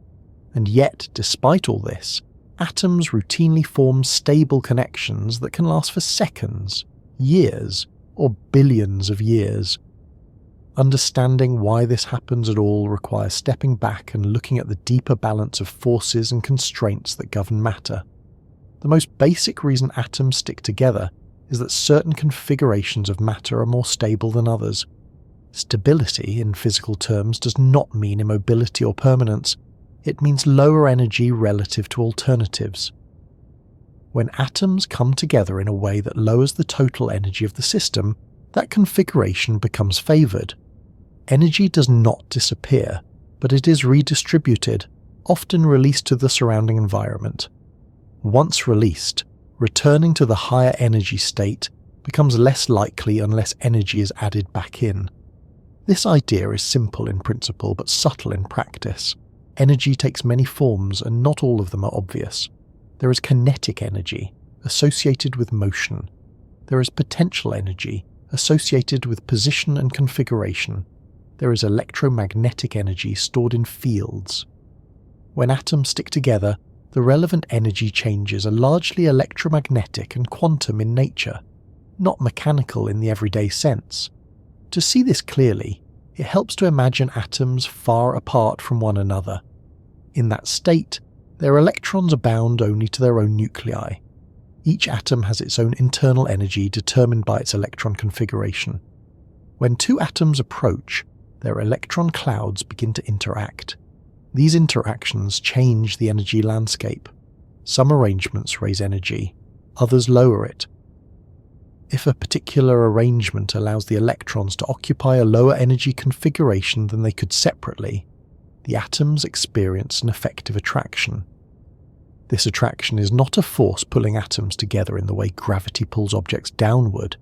And yet, despite all this, atoms routinely form stable connections that can last for seconds, years, or billions of years. Understanding why this happens at all requires stepping back and looking at the deeper balance of forces and constraints that govern matter. The most basic reason atoms stick together is that certain configurations of matter are more stable than others. Stability, in physical terms, does not mean immobility or permanence. It means lower energy relative to alternatives. When atoms come together in a way that lowers the total energy of the system, that configuration becomes favoured. Energy does not disappear, but it is redistributed, often released to the surrounding environment. Once released, returning to the higher energy state becomes less likely unless energy is added back in. This idea is simple in principle but subtle in practice. Energy takes many forms and not all of them are obvious. There is kinetic energy, associated with motion. There is potential energy, associated with position and configuration. There is electromagnetic energy stored in fields. When atoms stick together, the relevant energy changes are largely electromagnetic and quantum in nature, not mechanical in the everyday sense. To see this clearly, it helps to imagine atoms far apart from one another. In that state, their electrons are bound only to their own nuclei. Each atom has its own internal energy determined by its electron configuration. When two atoms approach, their electron clouds begin to interact. These interactions change the energy landscape. Some arrangements raise energy, others lower it. If a particular arrangement allows the electrons to occupy a lower energy configuration than they could separately, the atoms experience an effective attraction. This attraction is not a force pulling atoms together in the way gravity pulls objects downward.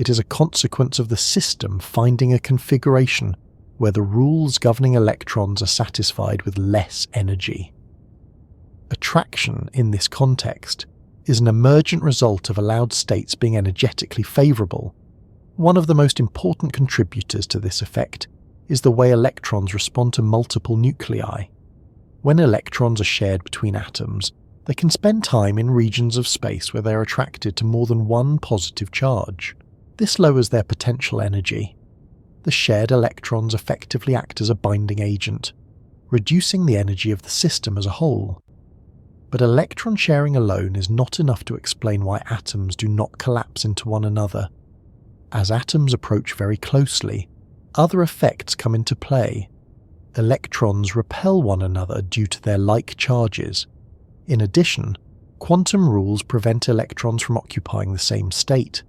It is a consequence of the system finding a configuration where the rules governing electrons are satisfied with less energy. Attraction, in this context, is an emergent result of allowed states being energetically favourable. One of the most important contributors to this effect is the way electrons respond to multiple nuclei. When electrons are shared between atoms, they can spend time in regions of space where they are attracted to more than one positive charge. This lowers their potential energy. The shared electrons effectively act as a binding agent, reducing the energy of the system as a whole. But electron sharing alone is not enough to explain why atoms do not collapse into one another. As atoms approach very closely, other effects come into play. Electrons repel one another due to their like charges. In addition, quantum rules prevent electrons from occupying the same state.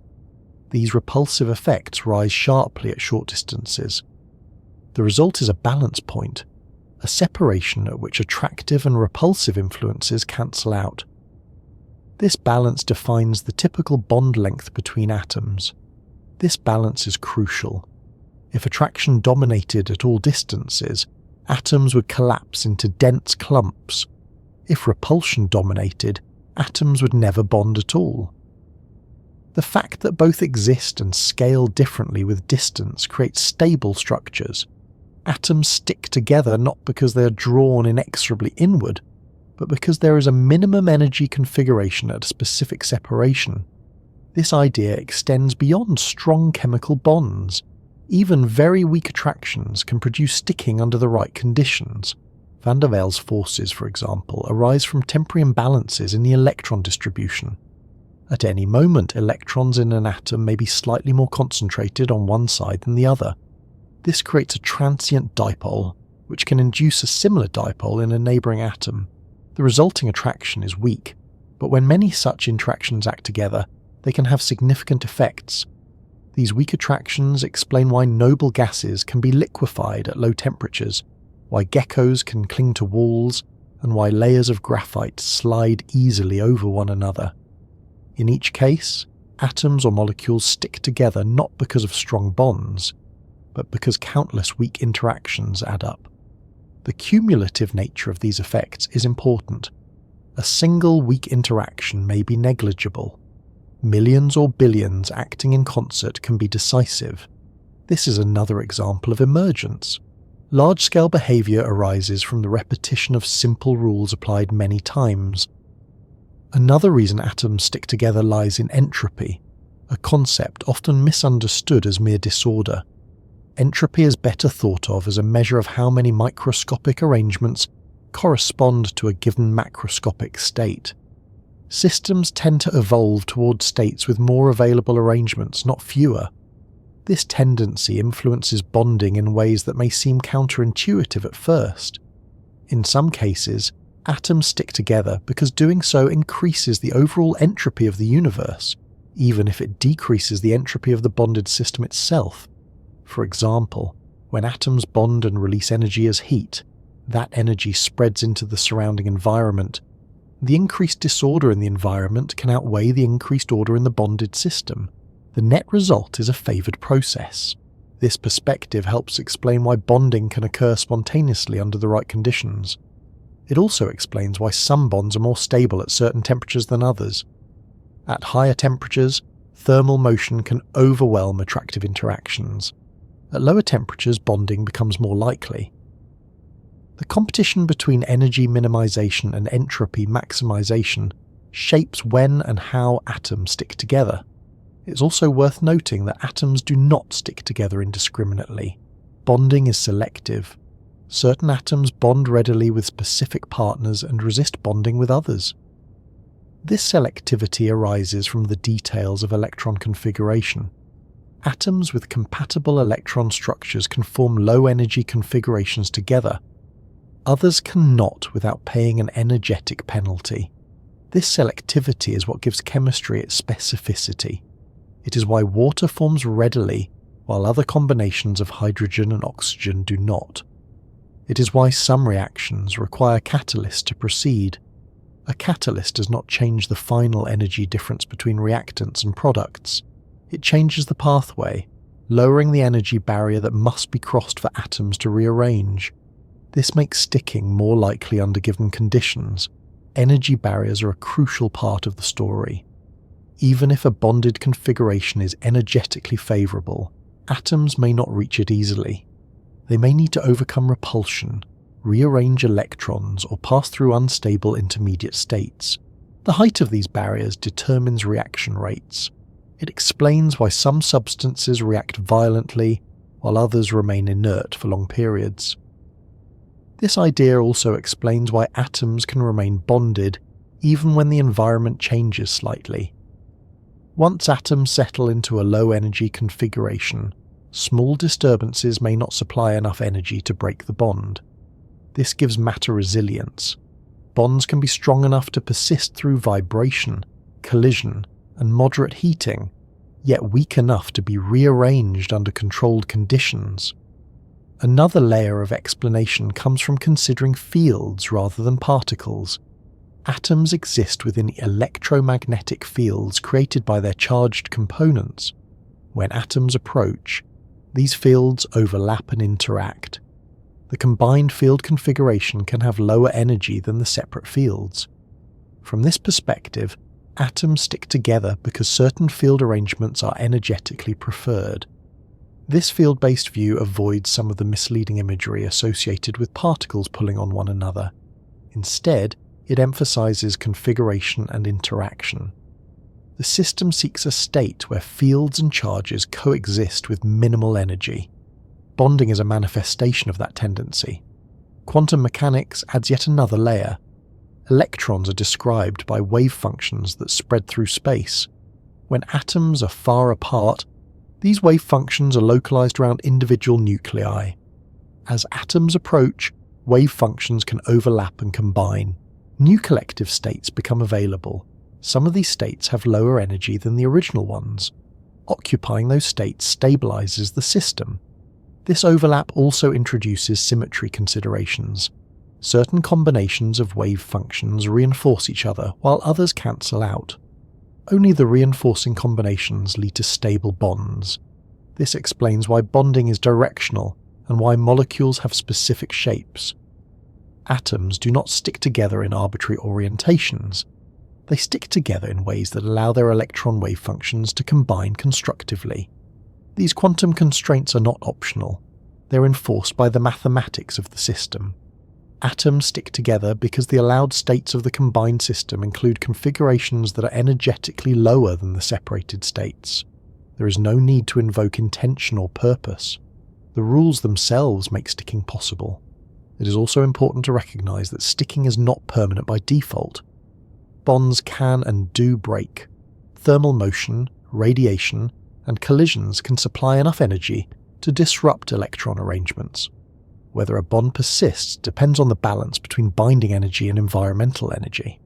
These repulsive effects rise sharply at short distances. The result is a balance point, a separation at which attractive and repulsive influences cancel out. This balance defines the typical bond length between atoms. This balance is crucial. If attraction dominated at all distances, atoms would collapse into dense clumps. If repulsion dominated, atoms would never bond at all. The fact that both exist and scale differently with distance creates stable structures. Atoms stick together not because they are drawn inexorably inward, but because there is a minimum energy configuration at a specific separation. This idea extends beyond strong chemical bonds. Even very weak attractions can produce sticking under the right conditions. Van der Waals forces, for example, arise from temporary imbalances in the electron distribution. At any moment, electrons in an atom may be slightly more concentrated on one side than the other. This creates a transient dipole, which can induce a similar dipole in a neighbouring atom. The resulting attraction is weak, but when many such interactions act together, they can have significant effects. These weak attractions explain why noble gases can be liquefied at low temperatures, why geckos can cling to walls, and why layers of graphite slide easily over one another. In each case, atoms or molecules stick together not because of strong bonds, but because countless weak interactions add up. The cumulative nature of these effects is important. A single weak interaction may be negligible. Millions or billions acting in concert can be decisive. This is another example of emergence. Large-scale behaviour arises from the repetition of simple rules applied many times. Another reason atoms stick together lies in entropy, a concept often misunderstood as mere disorder. Entropy is better thought of as a measure of how many microscopic arrangements correspond to a given macroscopic state. Systems tend to evolve toward states with more available arrangements, not fewer. This tendency influences bonding in ways that may seem counterintuitive at first. In some cases, atoms stick together because doing so increases the overall entropy of the universe, even if it decreases the entropy of the bonded system itself. For example, when atoms bond and release energy as heat, that energy spreads into the surrounding environment. The increased disorder in the environment can outweigh the increased order in the bonded system. The net result is a favoured process. This perspective helps explain why bonding can occur spontaneously under the right conditions. It also explains why some bonds are more stable at certain temperatures than others. At higher temperatures, thermal motion can overwhelm attractive interactions. At lower temperatures, bonding becomes more likely. The competition between energy minimization and entropy maximization shapes when and how atoms stick together. It's also worth noting that atoms do not stick together indiscriminately. Bonding is selective. Certain atoms bond readily with specific partners and resist bonding with others. This selectivity arises from the details of electron configuration. Atoms with compatible electron structures can form low-energy configurations together. Others cannot without paying an energetic penalty. This selectivity is what gives chemistry its specificity. It is why water forms readily, while other combinations of hydrogen and oxygen do not. It is why some reactions require catalysts to proceed. A catalyst does not change the final energy difference between reactants and products. It changes the pathway, lowering the energy barrier that must be crossed for atoms to rearrange. This makes sticking more likely under given conditions. Energy barriers are a crucial part of the story. Even if a bonded configuration is energetically favourable, atoms may not reach it easily. They may need to overcome repulsion, rearrange electrons, or pass through unstable intermediate states. The height of these barriers determines reaction rates. It explains why some substances react violently while others remain inert for long periods. This idea also explains why atoms can remain bonded even when the environment changes slightly. Once atoms settle into a low-energy configuration, small disturbances may not supply enough energy to break the bond. This gives matter resilience. Bonds can be strong enough to persist through vibration, collision, and moderate heating, yet weak enough to be rearranged under controlled conditions. Another layer of explanation comes from considering fields rather than particles. Atoms exist within electromagnetic fields created by their charged components. When atoms approach, these fields overlap and interact. The combined field configuration can have lower energy than the separate fields. From this perspective, atoms stick together because certain field arrangements are energetically preferred. This field-based view avoids some of the misleading imagery associated with particles pulling on one another. Instead, it emphasizes configuration and interaction. The system seeks a state where fields and charges coexist with minimal energy. Bonding is a manifestation of that tendency. Quantum mechanics adds yet another layer. Electrons are described by wave functions that spread through space. When atoms are far apart, these wave functions are localized around individual nuclei. As atoms approach, wave functions can overlap and combine. New collective states become available. Some of these states have lower energy than the original ones. Occupying those states stabilizes the system. This overlap also introduces symmetry considerations. Certain combinations of wave functions reinforce each other while others cancel out. Only the reinforcing combinations lead to stable bonds. This explains why bonding is directional and why molecules have specific shapes. Atoms do not stick together in arbitrary orientations. They stick together in ways that allow their electron wave functions to combine constructively. These quantum constraints are not optional. They're enforced by the mathematics of the system. Atoms stick together because the allowed states of the combined system include configurations that are energetically lower than the separated states. There is no need to invoke intention or purpose. The rules themselves make sticking possible. It is also important to recognize that sticking is not permanent by default. Bonds can and do break. Thermal motion, radiation, and collisions can supply enough energy to disrupt electron arrangements. Whether a bond persists depends on the balance between binding energy and environmental energy.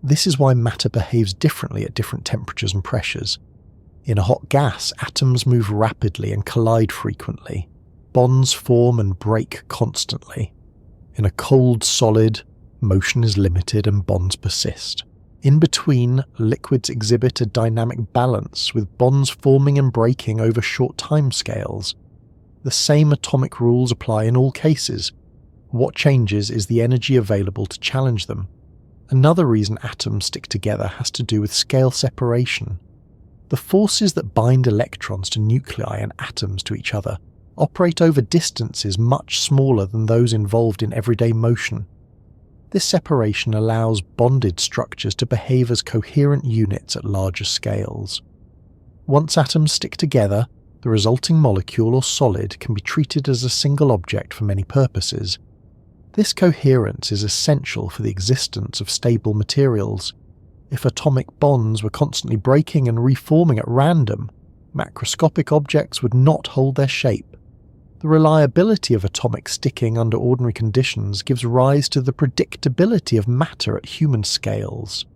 This is why matter behaves differently at different temperatures and pressures. In a hot gas, atoms move rapidly and collide frequently. Bonds form and break constantly. In a cold solid, motion is limited and bonds persist. In between, liquids exhibit a dynamic balance, with bonds forming and breaking over short timescales. The same atomic rules apply in all cases. What changes is the energy available to challenge them. Another reason atoms stick together has to do with scale separation. The forces that bind electrons to nuclei and atoms to each other operate over distances much smaller than those involved in everyday motion. This separation allows bonded structures to behave as coherent units at larger scales. Once atoms stick together, the resulting molecule or solid can be treated as a single object for many purposes. This coherence is essential for the existence of stable materials. If atomic bonds were constantly breaking and reforming at random, macroscopic objects would not hold their shape. The reliability of atomic sticking under ordinary conditions gives rise to the predictability of matter at human scales.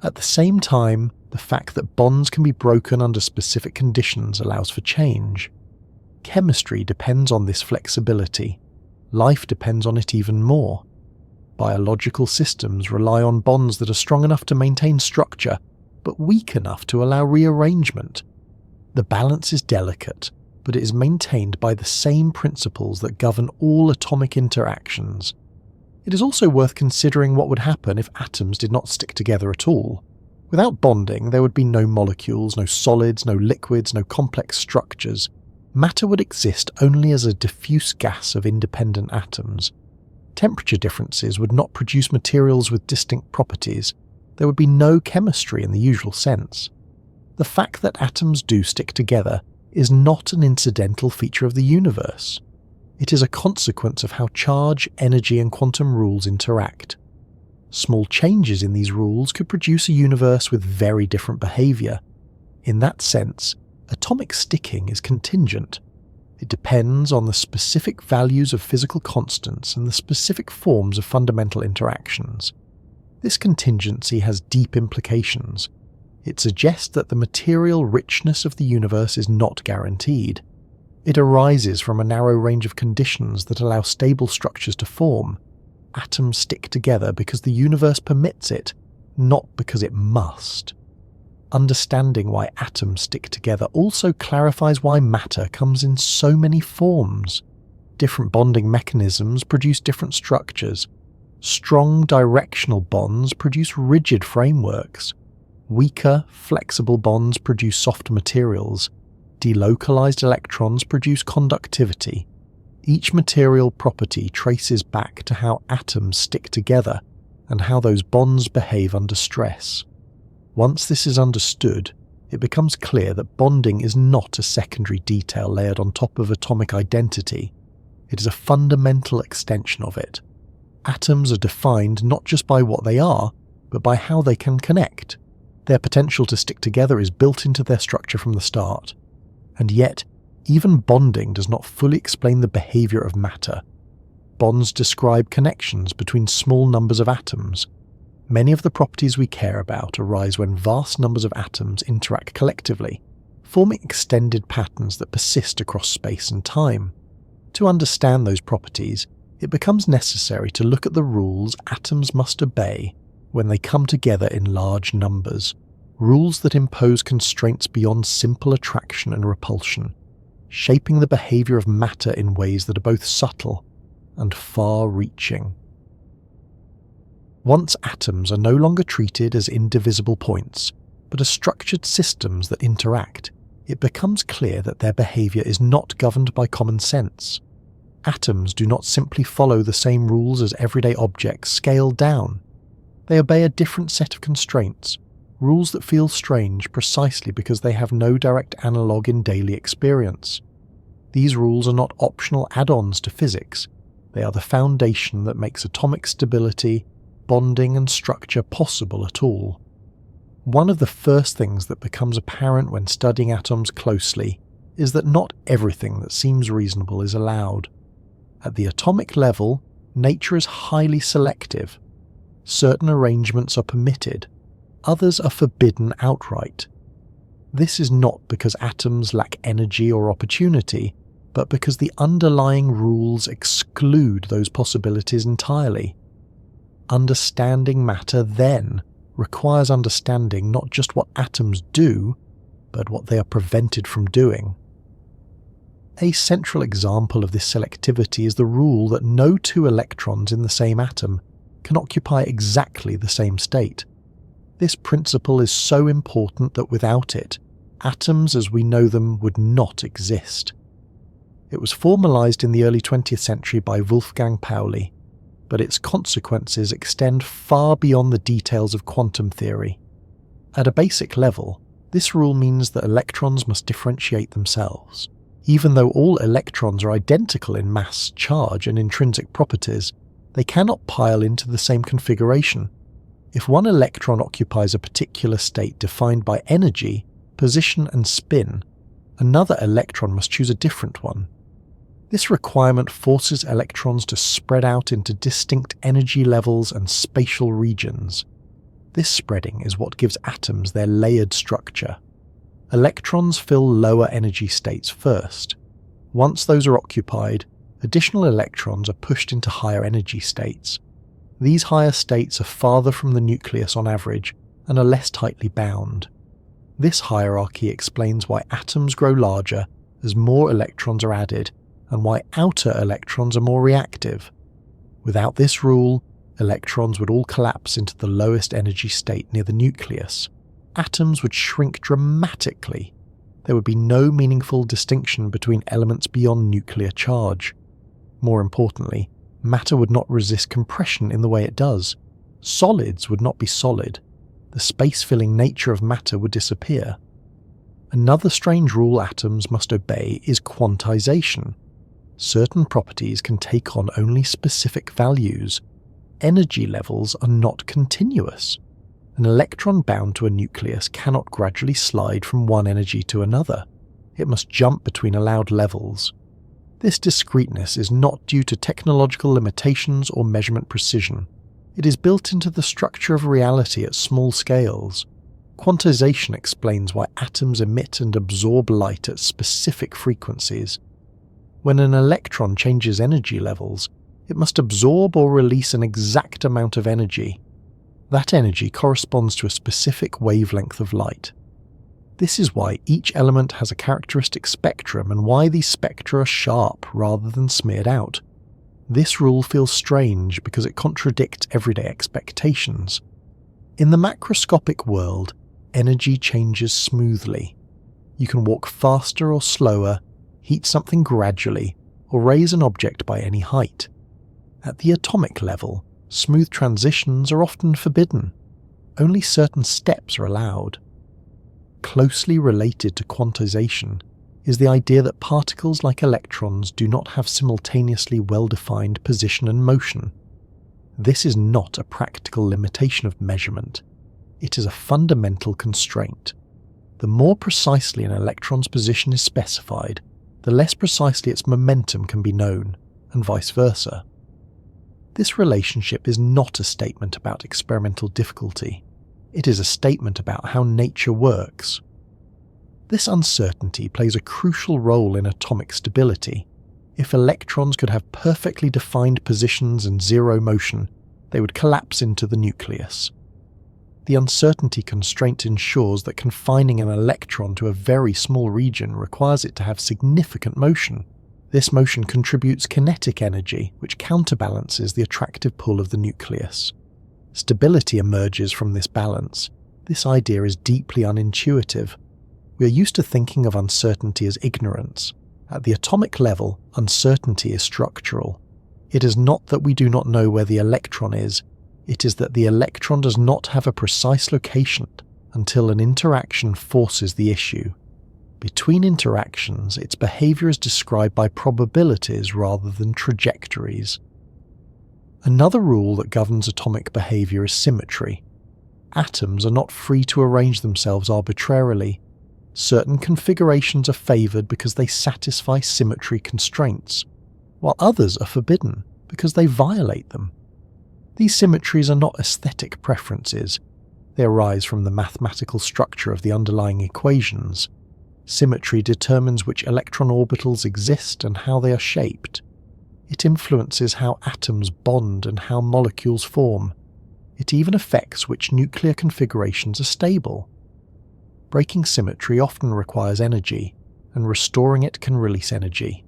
At the same time, the fact that bonds can be broken under specific conditions allows for change. Chemistry depends on this flexibility. Life depends on it even more. Biological systems rely on bonds that are strong enough to maintain structure, but weak enough to allow rearrangement. The balance is delicate, but it is maintained by the same principles that govern all atomic interactions. It is also worth considering what would happen if atoms did not stick together at all. Without bonding, there would be no molecules, no solids, no liquids, no complex structures. Matter would exist only as a diffuse gas of independent atoms. Temperature differences would not produce materials with distinct properties. There would be no chemistry in the usual sense. The fact that atoms do stick together is not an incidental feature of the universe. It is a consequence of how charge, energy, and quantum rules interact. Small changes in these rules could produce a universe with very different behavior. In that sense, atomic sticking is contingent. It depends on the specific values of physical constants and the specific forms of fundamental interactions. This contingency has deep implications. It suggests that the material richness of the universe is not guaranteed. It arises from a narrow range of conditions that allow stable structures to form. Atoms stick together because the universe permits it, not because it must. Understanding why atoms stick together also clarifies why matter comes in so many forms. Different bonding mechanisms produce different structures. Strong directional bonds produce rigid frameworks. Weaker, flexible bonds produce soft materials. Delocalized electrons produce conductivity. Each material property traces back to how atoms stick together and how those bonds behave under stress. Once this is understood, it becomes clear that bonding is not a secondary detail layered on top of atomic identity. It is a fundamental extension of it. Atoms are defined not just by what they are, but by how they can connect. Their potential to stick together is built into their structure from the start. And yet, even bonding does not fully explain the behavior of matter. Bonds describe connections between small numbers of atoms. Many of the properties we care about arise when vast numbers of atoms interact collectively, forming extended patterns that persist across space and time. To understand those properties, it becomes necessary to look at the rules atoms must obey when they come together in large numbers, rules that impose constraints beyond simple attraction and repulsion, shaping the behavior of matter in ways that are both subtle and far-reaching. Once atoms are no longer treated as indivisible points, but as structured systems that interact, it becomes clear that their behavior is not governed by common sense. Atoms do not simply follow the same rules as everyday objects scaled down. They obey a different set of constraints, rules that feel strange precisely because they have no direct analogue in daily experience. These rules are not optional add-ons to physics. They are the foundation that makes atomic stability, bonding, and structure possible at all. One of the first things that becomes apparent when studying atoms closely is that not everything that seems reasonable is allowed. At the atomic level, nature is highly selective. Certain arrangements are permitted, others are forbidden outright. This is not because atoms lack energy or opportunity, but because the underlying rules exclude those possibilities entirely. Understanding matter, then, requires understanding not just what atoms do, but what they are prevented from doing. A central example of this selectivity is the rule that no two electrons in the same atom can occupy exactly the same state. This principle is so important that without it, atoms as we know them would not exist. It was formalized in the early 20th century by Wolfgang Pauli, but its consequences extend far beyond the details of quantum theory. At a basic level, this rule means that electrons must differentiate themselves. Even though all electrons are identical in mass, charge, and intrinsic properties, they cannot pile into the same configuration. If one electron occupies a particular state defined by energy, position, and spin, another electron must choose a different one. This requirement forces electrons to spread out into distinct energy levels and spatial regions. This spreading is what gives atoms their layered structure. Electrons fill lower energy states first. Once those are occupied, additional electrons are pushed into higher energy states. These higher states are farther from the nucleus on average and are less tightly bound. This hierarchy explains why atoms grow larger as more electrons are added, and why outer electrons are more reactive. Without this rule, electrons would all collapse into the lowest energy state near the nucleus. Atoms would shrink dramatically. There would be no meaningful distinction between elements beyond nuclear charge. More importantly, matter would not resist compression in the way it does. Solids would not be solid. The space-filling nature of matter would disappear. Another strange rule atoms must obey is quantization. Certain properties can take on only specific values. Energy levels are not continuous. An electron bound to a nucleus cannot gradually slide from one energy to another. It must jump between allowed levels. This discreteness is not due to technological limitations or measurement precision. It is built into the structure of reality at small scales. Quantization explains why atoms emit and absorb light at specific frequencies. When an electron changes energy levels, it must absorb or release an exact amount of energy. That energy corresponds to a specific wavelength of light. This is why each element has a characteristic spectrum and why these spectra are sharp rather than smeared out. This rule feels strange because it contradicts everyday expectations. In the macroscopic world, energy changes smoothly. You can walk faster or slower, heat something gradually, or raise an object by any height. At the atomic level, smooth transitions are often forbidden. Only certain steps are allowed. Closely related to quantization is the idea that particles like electrons do not have simultaneously well-defined position and motion. This is not a practical limitation of measurement. It is a fundamental constraint. The more precisely an electron's position is specified, the less precisely its momentum can be known, and vice versa. This relationship is not a statement about experimental difficulty. It is a statement about how nature works. This uncertainty plays a crucial role in atomic stability. If electrons could have perfectly defined positions and zero motion, they would collapse into the nucleus. The uncertainty constraint ensures that confining an electron to a very small region requires it to have significant motion. This motion contributes kinetic energy, which counterbalances the attractive pull of the nucleus. Stability emerges from this balance. This idea is deeply unintuitive. We are used to thinking of uncertainty as ignorance. At the atomic level, uncertainty is structural. It is not that we do not know where the electron is, it is that the electron does not have a precise location until an interaction forces the issue. Between interactions, its behavior is described by probabilities rather than trajectories. Another rule that governs atomic behavior is symmetry. Atoms are not free to arrange themselves arbitrarily. Certain configurations are favored because they satisfy symmetry constraints, while others are forbidden because they violate them. These symmetries are not aesthetic preferences. They arise from the mathematical structure of the underlying equations. Symmetry determines which electron orbitals exist and how they are shaped. It influences how atoms bond and how molecules form. It even affects which nuclear configurations are stable. Breaking symmetry often requires energy, and restoring it can release energy.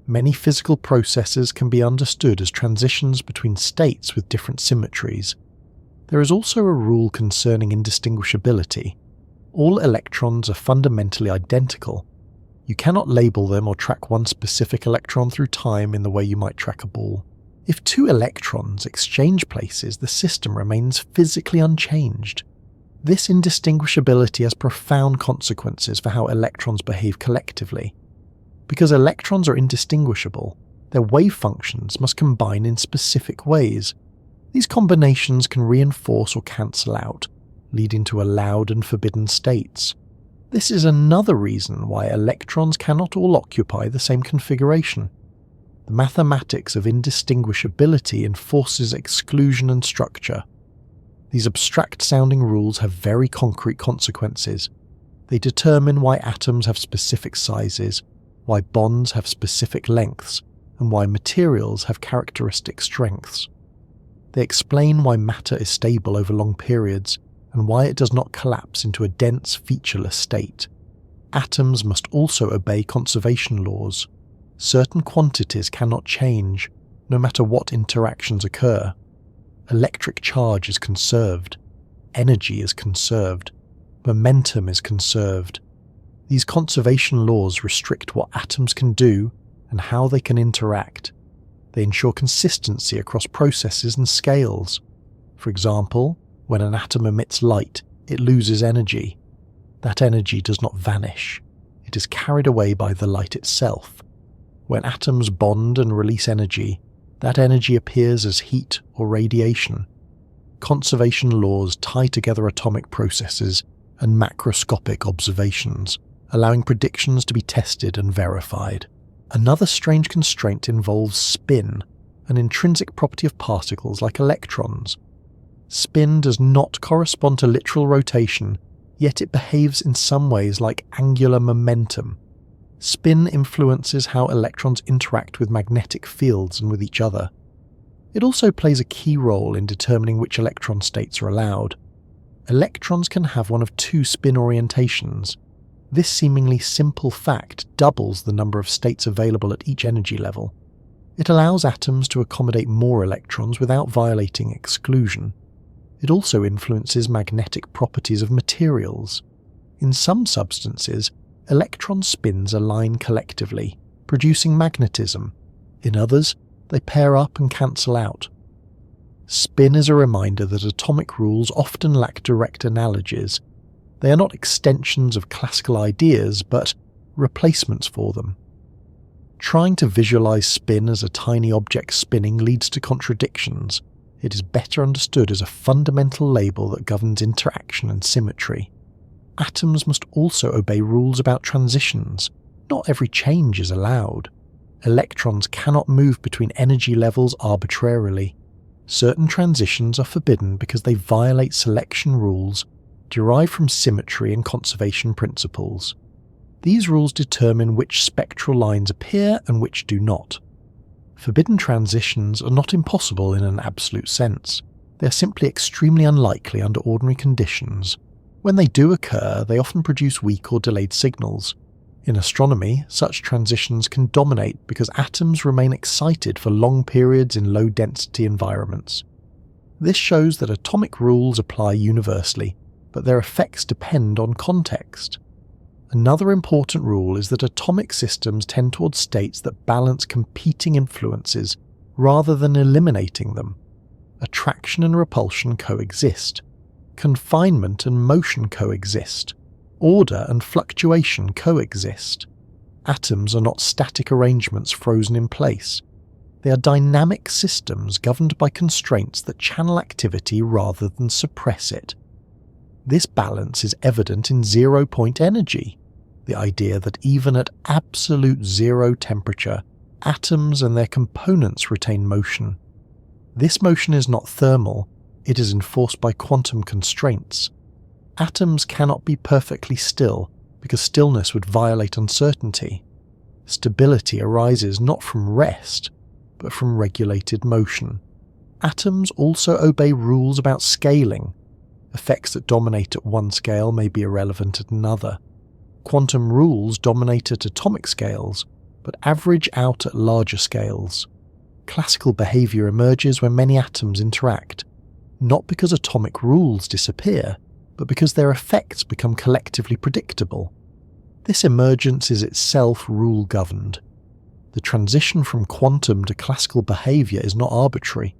Many physical processes can be understood as transitions between states with different symmetries. There is also a rule concerning indistinguishability. All electrons are fundamentally identical. You cannot label them or track one specific electron through time in the way you might track a ball. If two electrons exchange places, the system remains physically unchanged. This indistinguishability has profound consequences for how electrons behave collectively. Because electrons are indistinguishable, their wave functions must combine in specific ways. These combinations can reinforce or cancel out, leading to allowed and forbidden states. This is another reason why electrons cannot all occupy the same configuration. The mathematics of indistinguishability enforces exclusion and structure. These abstract-sounding rules have very concrete consequences. They determine why atoms have specific sizes, why bonds have specific lengths, and why materials have characteristic strengths. They explain why matter is stable over long periods, and why it does not collapse into a dense, featureless state. Atoms must also obey conservation laws. Certain quantities cannot change, no matter what interactions occur. Electric charge is conserved. Energy is conserved. Momentum is conserved. These conservation laws restrict what atoms can do and how they can interact. They ensure consistency across processes and scales. For example, when an atom emits light, it loses energy. That energy does not vanish. It is carried away by the light itself. When atoms bond and release energy, that energy appears as heat or radiation. Conservation laws tie together atomic processes and macroscopic observations, allowing predictions to be tested and verified. Another strange constraint involves spin, an intrinsic property of particles like electrons. Spin does not correspond to literal rotation, yet it behaves in some ways like angular momentum. Spin influences how electrons interact with magnetic fields and with each other. It also plays a key role in determining which electron states are allowed. Electrons can have one of two spin orientations. This seemingly simple fact doubles the number of states available at each energy level. It allows atoms to accommodate more electrons without violating exclusion. It also influences magnetic properties of materials. In some substances, electron spins align collectively, producing magnetism. In others, they pair up and cancel out. Spin is a reminder that atomic rules often lack direct analogies. They are not extensions of classical ideas, but replacements for them. Trying to visualize spin as a tiny object spinning leads to contradictions. It is better understood as a fundamental label that governs interaction and symmetry. Atoms must also obey rules about transitions. Not every change is allowed. Electrons cannot move between energy levels arbitrarily. Certain transitions are forbidden because they violate selection rules derived from symmetry and conservation principles. These rules determine which spectral lines appear and which do not. Forbidden transitions are not impossible in an absolute sense. They are simply extremely unlikely under ordinary conditions. When they do occur, they often produce weak or delayed signals. In astronomy, such transitions can dominate because atoms remain excited for long periods in low-density environments. This shows that atomic rules apply universally, but their effects depend on context. Another important rule is that atomic systems tend towards states that balance competing influences rather than eliminating them. Attraction and repulsion coexist. Confinement and motion coexist. Order and fluctuation coexist. Atoms are not static arrangements frozen in place. They are dynamic systems governed by constraints that channel activity rather than suppress it. This balance is evident in zero-point energy, the idea that even at absolute zero temperature, atoms and their components retain motion. This motion is not thermal, it is enforced by quantum constraints. Atoms cannot be perfectly still because stillness would violate uncertainty. Stability arises not from rest, but from regulated motion. Atoms also obey rules about scaling. Effects that dominate at one scale may be irrelevant at another. Quantum rules dominate at atomic scales, but average out at larger scales. Classical behavior emerges when many atoms interact, not because atomic rules disappear, but because their effects become collectively predictable. This emergence is itself rule-governed. The transition from quantum to classical behavior is not arbitrary.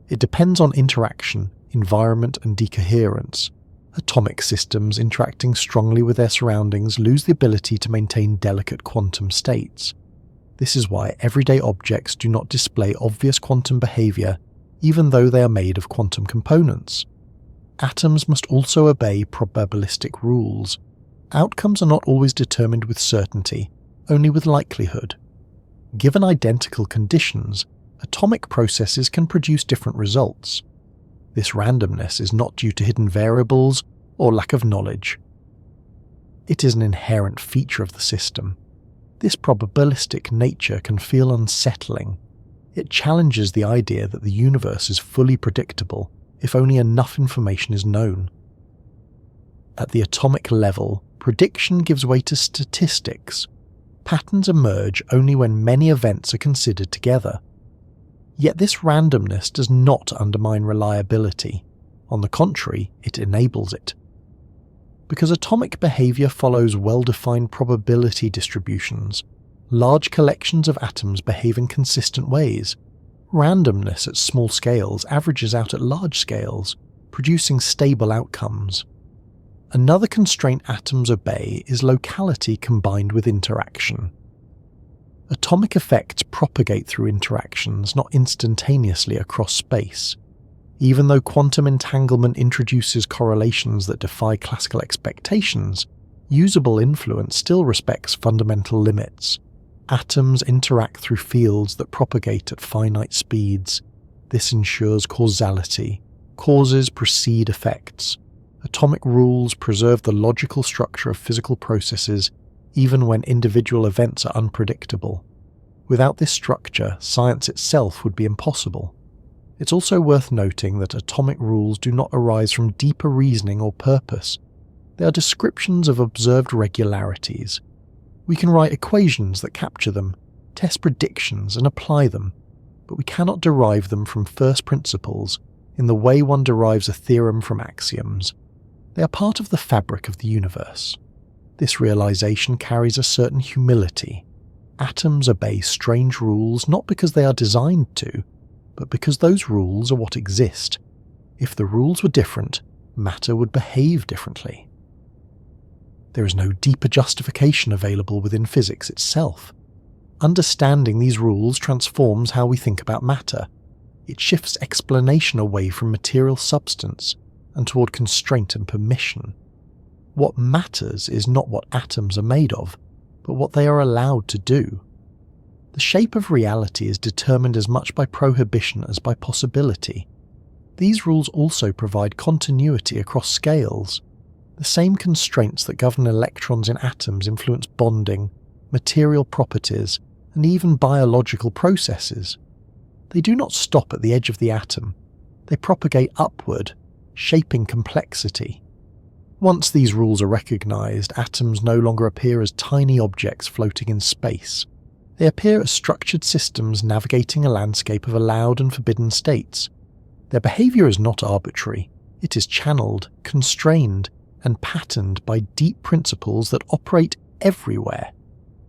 It depends on interaction, environment, and decoherence. Atomic systems interacting strongly with their surroundings lose the ability to maintain delicate quantum states. This is why everyday objects do not display obvious quantum behavior, even though they are made of quantum components. Atoms must also obey probabilistic rules. Outcomes are not always determined with certainty, only with likelihood. Given identical conditions, atomic processes can produce different results. This randomness is not due to hidden variables or lack of knowledge. It is an inherent feature of the system. This probabilistic nature can feel unsettling. It challenges the idea that the universe is fully predictable if only enough information is known. At the atomic level, prediction gives way to statistics. Patterns emerge only when many events are considered together. Yet this randomness does not undermine reliability. On the contrary, it enables it. Because atomic behavior follows well-defined probability distributions, large collections of atoms behave in consistent ways. Randomness at small scales averages out at large scales, producing stable outcomes. Another constraint atoms obey is locality combined with interaction. Atomic effects propagate through interactions, not instantaneously across space. Even though quantum entanglement introduces correlations that defy classical expectations, usable influence still respects fundamental limits. Atoms interact through fields that propagate at finite speeds. This ensures causality. Causes precede effects. Atomic rules preserve the logical structure of physical processes even when individual events are unpredictable. Without this structure, science itself would be impossible. It's also worth noting that atomic rules do not arise from deeper reasoning or purpose. They are descriptions of observed regularities. We can write equations that capture them, test predictions and apply them, but we cannot derive them from first principles in the way one derives a theorem from axioms. They are part of the fabric of the universe. This realization carries a certain humility. Atoms obey strange rules not because they are designed to, but because those rules are what exist. If the rules were different, matter would behave differently. There is no deeper justification available within physics itself. Understanding these rules transforms how we think about matter. It shifts explanation away from material substance and toward constraint and permission. What matters is not what atoms are made of, but what they are allowed to do. The shape of reality is determined as much by prohibition as by possibility. These rules also provide continuity across scales. The same constraints that govern electrons in atoms influence bonding, material properties, and even biological processes. They do not stop at the edge of the atom. They propagate upward, shaping complexity. Once these rules are recognized, atoms no longer appear as tiny objects floating in space. They appear as structured systems navigating a landscape of allowed and forbidden states. Their behavior is not arbitrary. It is channeled, constrained, and patterned by deep principles that operate everywhere.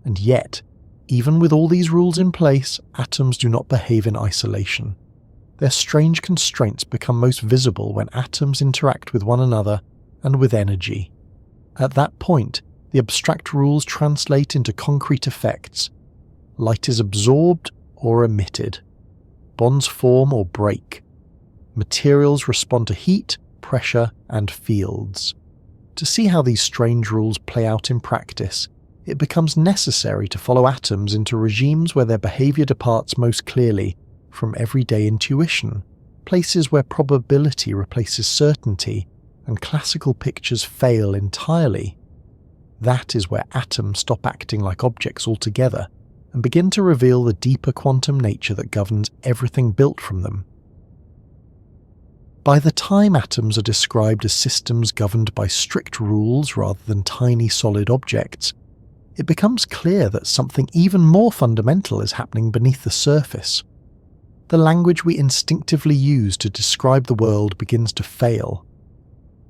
And yet, even with all these rules in place, atoms do not behave in isolation. Their strange constraints become most visible when atoms interact with one another and with energy. At that point, the abstract rules translate into concrete effects. Light is absorbed or emitted. Bonds form or break. Materials respond to heat, pressure, and fields. To see how these strange rules play out in practice, it becomes necessary to follow atoms into regimes where their behavior departs most clearly from everyday intuition, places where probability replaces certainty and classical pictures fail entirely. That is where atoms stop acting like objects altogether and begin to reveal the deeper quantum nature that governs everything built from them. By the time atoms are described as systems governed by strict rules rather than tiny solid objects, it becomes clear that something even more fundamental is happening beneath the surface. The language we instinctively use to describe the world begins to fail.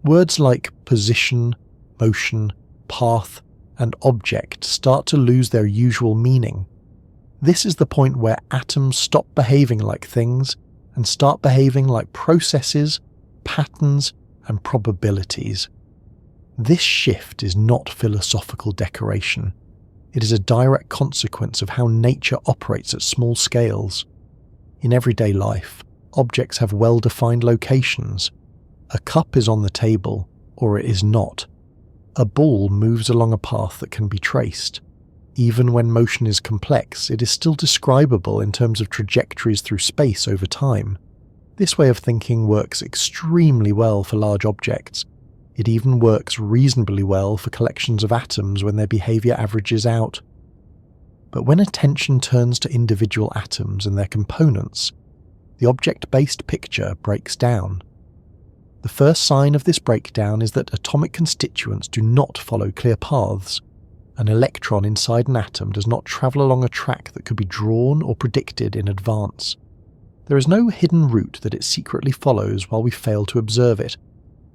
Words like position, motion, path, and object start to lose their usual meaning. This is the point where atoms stop behaving like things and start behaving like processes, patterns, and probabilities. This shift is not philosophical decoration. It is a direct consequence of how nature operates at small scales. In everyday life, objects have well-defined locations. A cup is on the table, or it is not. A ball moves along a path that can be traced. Even when motion is complex, it is still describable in terms of trajectories through space over time. This way of thinking works extremely well for large objects. It even works reasonably well for collections of atoms when their behavior averages out. But when attention turns to individual atoms and their components, the object-based picture breaks down. The first sign of this breakdown is that atomic constituents do not follow clear paths. An electron inside an atom does not travel along a track that could be drawn or predicted in advance. There is no hidden route that it secretly follows while we fail to observe it.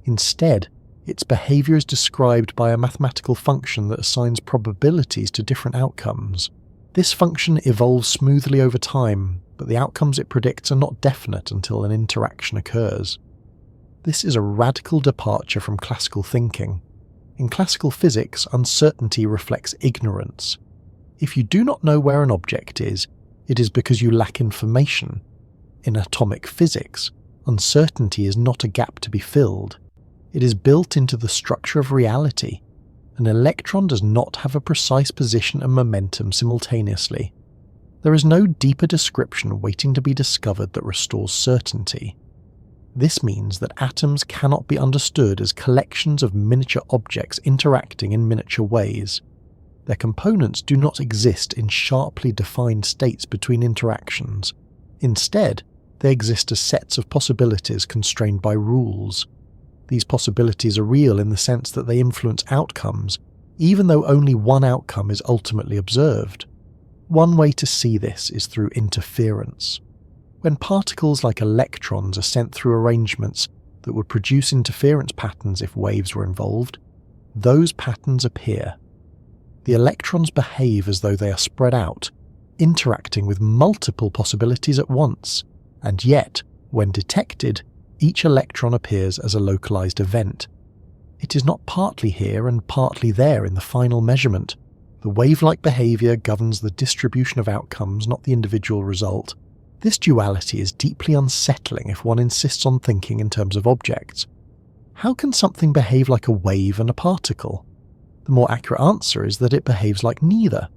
Instead, its behaviour is described by a mathematical function that assigns probabilities to different outcomes. This function evolves smoothly over time, but the outcomes it predicts are not definite until an interaction occurs. This is a radical departure from classical thinking. In classical physics, uncertainty reflects ignorance. If you do not know where an object is, it is because you lack information. In atomic physics, uncertainty is not a gap to be filled. It is built into the structure of reality. An electron does not have a precise position and momentum simultaneously. There is no deeper description waiting to be discovered that restores certainty. This means that atoms cannot be understood as collections of miniature objects interacting in miniature ways. Their components do not exist in sharply defined states between interactions. Instead, they exist as sets of possibilities constrained by rules. These possibilities are real in the sense that they influence outcomes, even though only one outcome is ultimately observed. One way to see this is through interference. When particles like electrons are sent through arrangements that would produce interference patterns if waves were involved, those patterns appear. The electrons behave as though they are spread out, interacting with multiple possibilities at once, and yet, when detected, each electron appears as a localized event. It is not partly here and partly there in the final measurement. The wave-like behavior governs the distribution of outcomes, not the individual result. This duality is deeply unsettling if one insists on thinking in terms of objects. How can something behave like a wave and a particle? The more accurate answer is that it behaves like neither.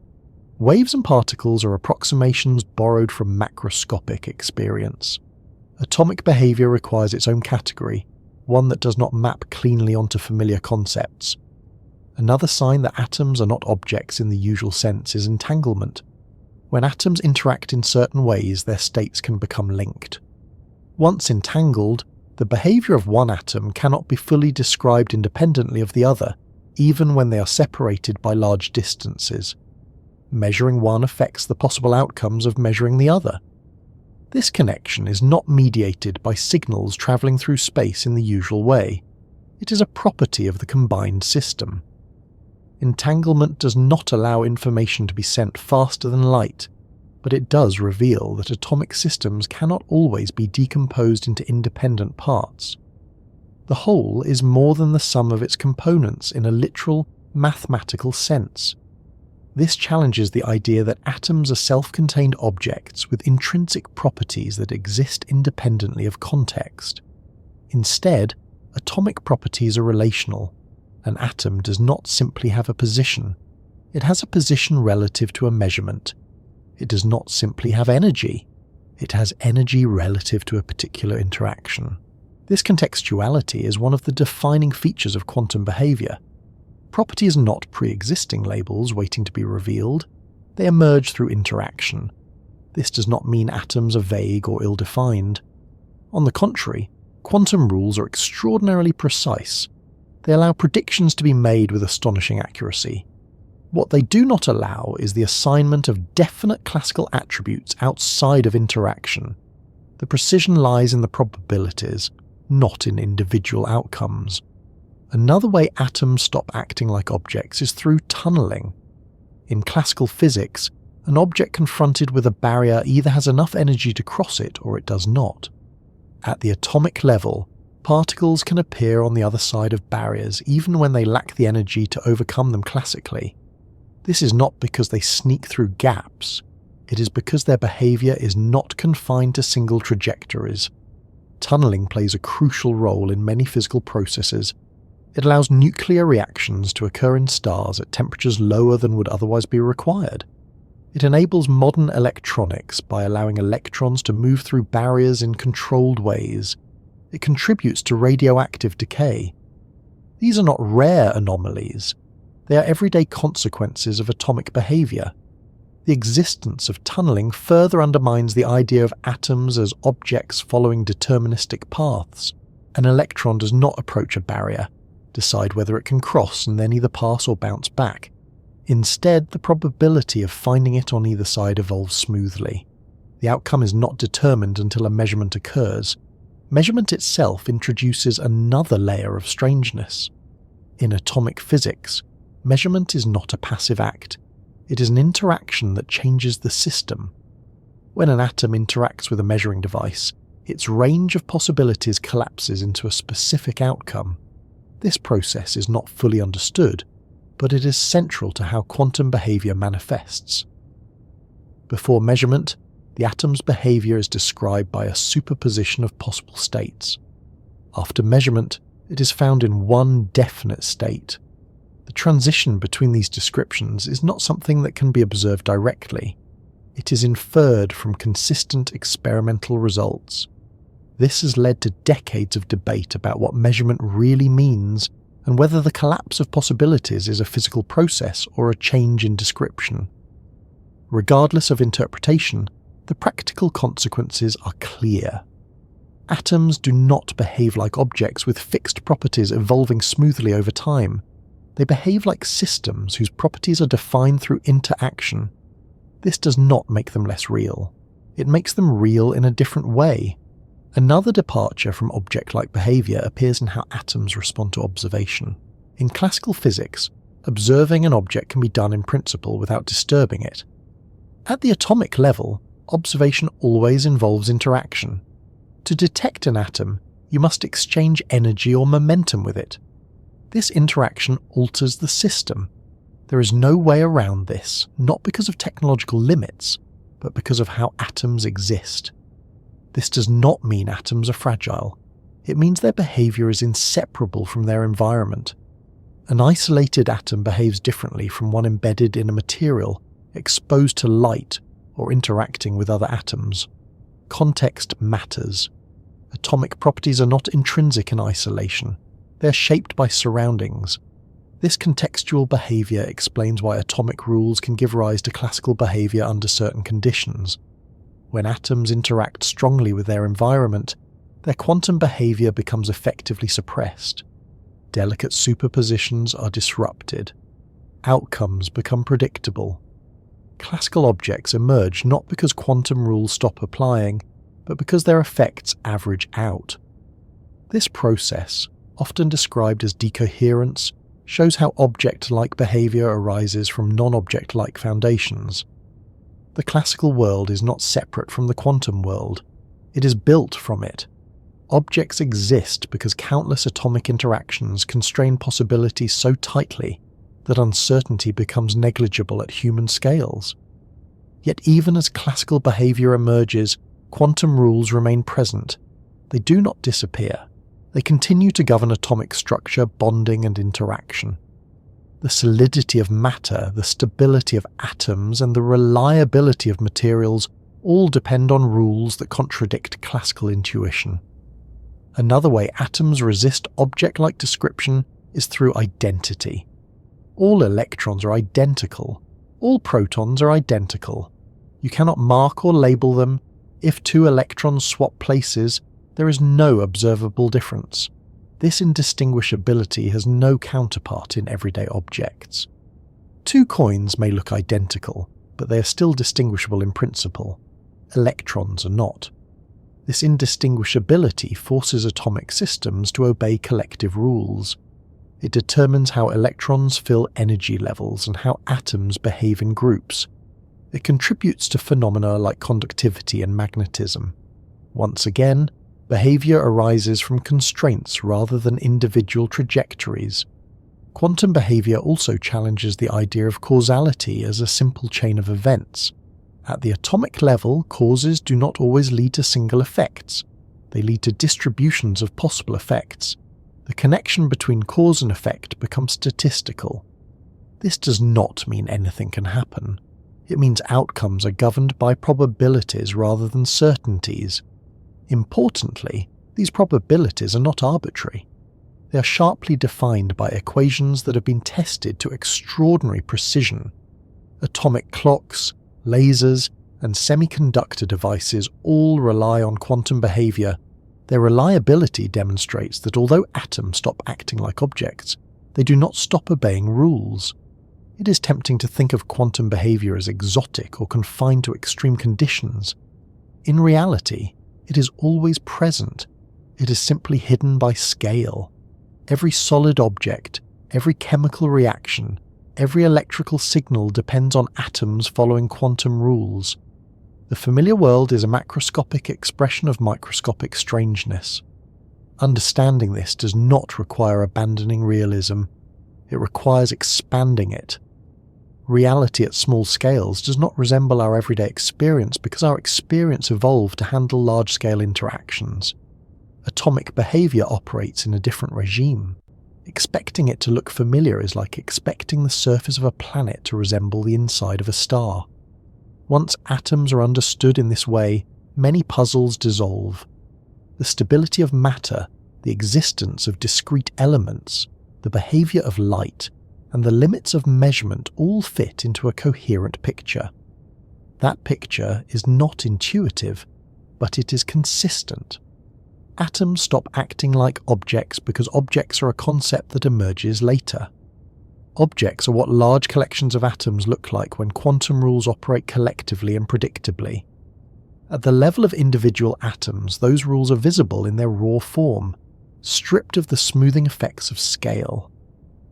Waves and particles are approximations borrowed from macroscopic experience. Atomic behavior requires its own category, one that does not map cleanly onto familiar concepts. Another sign that atoms are not objects in the usual sense is entanglement. When atoms interact in certain ways, their states can become linked. Once entangled, the behavior of one atom cannot be fully described independently of the other, even when they are separated by large distances. Measuring one affects the possible outcomes of measuring the other. This connection is not mediated by signals travelling through space in the usual way. It is a property of the combined system. Entanglement does not allow information to be sent faster than light, but it does reveal that atomic systems cannot always be decomposed into independent parts. The whole is more than the sum of its components in a literal, mathematical sense. This challenges the idea that atoms are self-contained objects with intrinsic properties that exist independently of context. Instead, atomic properties are relational. An atom does not simply have a position. It has a position relative to a measurement. It does not simply have energy. It has energy relative to a particular interaction. This contextuality is one of the defining features of quantum behavior. Properties are not pre-existing labels waiting to be revealed. They emerge through interaction. This does not mean atoms are vague or ill-defined. On the contrary, quantum rules are extraordinarily precise. They allow predictions to be made with astonishing accuracy. What they do not allow is the assignment of definite classical attributes outside of interaction. The precision lies in the probabilities, not in individual outcomes. Another way atoms stop acting like objects is through tunneling. In classical physics, an object confronted with a barrier either has enough energy to cross it or it does not. At the atomic level, particles can appear on the other side of barriers even when they lack the energy to overcome them classically. This is not because they sneak through gaps. It is because their behavior is not confined to single trajectories. Tunneling plays a crucial role in many physical processes. It allows nuclear reactions to occur in stars at temperatures lower than would otherwise be required. It enables modern electronics by allowing electrons to move through barriers in controlled ways. It contributes to radioactive decay. These are not rare anomalies. They are everyday consequences of atomic behavior. The existence of tunneling further undermines the idea of atoms as objects following deterministic paths. An electron does not approach a barrier, decide whether it can cross and then either pass or bounce back. Instead, the probability of finding it on either side evolves smoothly. The outcome is not determined until a measurement occurs. Measurement itself introduces another layer of strangeness. In atomic physics, measurement is not a passive act. It is an interaction that changes the system. When an atom interacts with a measuring device, its range of possibilities collapses into a specific outcome. This process is not fully understood, but it is central to how quantum behavior manifests. Before measurement, the atom's behavior is described by a superposition of possible states. After measurement, it is found in one definite state. The transition between these descriptions is not something that can be observed directly. It is inferred from consistent experimental results. This has led to decades of debate about what measurement really means and whether the collapse of possibilities is a physical process or a change in description. Regardless of interpretation, the practical consequences are clear. Atoms do not behave like objects with fixed properties evolving smoothly over time. They behave like systems whose properties are defined through interaction. This does not make them less real. It makes them real in a different way. Another departure from object-like behavior appears in how atoms respond to observation. In classical physics, observing an object can be done in principle without disturbing it. At the atomic level, observation always involves interaction. To detect an atom, you must exchange energy or momentum with it. This interaction alters the system. There is no way around this, not because of technological limits, but because of how atoms exist. This does not mean atoms are fragile. It means their behavior is inseparable from their environment. An isolated atom behaves differently from one embedded in a material, exposed to light, or interacting with other atoms. Context matters. Atomic properties are not intrinsic in isolation. They are shaped by surroundings. This contextual behavior explains why atomic rules can give rise to classical behavior under certain conditions. When atoms interact strongly with their environment, their quantum behavior becomes effectively suppressed. Delicate superpositions are disrupted. Outcomes become predictable. Classical objects emerge not because quantum rules stop applying, but because their effects average out. This process, often described as decoherence, shows how object-like behavior arises from non-object-like foundations. The classical world is not separate from the quantum world. It is built from it. Objects exist because countless atomic interactions constrain possibilities so tightly that uncertainty becomes negligible at human scales. Yet even as classical behavior emerges, quantum rules remain present. They do not disappear. They continue to govern atomic structure, bonding, and interaction. The solidity of matter, the stability of atoms, and the reliability of materials all depend on rules that contradict classical intuition. Another way atoms resist object-like description is through identity. All electrons are identical. All protons are identical. You cannot mark or label them. If two electrons swap places, there is no observable difference. This indistinguishability has no counterpart in everyday objects. Two coins may look identical, but they are still distinguishable in principle. Electrons are not. This indistinguishability forces atomic systems to obey collective rules. It determines how electrons fill energy levels and how atoms behave in groups. It contributes to phenomena like conductivity and magnetism. Once again, behavior arises from constraints rather than individual trajectories. Quantum behavior also challenges the idea of causality as a simple chain of events. At the atomic level, causes do not always lead to single effects. They lead to distributions of possible effects. The connection between cause and effect becomes statistical. This does not mean anything can happen. It means outcomes are governed by probabilities rather than certainties. Importantly, these probabilities are not arbitrary. They are sharply defined by equations that have been tested to extraordinary precision. Atomic clocks, lasers, and semiconductor devices all rely on quantum behavior, Their reliability demonstrates that although atoms stop acting like objects, they do not stop obeying rules. It is tempting to think of quantum behavior as exotic or confined to extreme conditions. In reality, it is always present. It is simply hidden by scale. Every solid object, every chemical reaction, every electrical signal depends on atoms following quantum rules. The familiar world is a macroscopic expression of microscopic strangeness. Understanding this does not require abandoning realism. It requires expanding it. Reality at small scales does not resemble our everyday experience because our experience evolved to handle large-scale interactions. Atomic behavior operates in a different regime. Expecting it to look familiar is like expecting the surface of a planet to resemble the inside of a star. Once atoms are understood in this way, many puzzles dissolve. The stability of matter, the existence of discrete elements, the behavior of light, and the limits of measurement all fit into a coherent picture. That picture is not intuitive, but it is consistent. Atoms stop acting like objects because objects are a concept that emerges later. Objects are what large collections of atoms look like when quantum rules operate collectively and predictably. At the level of individual atoms, those rules are visible in their raw form, stripped of the smoothing effects of scale.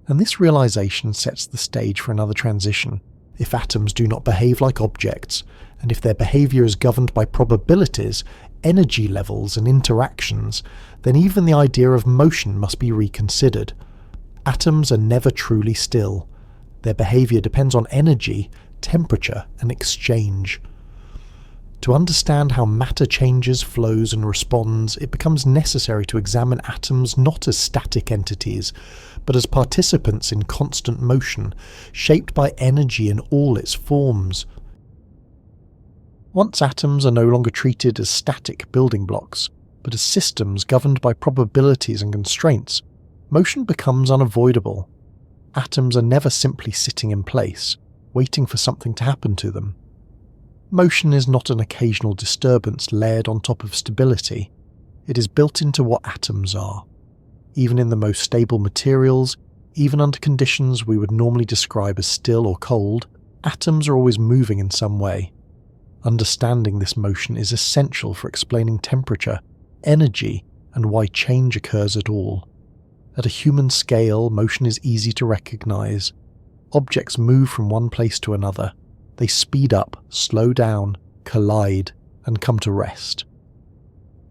And this realization sets the stage for another transition. If atoms do not behave like objects, and if their behavior is governed by probabilities, energy levels and interactions, then even the idea of motion must be reconsidered. Atoms are never truly still. Their behavior depends on energy, temperature, and exchange. To understand how matter changes, flows, and responds, it becomes necessary to examine atoms not as static entities, but as participants in constant motion, shaped by energy in all its forms. Once atoms are no longer treated as static building blocks, but as systems governed by probabilities and constraints, motion becomes unavoidable. Atoms are never simply sitting in place, waiting for something to happen to them. Motion is not an occasional disturbance layered on top of stability. It is built into what atoms are. Even in the most stable materials, even under conditions we would normally describe as still or cold, atoms are always moving in some way. Understanding this motion is essential for explaining temperature, energy, and why change occurs at all. At a human scale, motion is easy to recognize. Objects move from one place to another. They speed up, slow down, collide, and come to rest.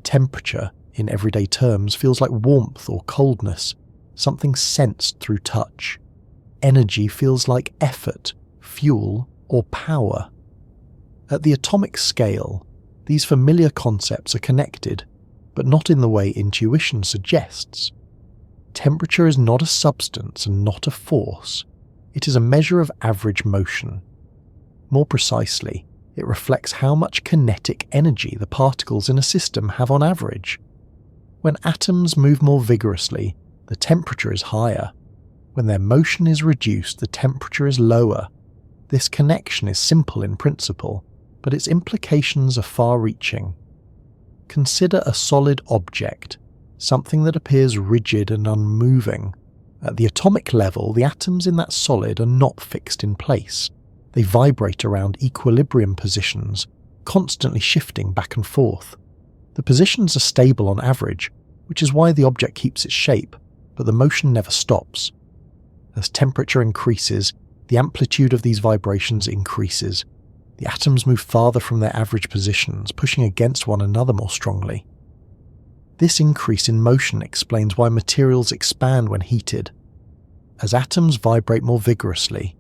Temperature, in everyday terms, feels like warmth or coldness, something sensed through touch. Energy feels like effort, fuel, or power. At the atomic scale, these familiar concepts are connected, but not in the way intuition suggests. Temperature is not a substance and not a force. It is a measure of average motion. More precisely, it reflects how much kinetic energy the particles in a system have on average. When atoms move more vigorously, the temperature is higher. When their motion is reduced, the temperature is lower. This connection is simple in principle, but its implications are far-reaching. Consider a solid object, something that appears rigid and unmoving. At the atomic level, the atoms in that solid are not fixed in place. They vibrate around equilibrium positions, constantly shifting back and forth. The positions are stable on average, which is why the object keeps its shape, but the motion never stops. As temperature increases, the amplitude of these vibrations increases. The atoms move farther from their average positions, pushing against one another more strongly. This increase in motion explains why materials expand when heated. As atoms vibrate more vigorously,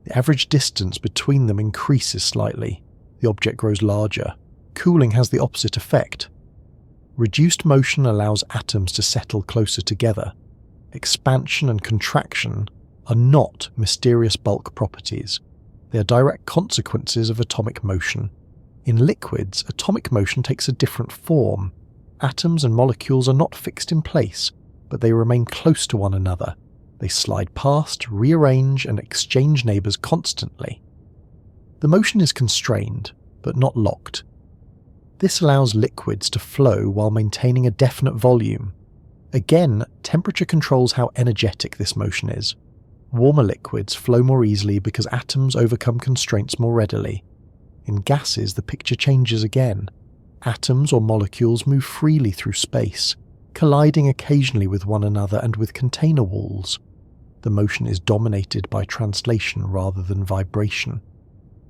the average distance between them increases slightly. The object grows larger. Cooling has the opposite effect. Reduced motion allows atoms to settle closer together. Expansion and contraction are not mysterious bulk properties. They are direct consequences of atomic motion. In liquids, atomic motion takes a different form. Atoms and molecules are not fixed in place, but they remain close to one another. They slide past, rearrange, and exchange neighbours constantly. The motion is constrained, but not locked. This allows liquids to flow while maintaining a definite volume. Again, temperature controls how energetic this motion is. Warmer liquids flow more easily because atoms overcome constraints more readily. In gases, the picture changes again. Atoms or molecules move freely through space, colliding occasionally with one another and with container walls. The motion is dominated by translation rather than vibration.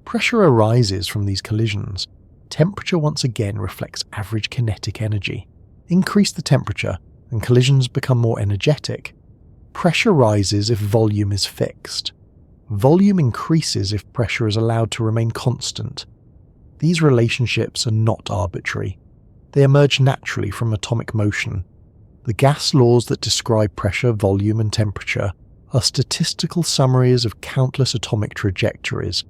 Pressure arises from these collisions. Temperature once again reflects average kinetic energy. Increase the temperature, and collisions become more energetic. Pressure rises if volume is fixed. Volume increases if pressure is allowed to remain constant. These relationships are not arbitrary. They emerge naturally from atomic motion. The gas laws that describe pressure, volume, and temperature are statistical summaries of countless atomic trajectories.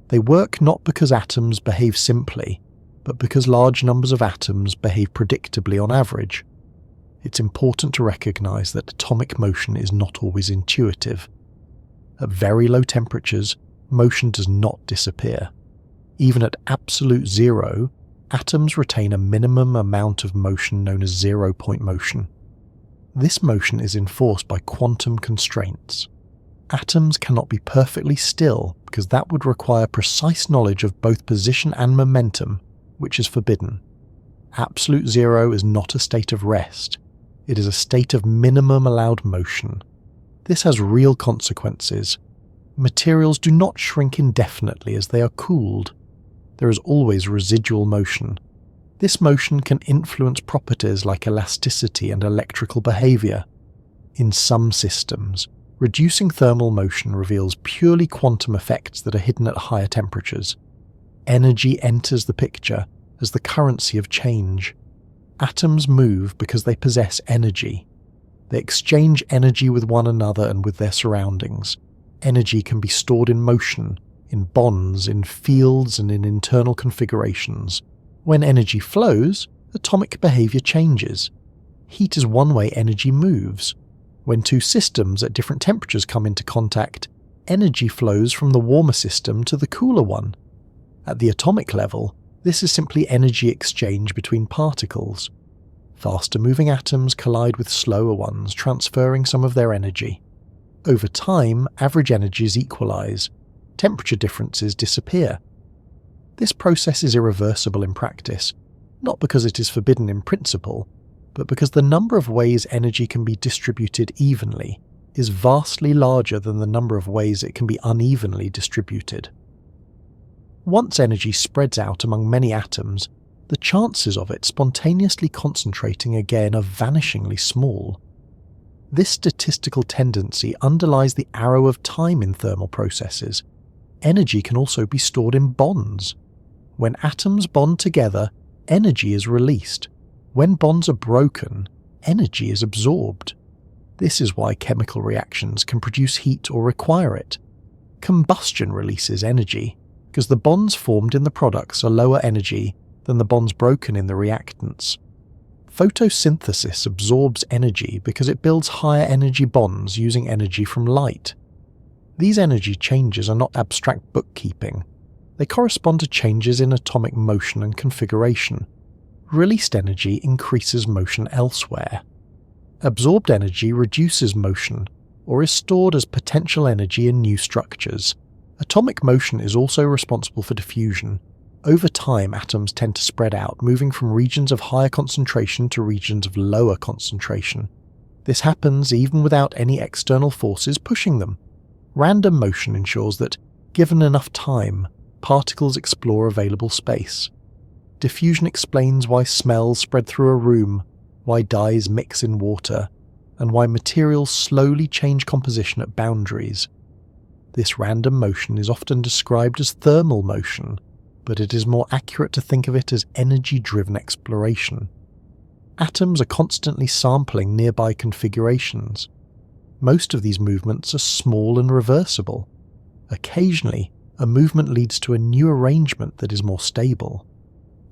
They work not because atoms behave simply, but because large numbers of atoms behave predictably on average. It's important to recognize that atomic motion is not always intuitive. At very low temperatures, motion does not disappear. Even at absolute zero, atoms retain a minimum amount of motion known as zero-point motion. This motion is enforced by quantum constraints. Atoms cannot be perfectly still because that would require precise knowledge of both position and momentum, which is forbidden. Absolute zero is not a state of rest. It is a state of minimum allowed motion. This has real consequences. Materials do not shrink indefinitely as they are cooled. There is always residual motion. This motion can influence properties like elasticity and electrical behavior. In some systems, reducing thermal motion reveals purely quantum effects that are hidden at higher temperatures. Energy enters the picture as the currency of change. Atoms move because they possess energy. They exchange energy with one another and with their surroundings. Energy can be stored in motion, in bonds, in fields, and in internal configurations. When energy flows, atomic behavior changes. Heat is one way energy moves. When two systems at different temperatures come into contact, energy flows from the warmer system to the cooler one. At the atomic level, this is simply energy exchange between particles. Faster-moving atoms collide with slower ones, transferring some of their energy. Over time, average energies equalize. Temperature differences disappear. This process is irreversible in practice, not because it is forbidden in principle, but because the number of ways energy can be distributed evenly is vastly larger than the number of ways it can be unevenly distributed. Once energy spreads out among many atoms, the chances of it spontaneously concentrating again are vanishingly small. This statistical tendency underlies the arrow of time in thermal processes. Energy can also be stored in bonds. When atoms bond together, energy is released. When bonds are broken, energy is absorbed. This is why chemical reactions can produce heat or require it. Combustion releases energy, because the bonds formed in the products are lower energy than the bonds broken in the reactants. Photosynthesis absorbs energy because it builds higher energy bonds using energy from light. These energy changes are not abstract bookkeeping. They correspond to changes in atomic motion and configuration. Released energy increases motion elsewhere. Absorbed energy reduces motion, or is stored as potential energy in new structures. Atomic motion is also responsible for diffusion. Over time, atoms tend to spread out, moving from regions of higher concentration to regions of lower concentration. This happens even without any external forces pushing them. Random motion ensures that, given enough time, particles explore available space. Diffusion explains why smells spread through a room, why dyes mix in water, and why materials slowly change composition at boundaries. This random motion is often described as thermal motion, but it is more accurate to think of it as energy-driven exploration. Atoms are constantly sampling nearby configurations. Most of these movements are small and reversible. Occasionally, a movement leads to a new arrangement that is more stable.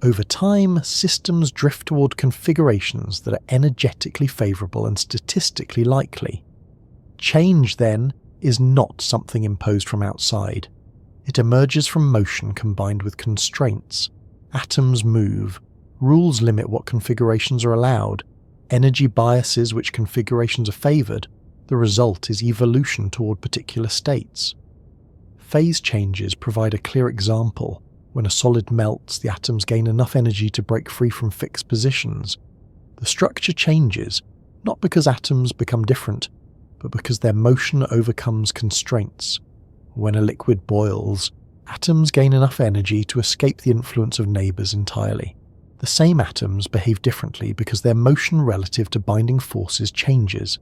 Over time, systems drift toward configurations that are energetically favourable and statistically likely. Change, then, is not something imposed from outside. It emerges from motion combined with constraints. Atoms move, rules limit what configurations are allowed, energy biases which configurations are favoured. The result is evolution toward particular states. Phase changes provide a clear example. When a solid melts, the atoms gain enough energy to break free from fixed positions. The structure changes, not because atoms become different, but because their motion overcomes constraints. When a liquid boils, atoms gain enough energy to escape the influence of neighbours entirely. The same atoms behave differently because their motion relative to binding forces changes.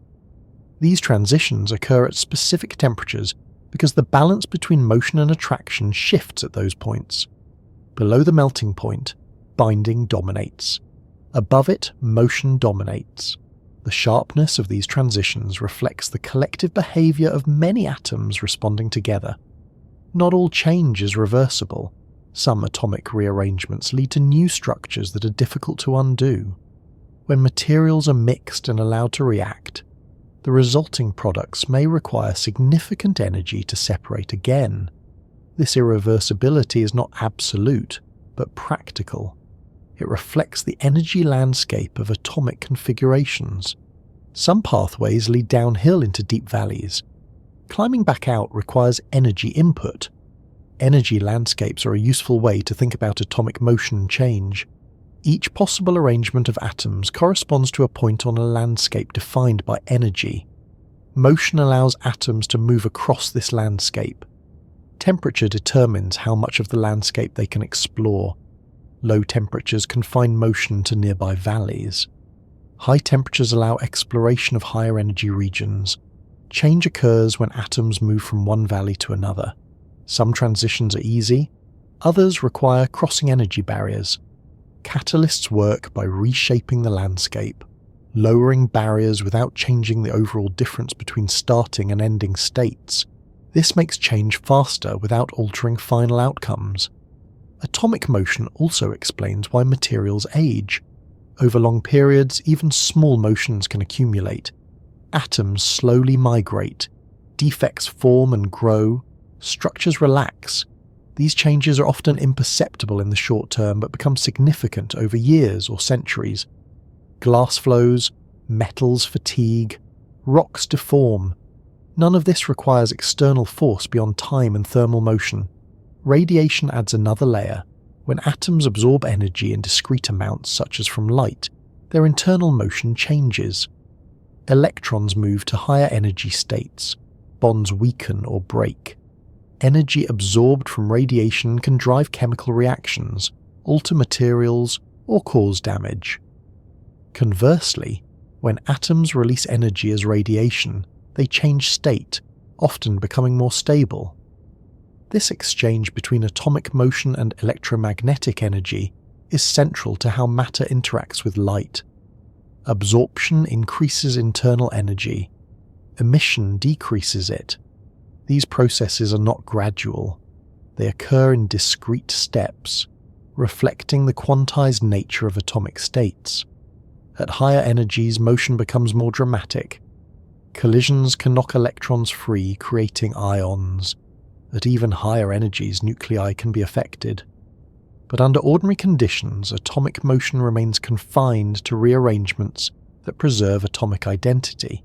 These transitions occur at specific temperatures because the balance between motion and attraction shifts at those points. Below the melting point, binding dominates. Above it, motion dominates. The sharpness of these transitions reflects the collective behaviour of many atoms responding together. Not all change is reversible. Some atomic rearrangements lead to new structures that are difficult to undo. When materials are mixed and allowed to react, the resulting products may require significant energy to separate again. This irreversibility is not absolute, but practical. It reflects the energy landscape of atomic configurations. Some pathways lead downhill into deep valleys. Climbing back out requires energy input. Energy landscapes are a useful way to think about atomic motion change. Each possible arrangement of atoms corresponds to a point on a landscape defined by energy. Motion allows atoms to move across this landscape. Temperature determines how much of the landscape they can explore. Low temperatures confine motion to nearby valleys. High temperatures allow exploration of higher energy regions. Change occurs when atoms move from one valley to another. Some transitions are easy, others require crossing energy barriers. Catalysts work by reshaping the landscape, lowering barriers without changing the overall difference between starting and ending states. This makes change faster without altering final outcomes. Atomic motion also explains why materials age. Over long periods, even small motions can accumulate. Atoms slowly migrate, defects form and grow, structures relax. These changes are often imperceptible in the short term but become significant over years or centuries. Glass flows, metals fatigue, rocks deform. None of this requires external force beyond time and thermal motion. Radiation adds another layer. When atoms absorb energy in discrete amounts such as from light, their internal motion changes. Electrons move to higher energy states. Bonds weaken or break. Energy absorbed from radiation can drive chemical reactions, alter materials, or cause damage. Conversely, when atoms release energy as radiation, they change state, often becoming more stable. This exchange between atomic motion and electromagnetic energy is central to how matter interacts with light. Absorption increases internal energy. Emission decreases it. These processes are not gradual. They occur in discrete steps, reflecting the quantized nature of atomic states. At higher energies, motion becomes more dramatic. Collisions can knock electrons free, creating ions. At even higher energies, nuclei can be affected. But under ordinary conditions, atomic motion remains confined to rearrangements that preserve atomic identity.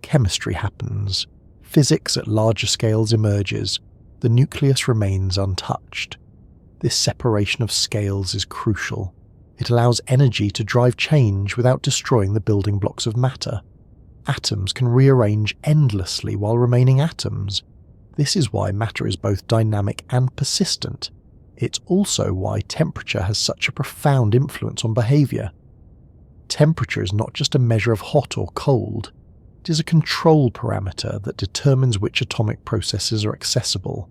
Chemistry happens. Physics at larger scales emerges. The nucleus remains untouched. This separation of scales is crucial. It allows energy to drive change without destroying the building blocks of matter. Atoms can rearrange endlessly while remaining atoms. This is why matter is both dynamic and persistent. It's also why temperature has such a profound influence on behaviour. Temperature is not just a measure of hot or cold. It is a control parameter that determines which atomic processes are accessible.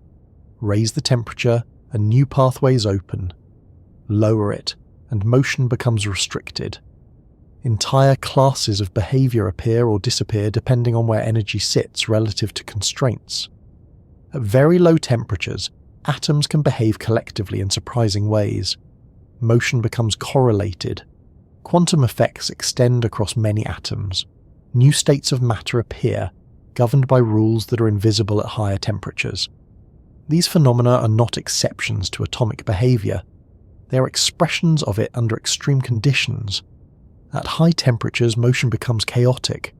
Raise the temperature and new pathways open. Lower it and motion becomes restricted. Entire classes of behaviour appear or disappear depending on where energy sits relative to constraints. At very low temperatures, atoms can behave collectively in surprising ways. Motion becomes correlated. Quantum effects extend across many atoms. New states of matter appear, governed by rules that are invisible at higher temperatures. These phenomena are not exceptions to atomic behaviour. They are expressions of it under extreme conditions. At high temperatures, motion becomes chaotic.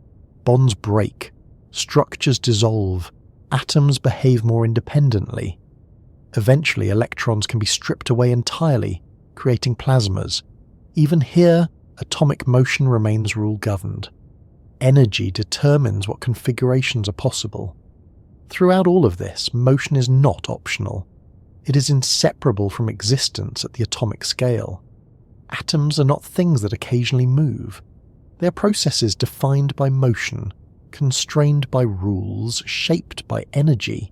Bonds break. Structures dissolve. Atoms behave more independently. Eventually, electrons can be stripped away entirely, creating plasmas. Even here, atomic motion remains rule-governed. Energy determines what configurations are possible. Throughout all of this, motion is not optional. It is inseparable from existence at the atomic scale. Atoms are not things that occasionally move. They are processes defined by motion, constrained by rules, shaped by energy.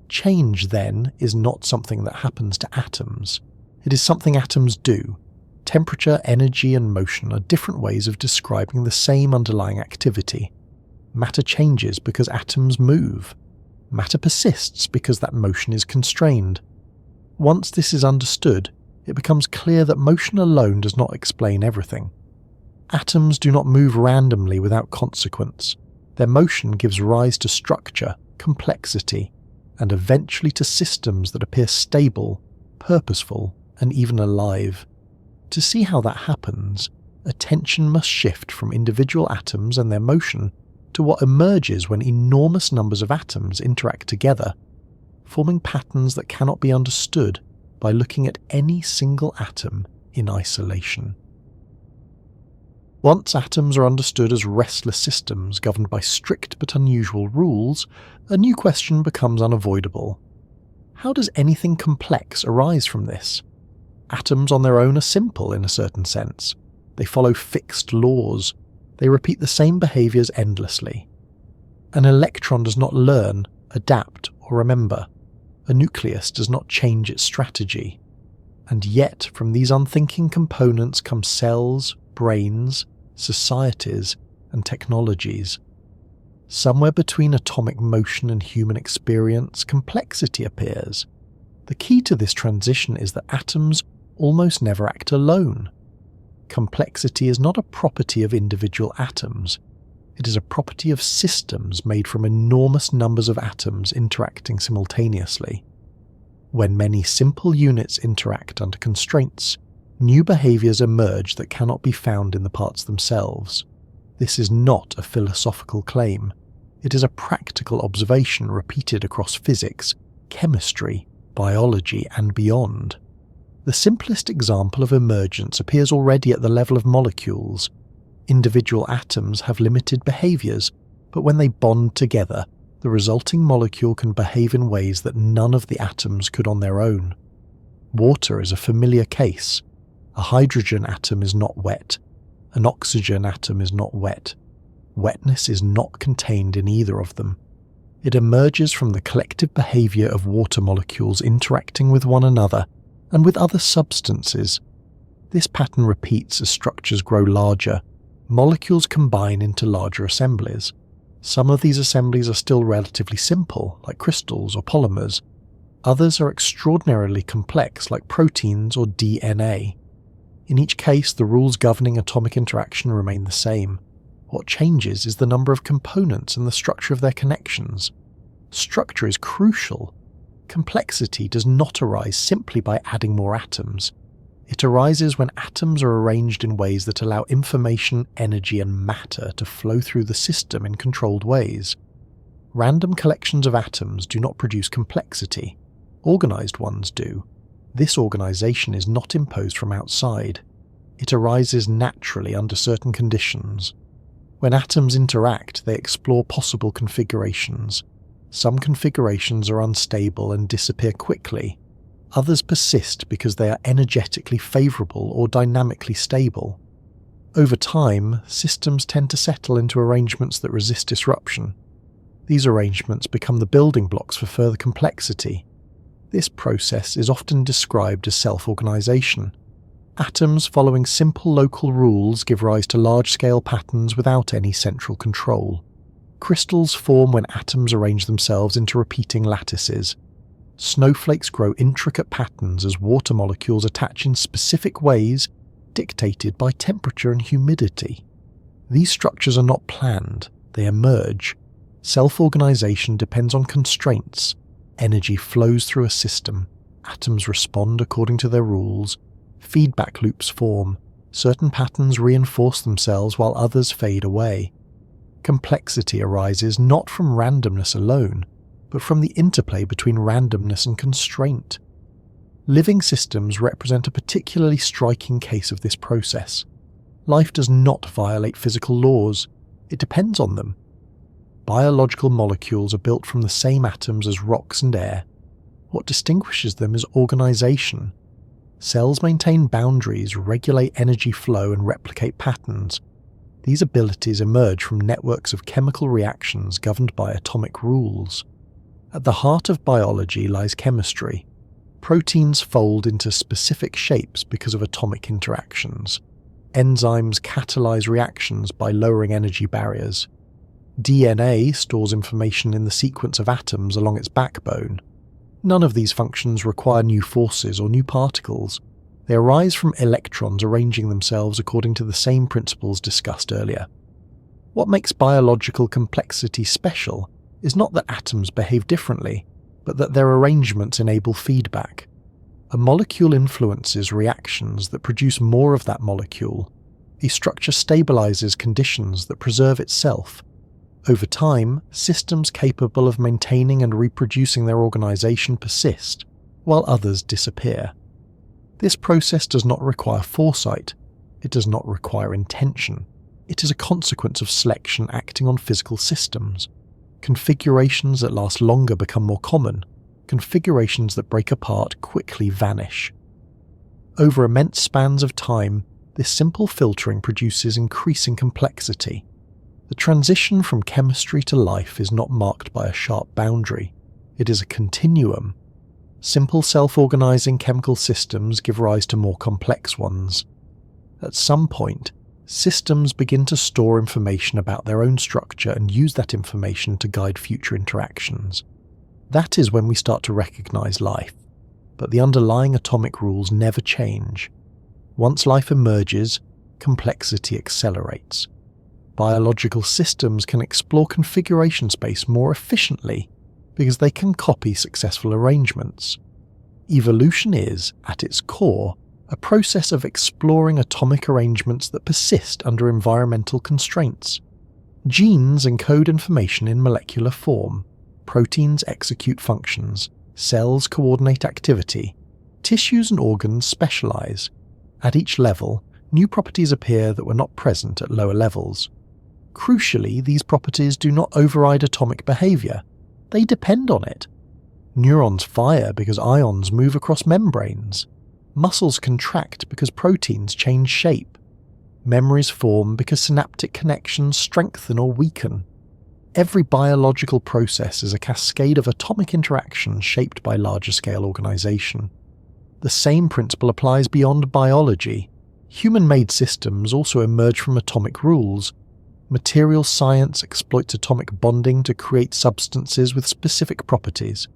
Change, then, is not something that happens to atoms. It is something atoms do. Temperature, energy, and motion are different ways of describing the same underlying activity. Matter changes because atoms move. Matter persists because that motion is constrained. Once this is understood, it becomes clear that motion alone does not explain everything. Atoms do not move randomly without consequence. Their motion gives rise to structure, complexity, and eventually to systems that appear stable, purposeful, and even alive. To see how that happens, attention must shift from individual atoms and their motion to what emerges when enormous numbers of atoms interact together, forming patterns that cannot be understood by looking at any single atom in isolation. Once atoms are understood as restless systems governed by strict but unusual rules, a new question becomes unavoidable. How does anything complex arise from this? Atoms on their own are simple in a certain sense. They follow fixed laws. They repeat the same behaviours endlessly. An electron does not learn, adapt, or remember. A nucleus does not change its strategy. And yet, from these unthinking components come cells, brains, societies, and technologies. Somewhere between atomic motion and human experience, complexity appears. The key to this transition is that atoms almost never act alone. Complexity is not a property of individual atoms. It is a property of systems made from enormous numbers of atoms interacting simultaneously. When many simple units interact under constraints, new behaviours emerge that cannot be found in the parts themselves. This is not a philosophical claim. It is a practical observation repeated across physics, chemistry, biology, and beyond. The simplest example of emergence appears already at the level of molecules. Individual atoms have limited behaviours, but when they bond together, the resulting molecule can behave in ways that none of the atoms could on their own. Water is a familiar case. A hydrogen atom is not wet. An oxygen atom is not wet. Wetness is not contained in either of them. It emerges from the collective behaviour of water molecules interacting with one another and with other substances. This pattern repeats as structures grow larger. Molecules combine into larger assemblies. Some of these assemblies are still relatively simple, like crystals or polymers. Others are extraordinarily complex, like proteins or DNA. In each case, the rules governing atomic interaction remain the same. What changes is the number of components and the structure of their connections. Structure is crucial. Complexity does not arise simply by adding more atoms. It arises when atoms are arranged in ways that allow information, energy, and matter to flow through the system in controlled ways. Random collections of atoms do not produce complexity. Organized ones do. This organization is not imposed from outside. It arises naturally under certain conditions. When atoms interact, they explore possible configurations. Some configurations are unstable and disappear quickly. Others persist because they are energetically favourable or dynamically stable. Over time, systems tend to settle into arrangements that resist disruption. These arrangements become the building blocks for further complexity. This process is often described as self-organisation. Atoms following simple local rules give rise to large-scale patterns without any central control. Crystals form when atoms arrange themselves into repeating lattices. Snowflakes grow intricate patterns as water molecules attach in specific ways dictated by temperature and humidity. These structures are not planned, they emerge. Self-organisation depends on constraints. Energy flows through a system. Atoms respond according to their rules. Feedback loops form. Certain patterns reinforce themselves while others fade away. Complexity arises not from randomness alone, but from the interplay between randomness and constraint. Living systems represent a particularly striking case of this process. Life does not violate physical laws, it depends on them. Biological molecules are built from the same atoms as rocks and air. What distinguishes them is organization. Cells maintain boundaries, regulate energy flow, and replicate patterns. These abilities emerge from networks of chemical reactions governed by atomic rules. At the heart of biology lies chemistry. Proteins fold into specific shapes because of atomic interactions. Enzymes catalyze reactions by lowering energy barriers. DNA stores information in the sequence of atoms along its backbone. None of these functions require new forces or new particles. They arise from electrons arranging themselves according to the same principles discussed earlier. What makes biological complexity special is not that atoms behave differently, but that their arrangements enable feedback. A molecule influences reactions that produce more of that molecule. A structure stabilizes conditions that preserve itself. Over time, systems capable of maintaining and reproducing their organization persist, while others disappear. This process does not require foresight. It does not require intention. It is a consequence of selection acting on physical systems. Configurations that last longer become more common. Configurations that break apart quickly vanish. Over immense spans of time, this simple filtering produces increasing complexity. The transition from chemistry to life is not marked by a sharp boundary. It is a continuum. Simple self-organizing chemical systems give rise to more complex ones. At some point, systems begin to store information about their own structure and use that information to guide future interactions. That is when we start to recognize life, but the underlying atomic rules never change. Once life emerges, complexity accelerates. Biological systems can explore configuration space more efficiently because they can copy successful arrangements. Evolution is, at its core, a process of exploring atomic arrangements that persist under environmental constraints. Genes encode information in molecular form, proteins execute functions, cells coordinate activity, tissues and organs specialize. At each level, new properties appear that were not present at lower levels. Crucially, these properties do not override atomic behavior. They depend on it. Neurons fire because ions move across membranes. Muscles contract because proteins change shape. Memories form because synaptic connections strengthen or weaken. Every biological process is a cascade of atomic interactions shaped by larger-scale organization. The same principle applies beyond biology. Human-made systems also emerge from atomic rules. Material science exploits atomic bonding to create substances with specific properties.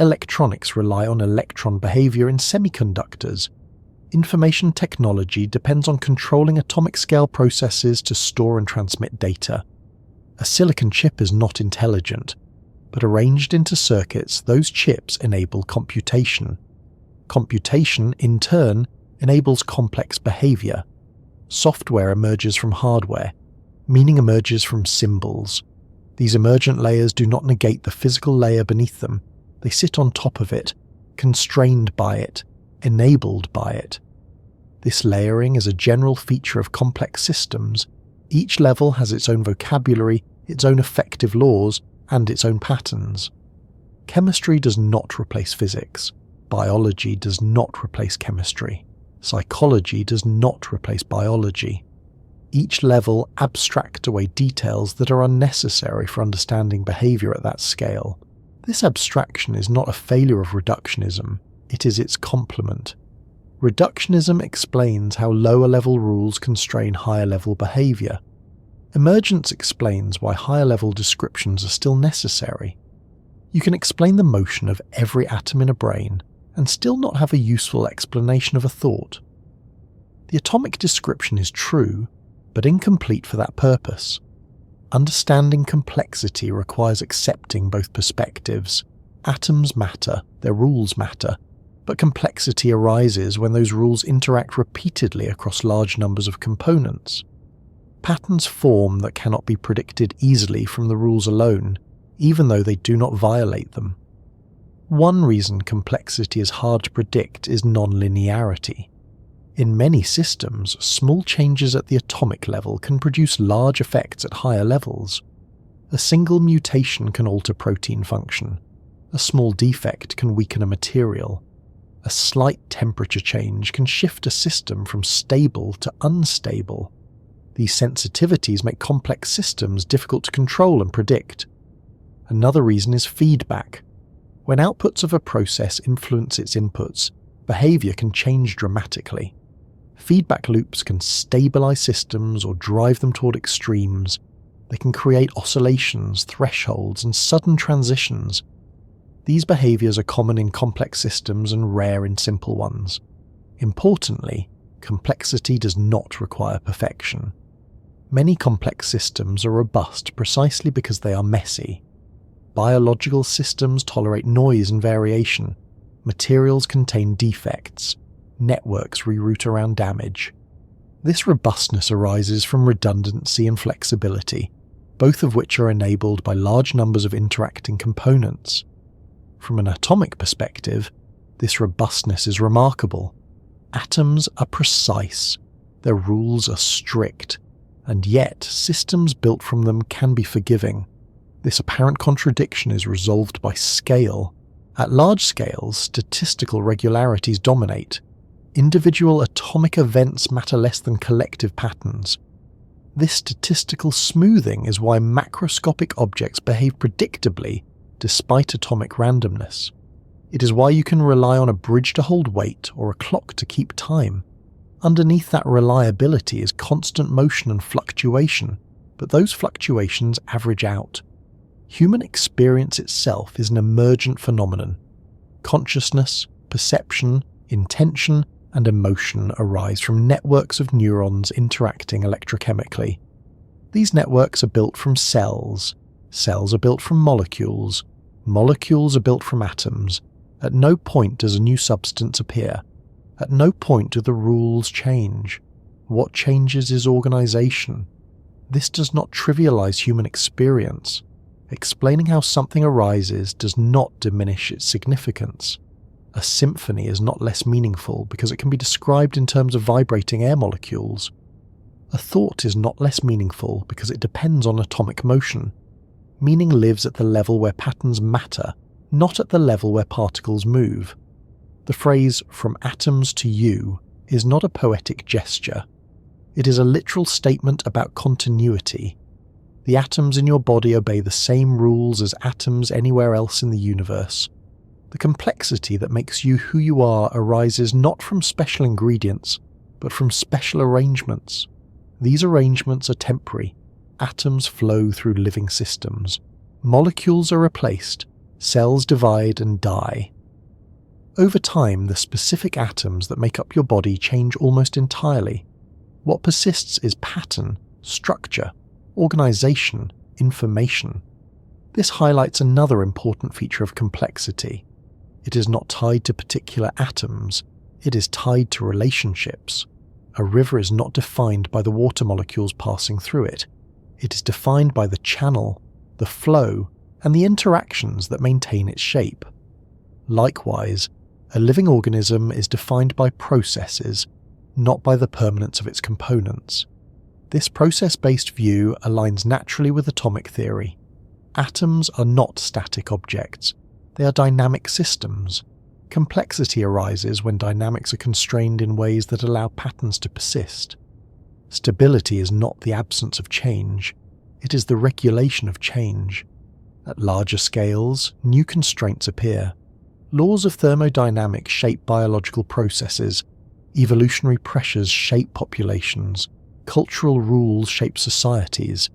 Electronics rely on electron behavior in semiconductors. Information technology depends on controlling atomic-scale processes to store and transmit data. A silicon chip is not intelligent, but arranged into circuits, those chips enable computation. Computation, in turn, enables complex behavior. Software emerges from hardware. Meaning emerges from symbols. These emergent layers do not negate the physical layer beneath them. They sit on top of it, constrained by it, enabled by it. This layering is a general feature of complex systems. Each level has its own vocabulary, its own effective laws, and its own patterns. Chemistry does not replace physics. Biology does not replace chemistry. Psychology does not replace biology. Each level abstracts away details that are unnecessary for understanding behavior at that scale. This abstraction is not a failure of reductionism, it is its complement. Reductionism explains how lower-level rules constrain higher-level behavior. Emergence explains why higher-level descriptions are still necessary. You can explain the motion of every atom in a brain and still not have a useful explanation of a thought. The atomic description is true, but incomplete for that purpose. Understanding complexity requires accepting both perspectives. Atoms matter, their rules matter, But complexity arises when those rules interact repeatedly across large numbers of components. Patterns form that cannot be predicted easily from the rules alone, even though they do not violate them. One reason complexity is hard to predict is nonlinearity. In many systems, small changes at the atomic level can produce large effects at higher levels. A single mutation can alter protein function. A small defect can weaken a material. A slight temperature change can shift a system from stable to unstable. These sensitivities make complex systems difficult to control and predict. Another reason is feedback. When outputs of a process influence its inputs, behavior can change dramatically. Feedback loops can stabilize systems or drive them toward extremes. They can create oscillations, thresholds, and sudden transitions. These behaviors are common in complex systems and rare in simple ones. Importantly, complexity does not require perfection. Many complex systems are robust precisely because they are messy. Biological systems tolerate noise and variation. Materials contain defects. Networks reroute around damage. This robustness arises from redundancy and flexibility, both of which are enabled by large numbers of interacting components. From an atomic perspective, this robustness is remarkable. Atoms are precise, their rules are strict, and yet systems built from them can be forgiving. This apparent contradiction is resolved by scale. At large scales, statistical regularities dominate. Individual atomic events matter less than collective patterns. This statistical smoothing is why macroscopic objects behave predictably despite atomic randomness. It is why you can rely on a bridge to hold weight or a clock to keep time. Underneath that reliability is constant motion and fluctuation, but those fluctuations average out. Human experience itself is an emergent phenomenon. Consciousness, perception, intention, and emotion arise from networks of neurons interacting electrochemically. These networks are built from cells. Cells are built from molecules. Molecules are built from atoms. At no point does a new substance appear. At no point do the rules change. What changes is organization. This does not trivialize human experience. Explaining how something arises does not diminish its significance. A symphony is not less meaningful because it can be described in terms of vibrating air molecules. A thought is not less meaningful because it depends on atomic motion. Meaning lives at the level where patterns matter, not at the level where particles move. The phrase, "from atoms to you," is not a poetic gesture. It is a literal statement about continuity. The atoms in your body obey the same rules as atoms anywhere else in the universe. The complexity that makes you who you are arises not from special ingredients, but from special arrangements. These arrangements are temporary. Atoms flow through living systems. Molecules are replaced. Cells divide and die. Over time, the specific atoms that make up your body change almost entirely. What persists is pattern, structure, organization, information. This highlights another important feature of complexity. It is not tied to particular atoms, it is tied to relationships. A river is not defined by the water molecules passing through it. It is defined by the channel, the flow, and the interactions that maintain its shape. Likewise, a living organism is defined by processes, not by the permanence of its components. This process-based view aligns naturally with atomic theory. Atoms are not static objects. They are dynamic systems. Complexity arises when dynamics are constrained in ways that allow patterns to persist. Stability is not the absence of change. It is the regulation of change. At larger scales, new constraints appear. Laws of thermodynamics shape biological processes. Evolutionary pressures shape populations. Cultural rules shape societies.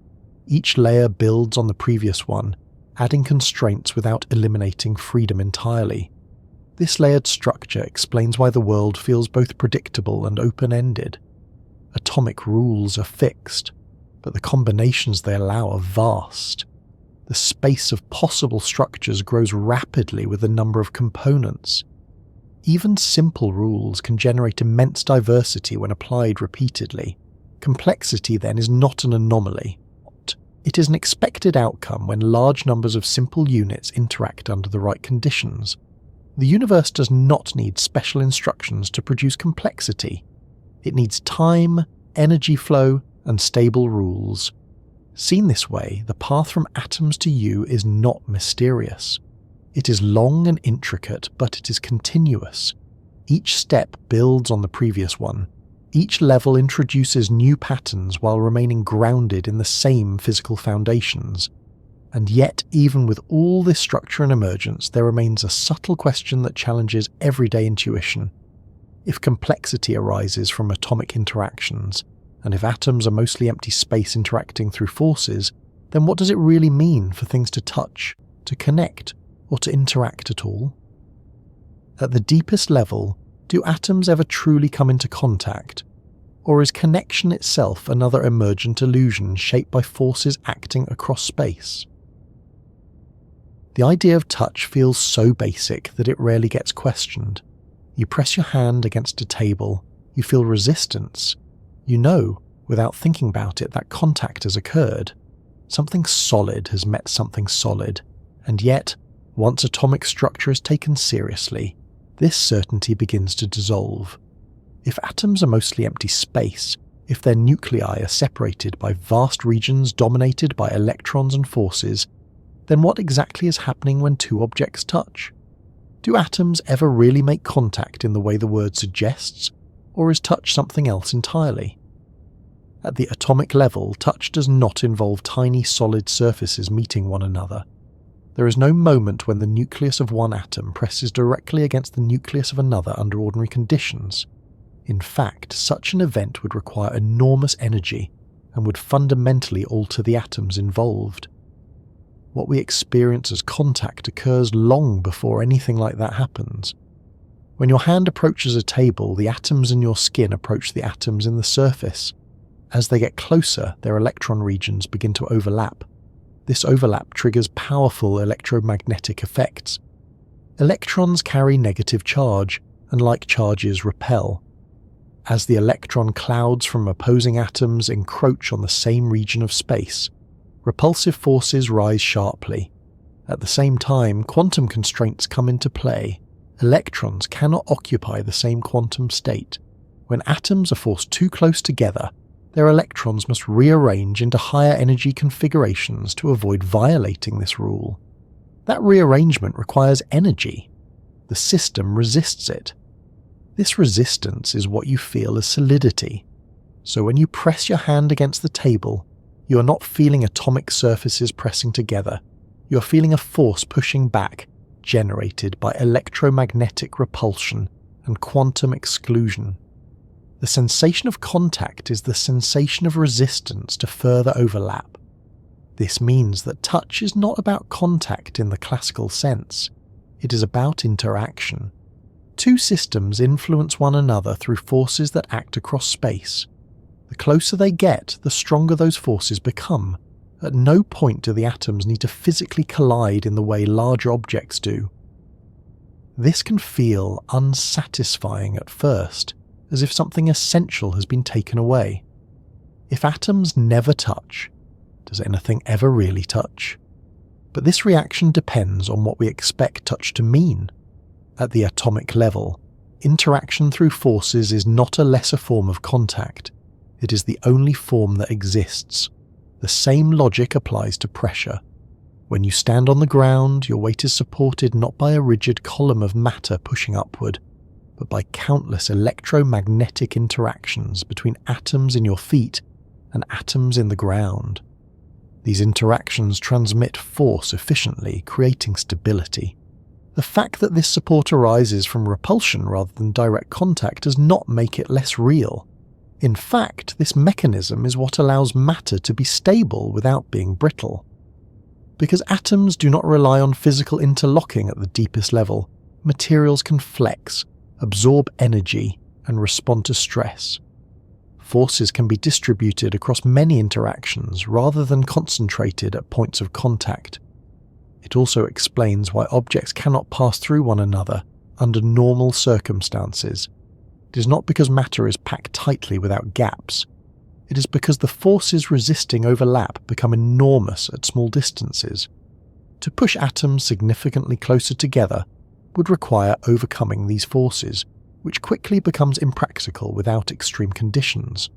Each layer builds on the previous one, adding constraints without eliminating freedom entirely. This layered structure explains why the world feels both predictable and open-ended. Atomic rules are fixed, but the combinations they allow are vast. The space of possible structures grows rapidly with the number of components. Even simple rules can generate immense diversity when applied repeatedly. Complexity, then, is not an anomaly. It is an expected outcome when large numbers of simple units interact under the right conditions. The universe does not need special instructions to produce complexity. It needs time, energy flow, and stable rules. Seen this way, the path from atoms to you is not mysterious. It is long and intricate, but it is continuous. Each step builds on the previous one. Each level introduces new patterns while remaining grounded in the same physical foundations. And yet, even with all this structure and emergence, there remains a subtle question that challenges everyday intuition. If complexity arises from atomic interactions, and if atoms are mostly empty space interacting through forces, then what does it really mean for things to touch, to connect, or to interact at all? At the deepest level, do atoms ever truly come into contact? Or is connection itself another emergent illusion shaped by forces acting across space? The idea of touch feels so basic that it rarely gets questioned. You press your hand against a table, you feel resistance. You know, without thinking about it, that contact has occurred. Something solid has met something solid, and yet, once atomic structure is taken seriously, this certainty begins to dissolve. If atoms are mostly empty space, if their nuclei are separated by vast regions dominated by electrons and forces, then what exactly is happening when two objects touch? Do atoms ever really make contact in the way the word suggests, or is touch something else entirely? At the atomic level, touch does not involve tiny solid surfaces meeting one another. There is no moment when the nucleus of one atom presses directly against the nucleus of another under ordinary conditions. In fact, such an event would require enormous energy and would fundamentally alter the atoms involved. What we experience as contact occurs long before anything like that happens. When your hand approaches a table, the atoms in your skin approach the atoms in the surface. As they get closer, their electron regions begin to overlap. This overlap triggers powerful electromagnetic effects. Electrons carry negative charge, and like charges repel. As the electron clouds from opposing atoms encroach on the same region of space, repulsive forces rise sharply. At the same time, quantum constraints come into play. Electrons cannot occupy the same quantum state. When atoms are forced too close together, their electrons must rearrange into higher energy configurations to avoid violating this rule. That rearrangement requires energy. The system resists it. This resistance is what you feel as solidity. So when you press your hand against the table, you are not feeling atomic surfaces pressing together. You are feeling a force pushing back, generated by electromagnetic repulsion and quantum exclusion. The sensation of contact is the sensation of resistance to further overlap. This means that touch is not about contact in the classical sense. It is about interaction. Two systems influence one another through forces that act across space. The closer they get, the stronger those forces become. At no point do the atoms need to physically collide in the way larger objects do. This can feel unsatisfying at first, as if something essential has been taken away. If atoms never touch, does anything ever really touch? But this reaction depends on what we expect touch to mean. At the atomic level, interaction through forces is not a lesser form of contact. It is the only form that exists. The same logic applies to pressure. When you stand on the ground, your weight is supported not by a rigid column of matter pushing upward, but by countless electromagnetic interactions between atoms in your feet and atoms in the ground. These interactions transmit force efficiently, creating stability. The fact that this support arises from repulsion rather than direct contact does not make it less real. In fact, this mechanism is what allows matter to be stable without being brittle. Because atoms do not rely on physical interlocking at the deepest level, materials can flex, absorb energy, and respond to stress. Forces can be distributed across many interactions rather than concentrated at points of contact. It also explains why objects cannot pass through one another under normal circumstances, it is not because matter is packed tightly without gaps. It is because the forces resisting overlap become enormous at small distances. To push atoms significantly closer together would require overcoming these forces, which quickly becomes impractical without extreme conditions.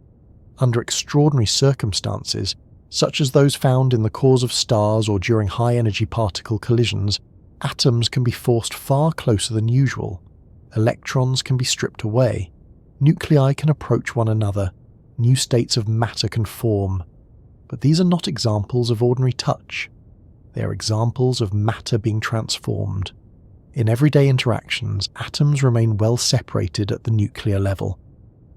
Under extraordinary circumstances, such as those found in the cores of stars or during high-energy particle collisions, atoms can be forced far closer than usual. Electrons can be stripped away. Nuclei can approach one another. New states of matter can form. But these are not examples of ordinary touch. They are examples of matter being transformed. In everyday interactions, atoms remain well separated at the nuclear level.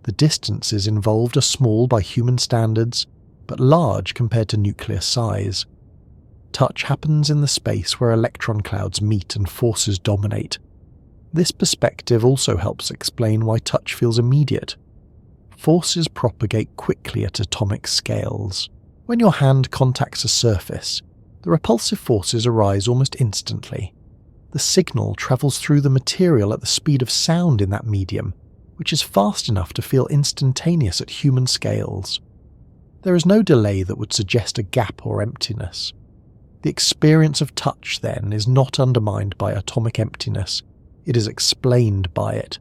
The distances involved are small by human standards, but large compared to nuclear size. Touch happens in the space where electron clouds meet and forces dominate. This perspective also helps explain why touch feels immediate. Forces propagate quickly at atomic scales. When your hand contacts a surface, the repulsive forces arise almost instantly. The signal travels through the material at the speed of sound in that medium, which is fast enough to feel instantaneous at human scales. There is no delay that would suggest a gap or emptiness. The experience of touch, then, is not undermined by atomic emptiness. It is explained by it.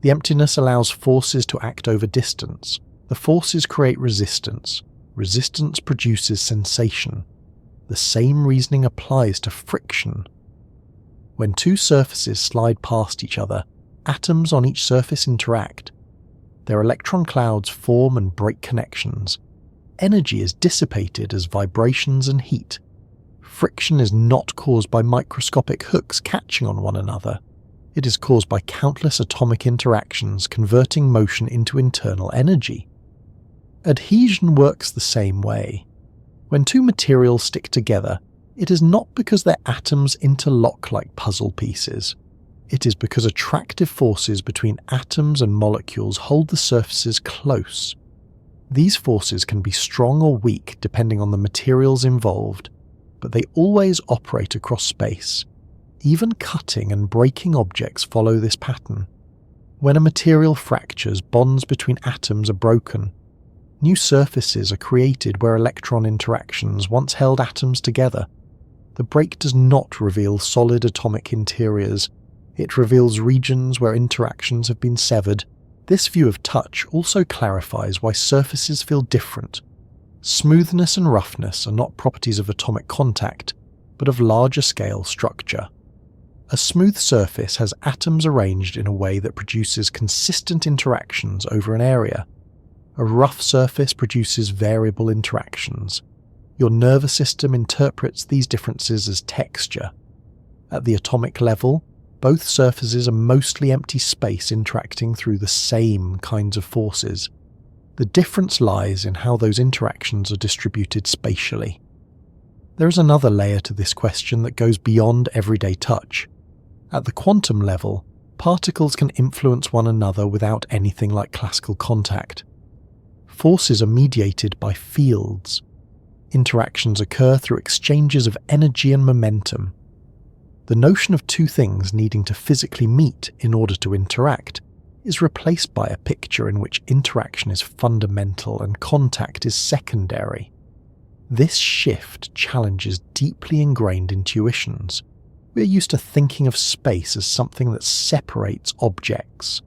The emptiness allows forces to act over distance. The forces create resistance. Resistance produces sensation. The same reasoning applies to friction. When two surfaces slide past each other, atoms on each surface interact. Their electron clouds form and break connections. Energy is dissipated as vibrations and heat. Friction is not caused by microscopic hooks catching on one another. It is caused by countless atomic interactions converting motion into internal energy. Adhesion works the same way. When two materials stick together, it is not because their atoms interlock like puzzle pieces. It is because attractive forces between atoms and molecules hold the surfaces close. These forces can be strong or weak depending on the materials involved, but they always operate across space. Even cutting and breaking objects follow this pattern. When a material fractures, bonds between atoms are broken. New surfaces are created where electron interactions once held atoms together. The break does not reveal solid atomic interiors. It reveals regions where interactions have been severed. This view of touch also clarifies why surfaces feel different. Smoothness and roughness are not properties of atomic contact, but of larger scale structure. A smooth surface has atoms arranged in a way that produces consistent interactions over an area. A rough surface produces variable interactions. Your nervous system interprets these differences as texture. At the atomic level, both surfaces are mostly empty space interacting through the same kinds of forces. The difference lies in how those interactions are distributed spatially. There is another layer to this question that goes beyond everyday touch. At the quantum level, particles can influence one another without anything like classical contact. Forces are mediated by fields. Interactions occur through exchanges of energy and momentum. The notion of two things needing to physically meet in order to interact is replaced by a picture in which interaction is fundamental and contact is secondary. This shift challenges deeply ingrained intuitions. We are used to thinking of space as something that separates objects.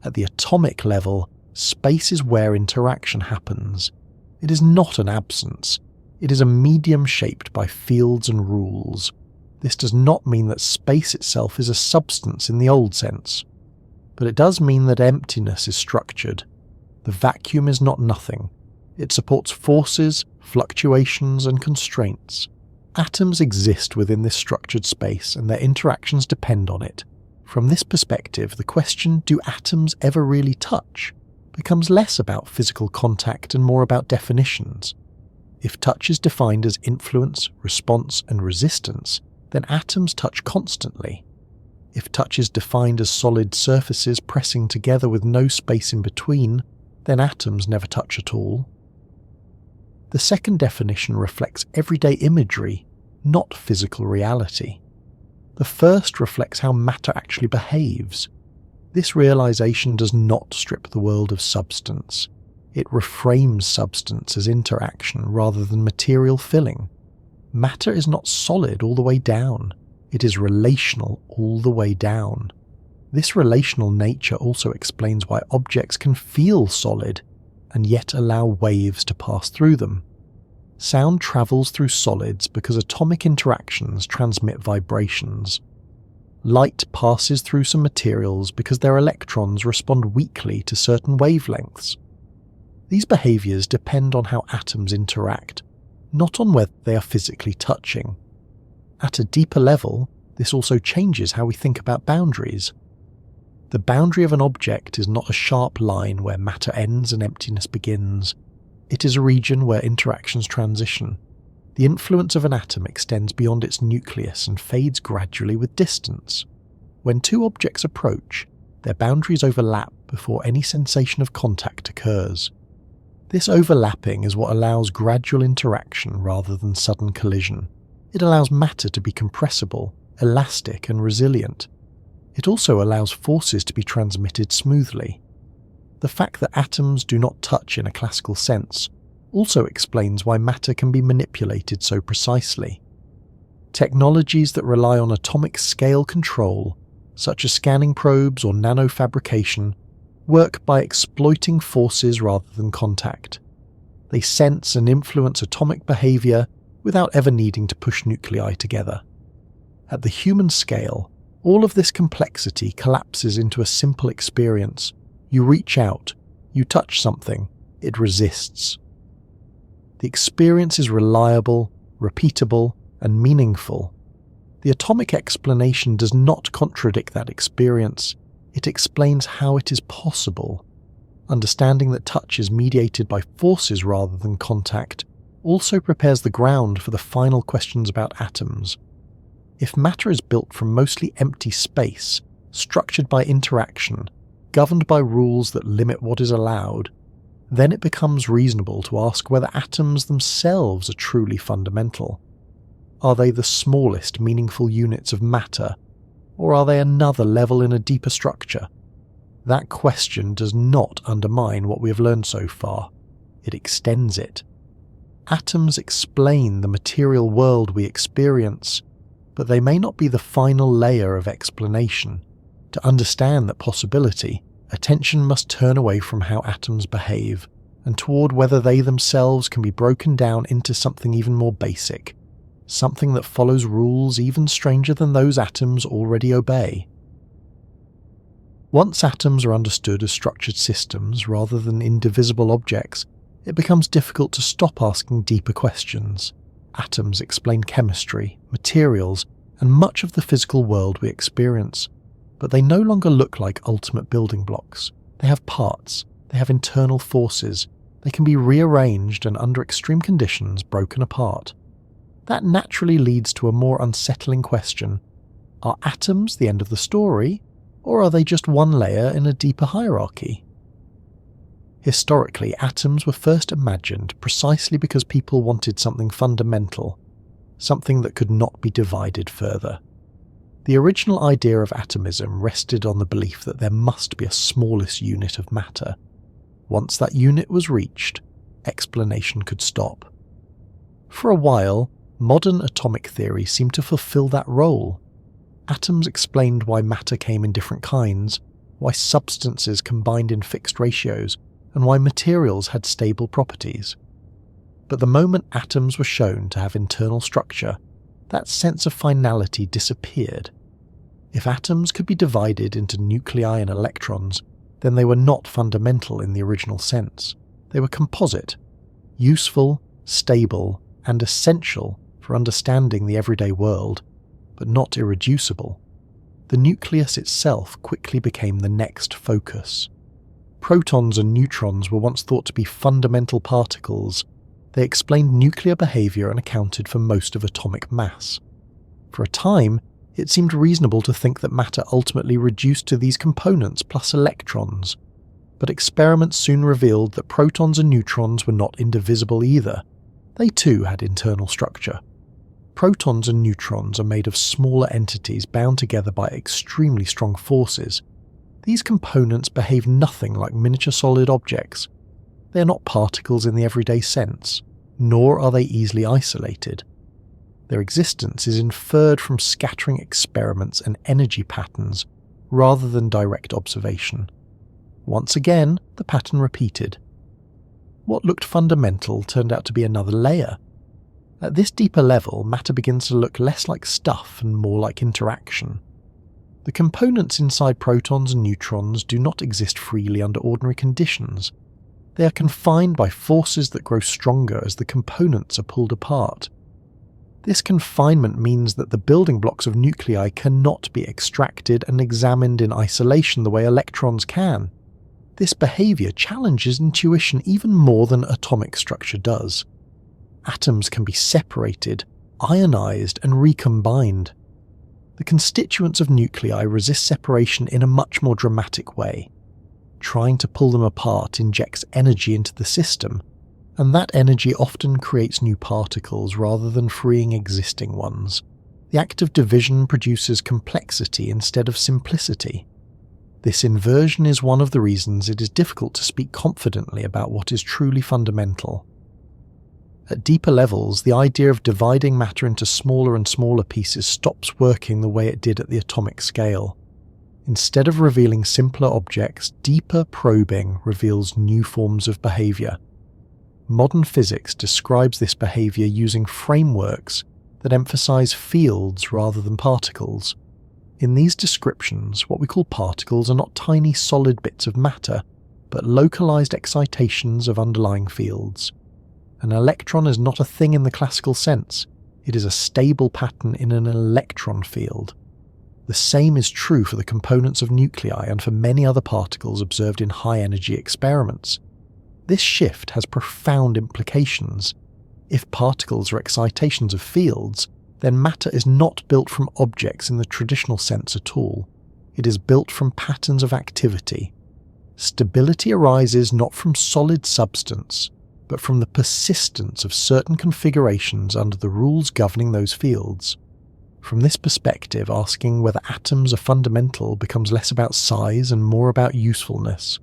At the atomic level, space is where interaction happens. It is not an absence. It is a medium shaped by fields and rules. This does not mean that space itself is a substance in the old sense. But it does mean that emptiness is structured. The vacuum is not nothing. It supports forces, fluctuations, and constraints. Atoms exist within this structured space, and their interactions depend on it. From this perspective, the question, do atoms ever really touch, becomes less about physical contact and more about definitions. If touch is defined as influence, response, and resistance, then atoms touch constantly. If touch is defined as solid surfaces pressing together with no space in between, then atoms never touch at all. The second definition reflects everyday imagery, not physical reality. The first reflects how matter actually behaves. This realization does not strip the world of substance. It reframes substance as interaction rather than material filling. Matter is not solid all the way down. It is relational all the way down. This relational nature also explains why objects can feel solid and yet allow waves to pass through them. Sound travels through solids because atomic interactions transmit vibrations. Light passes through some materials because their electrons respond weakly to certain wavelengths. These behaviors depend on how atoms interact, not on whether they are physically touching. At a deeper level, this also changes how we think about boundaries. The boundary of an object is not a sharp line where matter ends and emptiness begins. It is a region where interactions transition. The influence of an atom extends beyond its nucleus and fades gradually with distance. When two objects approach, their boundaries overlap before any sensation of contact occurs. This overlapping is what allows gradual interaction rather than sudden collision. It allows matter to be compressible, elastic and resilient. It also allows forces to be transmitted smoothly. The fact that atoms do not touch in a classical sense also explains why matter can be manipulated so precisely. Technologies that rely on atomic scale control, such as scanning probes or nanofabrication, work by exploiting forces rather than contact. They sense and influence atomic behavior without ever needing to push nuclei together. At the human scale, all of this complexity collapses into a simple experience. You reach out, you touch something, it resists. The experience is reliable, repeatable, and meaningful. The atomic explanation does not contradict that experience. It explains how it is possible. Understanding that touch is mediated by forces rather than contact also prepares the ground for the final questions about atoms. If matter is built from mostly empty space, structured by interaction, governed by rules that limit what is allowed, then it becomes reasonable to ask whether atoms themselves are truly fundamental. Are they the smallest meaningful units of matter, or are they another level in a deeper structure? That question does not undermine what we have learned so far. It extends it. Atoms explain the material world we experience, but they may not be the final layer of explanation. To understand that possibility, attention must turn away from how atoms behave and toward whether they themselves can be broken down into something even more basic, something that follows rules even stranger than those atoms already obey. Once atoms are understood as structured systems rather than indivisible objects, it becomes difficult to stop asking deeper questions. Atoms explain chemistry, materials, and much of the physical world we experience, but they no longer look like ultimate building blocks. They have parts, they have internal forces, they can be rearranged and under extreme conditions broken apart. That naturally leads to a more unsettling question. Are atoms the end of the story, or are they just one layer in a deeper hierarchy? Historically, atoms were first imagined precisely because people wanted something fundamental, something that could not be divided further. The original idea of atomism rested on the belief that there must be a smallest unit of matter. Once that unit was reached, explanation could stop. For a while, modern atomic theory seemed to fulfill that role. Atoms explained why matter came in different kinds, why substances combined in fixed ratios, and why materials had stable properties. But the moment atoms were shown to have internal structure, that sense of finality disappeared. If atoms could be divided into nuclei and electrons, then they were not fundamental in the original sense. They were composite, useful, stable, and essential for understanding the everyday world, but not irreducible. The nucleus itself quickly became the next focus. Protons and neutrons were once thought to be fundamental particles. They explained nuclear behavior and accounted for most of atomic mass. For a time, it seemed reasonable to think that matter ultimately reduced to these components plus electrons. But experiments soon revealed that protons and neutrons were not indivisible either. They too had internal structure. Protons and neutrons are made of smaller entities bound together by extremely strong forces. These components behave nothing like miniature solid objects. They are not particles in the everyday sense, nor are they easily isolated. Their existence is inferred from scattering experiments and energy patterns rather than direct observation. Once again, the pattern repeated. What looked fundamental turned out to be another layer. At this deeper level, matter begins to look less like stuff and more like interaction. The components inside protons and neutrons do not exist freely under ordinary conditions. They are confined by forces that grow stronger as the components are pulled apart. This confinement means that the building blocks of nuclei cannot be extracted and examined in isolation the way electrons can. This behavior challenges intuition even more than atomic structure does. Atoms can be separated, ionized, and recombined. The constituents of nuclei resist separation in a much more dramatic way. Trying to pull them apart injects energy into the system, and that energy often creates new particles rather than freeing existing ones. The act of division produces complexity instead of simplicity. This inversion is one of the reasons it is difficult to speak confidently about what is truly fundamental. At deeper levels, the idea of dividing matter into smaller and smaller pieces stops working the way it did at the atomic scale. Instead of revealing simpler objects, deeper probing reveals new forms of behavior. Modern physics describes this behavior using frameworks that emphasize fields rather than particles. In these descriptions, what we call particles are not tiny solid bits of matter, but localized excitations of underlying fields. An electron is not a thing in the classical sense, it is a stable pattern in an electron field. The same is true for the components of nuclei and for many other particles observed in high-energy experiments. This shift has profound implications. If particles are excitations of fields, then matter is not built from objects in the traditional sense at all. It is built from patterns of activity. Stability arises not from solid substance, but from the persistence of certain configurations under the rules governing those fields. From this perspective, asking whether atoms are fundamental becomes less about size and more about usefulness.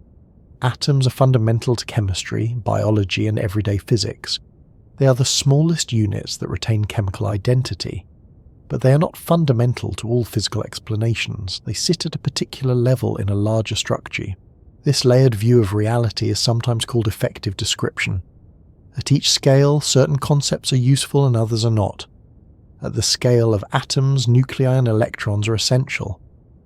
Atoms are fundamental to chemistry, biology, and everyday physics. They are the smallest units that retain chemical identity. But they are not fundamental to all physical explanations. They sit at a particular level in a larger structure. This layered view of reality is sometimes called effective description. At each scale, certain concepts are useful and others are not. At the scale of atoms, nuclei and electrons are essential.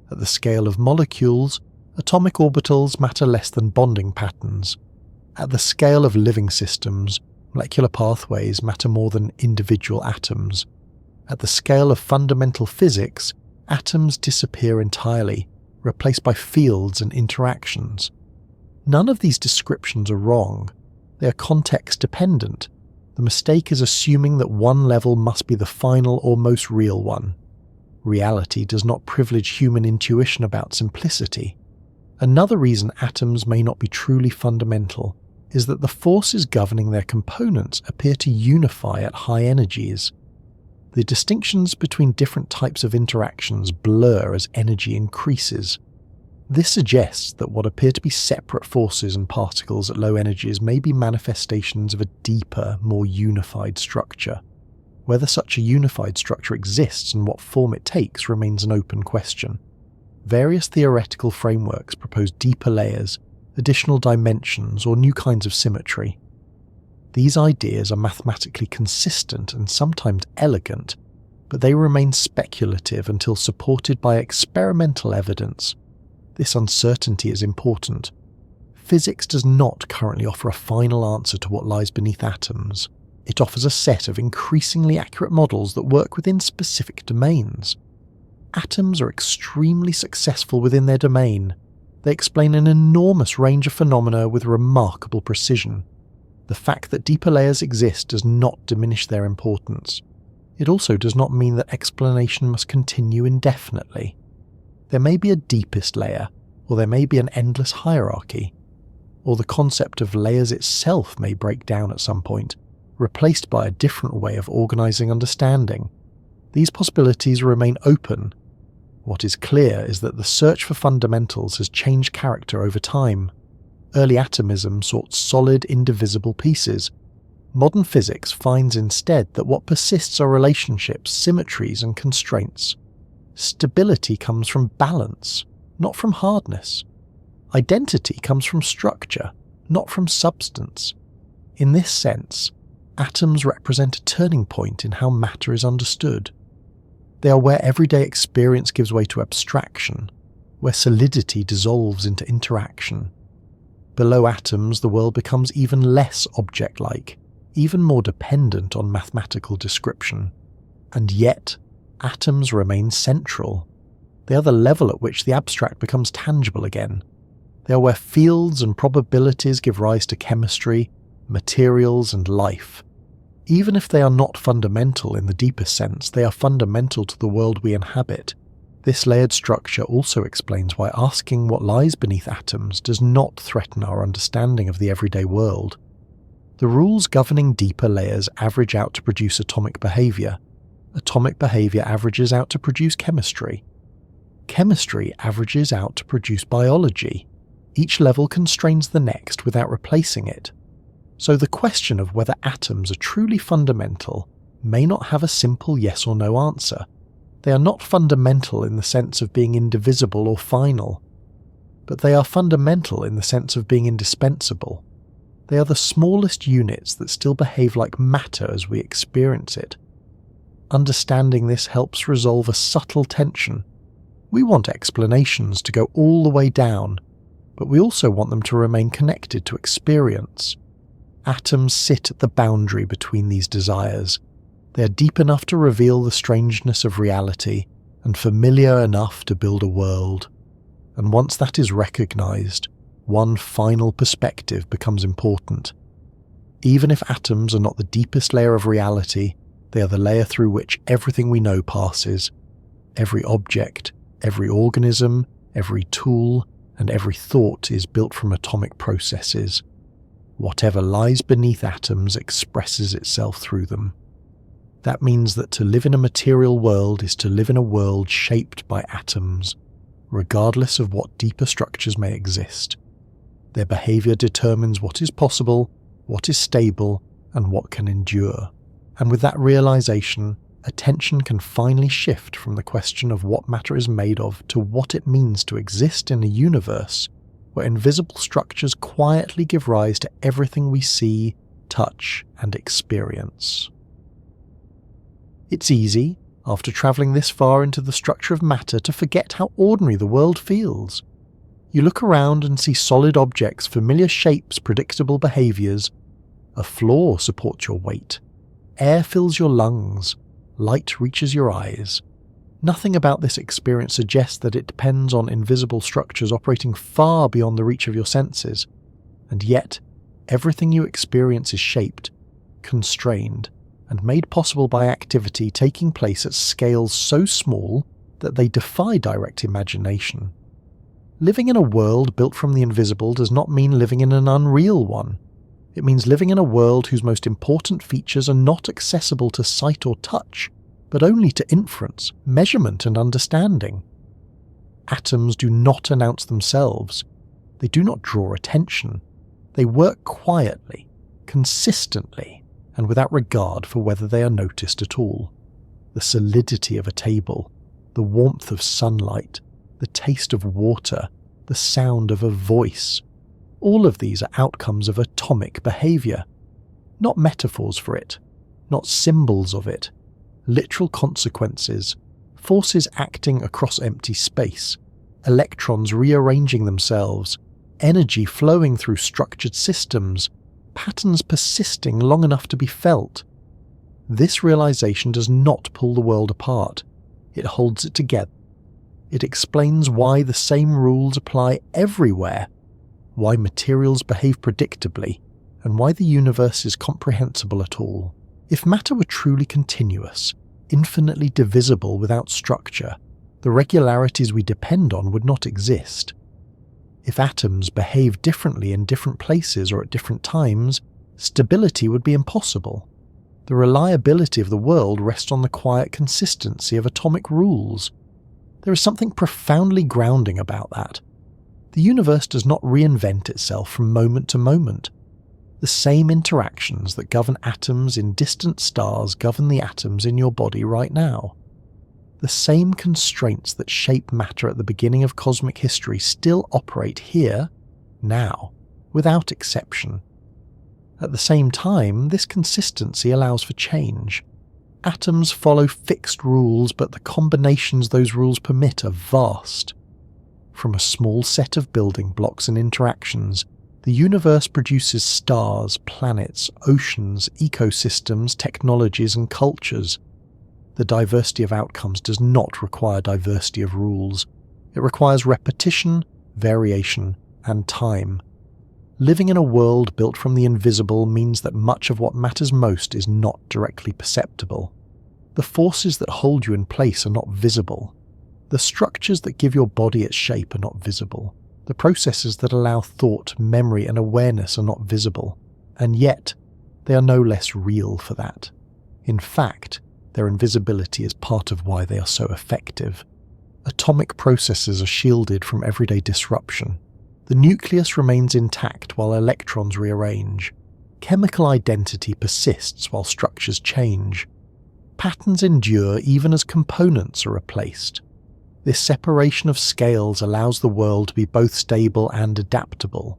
At the scale of molecules, atomic orbitals matter less than bonding patterns. At the scale of living systems, molecular pathways matter more than individual atoms. At the scale of fundamental physics, atoms disappear entirely, replaced by fields and interactions. None of these descriptions are wrong. They are context-dependent. The mistake is assuming that one level must be the final or most real one. Reality does not privilege human intuition about simplicity. Another reason atoms may not be truly fundamental is that the forces governing their components appear to unify at high energies. The distinctions between different types of interactions blur as energy increases. This suggests that what appear to be separate forces and particles at low energies may be manifestations of a deeper, more unified structure. Whether such a unified structure exists and what form it takes remains an open question. Various theoretical frameworks propose deeper layers, additional dimensions, or new kinds of symmetry. These ideas are mathematically consistent and sometimes elegant, but they remain speculative until supported by experimental evidence. This uncertainty is important. Physics does not currently offer a final answer to what lies beneath atoms. It offers a set of increasingly accurate models that work within specific domains. Atoms are extremely successful within their domain. They explain an enormous range of phenomena with remarkable precision. The fact that deeper layers exist does not diminish their importance. It also does not mean that explanation must continue indefinitely. There may be a deepest layer, or there may be an endless hierarchy, or the concept of layers itself may break down at some point, replaced by a different way of organizing understanding. These possibilities remain open. What is clear is that the search for fundamentals has changed character over time. Early atomism sought solid, indivisible pieces. Modern physics finds instead that what persists are relationships, symmetries, and constraints. Stability comes from balance, not from hardness. Identity comes from structure, not from substance. In this sense, atoms represent a turning point in how matter is understood. They are where everyday experience gives way to abstraction, where solidity dissolves into interaction. Below atoms, the world becomes even less object-like, even more dependent on mathematical description. And yet, atoms remain central. They are the level at which the abstract becomes tangible again. They are where fields and probabilities give rise to chemistry, materials, and life. Even if they are not fundamental in the deepest sense, they are fundamental to the world we inhabit. This layered structure also explains why asking what lies beneath atoms does not threaten our understanding of the everyday world. The rules governing deeper layers average out to produce atomic behavior. Atomic behavior averages out to produce chemistry. Chemistry averages out to produce biology. Each level constrains the next without replacing it. So the question of whether atoms are truly fundamental may not have a simple yes or no answer. They are not fundamental in the sense of being indivisible or final, but they are fundamental in the sense of being indispensable. They are the smallest units that still behave like matter as we experience it. Understanding this helps resolve a subtle tension. We want explanations to go all the way down, but we also want them to remain connected to experience. Atoms sit at the boundary between these desires. They are deep enough to reveal the strangeness of reality and familiar enough to build a world. And once that is recognized, one final perspective becomes important. Even if atoms are not the deepest layer of reality, they are the layer through which everything we know passes. Every object, every organism, every tool, and every thought is built from atomic processes. Whatever lies beneath atoms expresses itself through them. That means that to live in a material world is to live in a world shaped by atoms, regardless of what deeper structures may exist. Their behavior determines what is possible, what is stable, and what can endure. And with that realization, attention can finally shift from the question of what matter is made of to what it means to exist in a universe where invisible structures quietly give rise to everything we see, touch, and experience. It's easy, after travelling this far into the structure of matter, to forget how ordinary the world feels. You look around and see solid objects, familiar shapes, predictable behaviours. A floor supports your weight. Air fills your lungs. Light reaches your eyes. Nothing about this experience suggests that it depends on invisible structures operating far beyond the reach of your senses. And yet, everything you experience is shaped, constrained, and made possible by activity taking place at scales so small that they defy direct imagination. Living in a world built from the invisible does not mean living in an unreal one. It means living in a world whose most important features are not accessible to sight or touch, but only to inference, measurement, and understanding. Atoms do not announce themselves. They do not draw attention. They work quietly, consistently, and without regard for whether they are noticed at all. The solidity of a table, the warmth of sunlight, the taste of water, the sound of a voice, all of these are outcomes of atomic behaviour, not metaphors for it, not symbols of it, literal consequences, forces acting across empty space, electrons rearranging themselves, energy flowing through structured systems, patterns persisting long enough to be felt. This realization does not pull the world apart, it holds it together. It explains why the same rules apply everywhere, why materials behave predictably, and why the universe is comprehensible at all. If matter were truly continuous, infinitely divisible without structure, the regularities we depend on would not exist. If atoms behave differently in different places or at different times, stability would be impossible. The reliability of the world rests on the quiet consistency of atomic rules. There is something profoundly grounding about that. The universe does not reinvent itself from moment to moment. The same interactions that govern atoms in distant stars govern the atoms in your body right now. The same constraints that shape matter at the beginning of cosmic history still operate here, now, without exception. At the same time, this consistency allows for change. Atoms follow fixed rules, but the combinations those rules permit are vast. From a small set of building blocks and interactions, the universe produces stars, planets, oceans, ecosystems, technologies, and cultures. The diversity of outcomes does not require diversity of rules. It requires repetition, variation, and time. Living in a world built from the invisible means that much of what matters most is not directly perceptible. The forces that hold you in place are not visible. The structures that give your body its shape are not visible. The processes that allow thought, memory, and awareness are not visible. And yet, they are no less real for that. In fact, their invisibility is part of why they are so effective. Atomic processes are shielded from everyday disruption. The nucleus remains intact while electrons rearrange. Chemical identity persists while structures change. Patterns endure even as components are replaced. This separation of scales allows the world to be both stable and adaptable.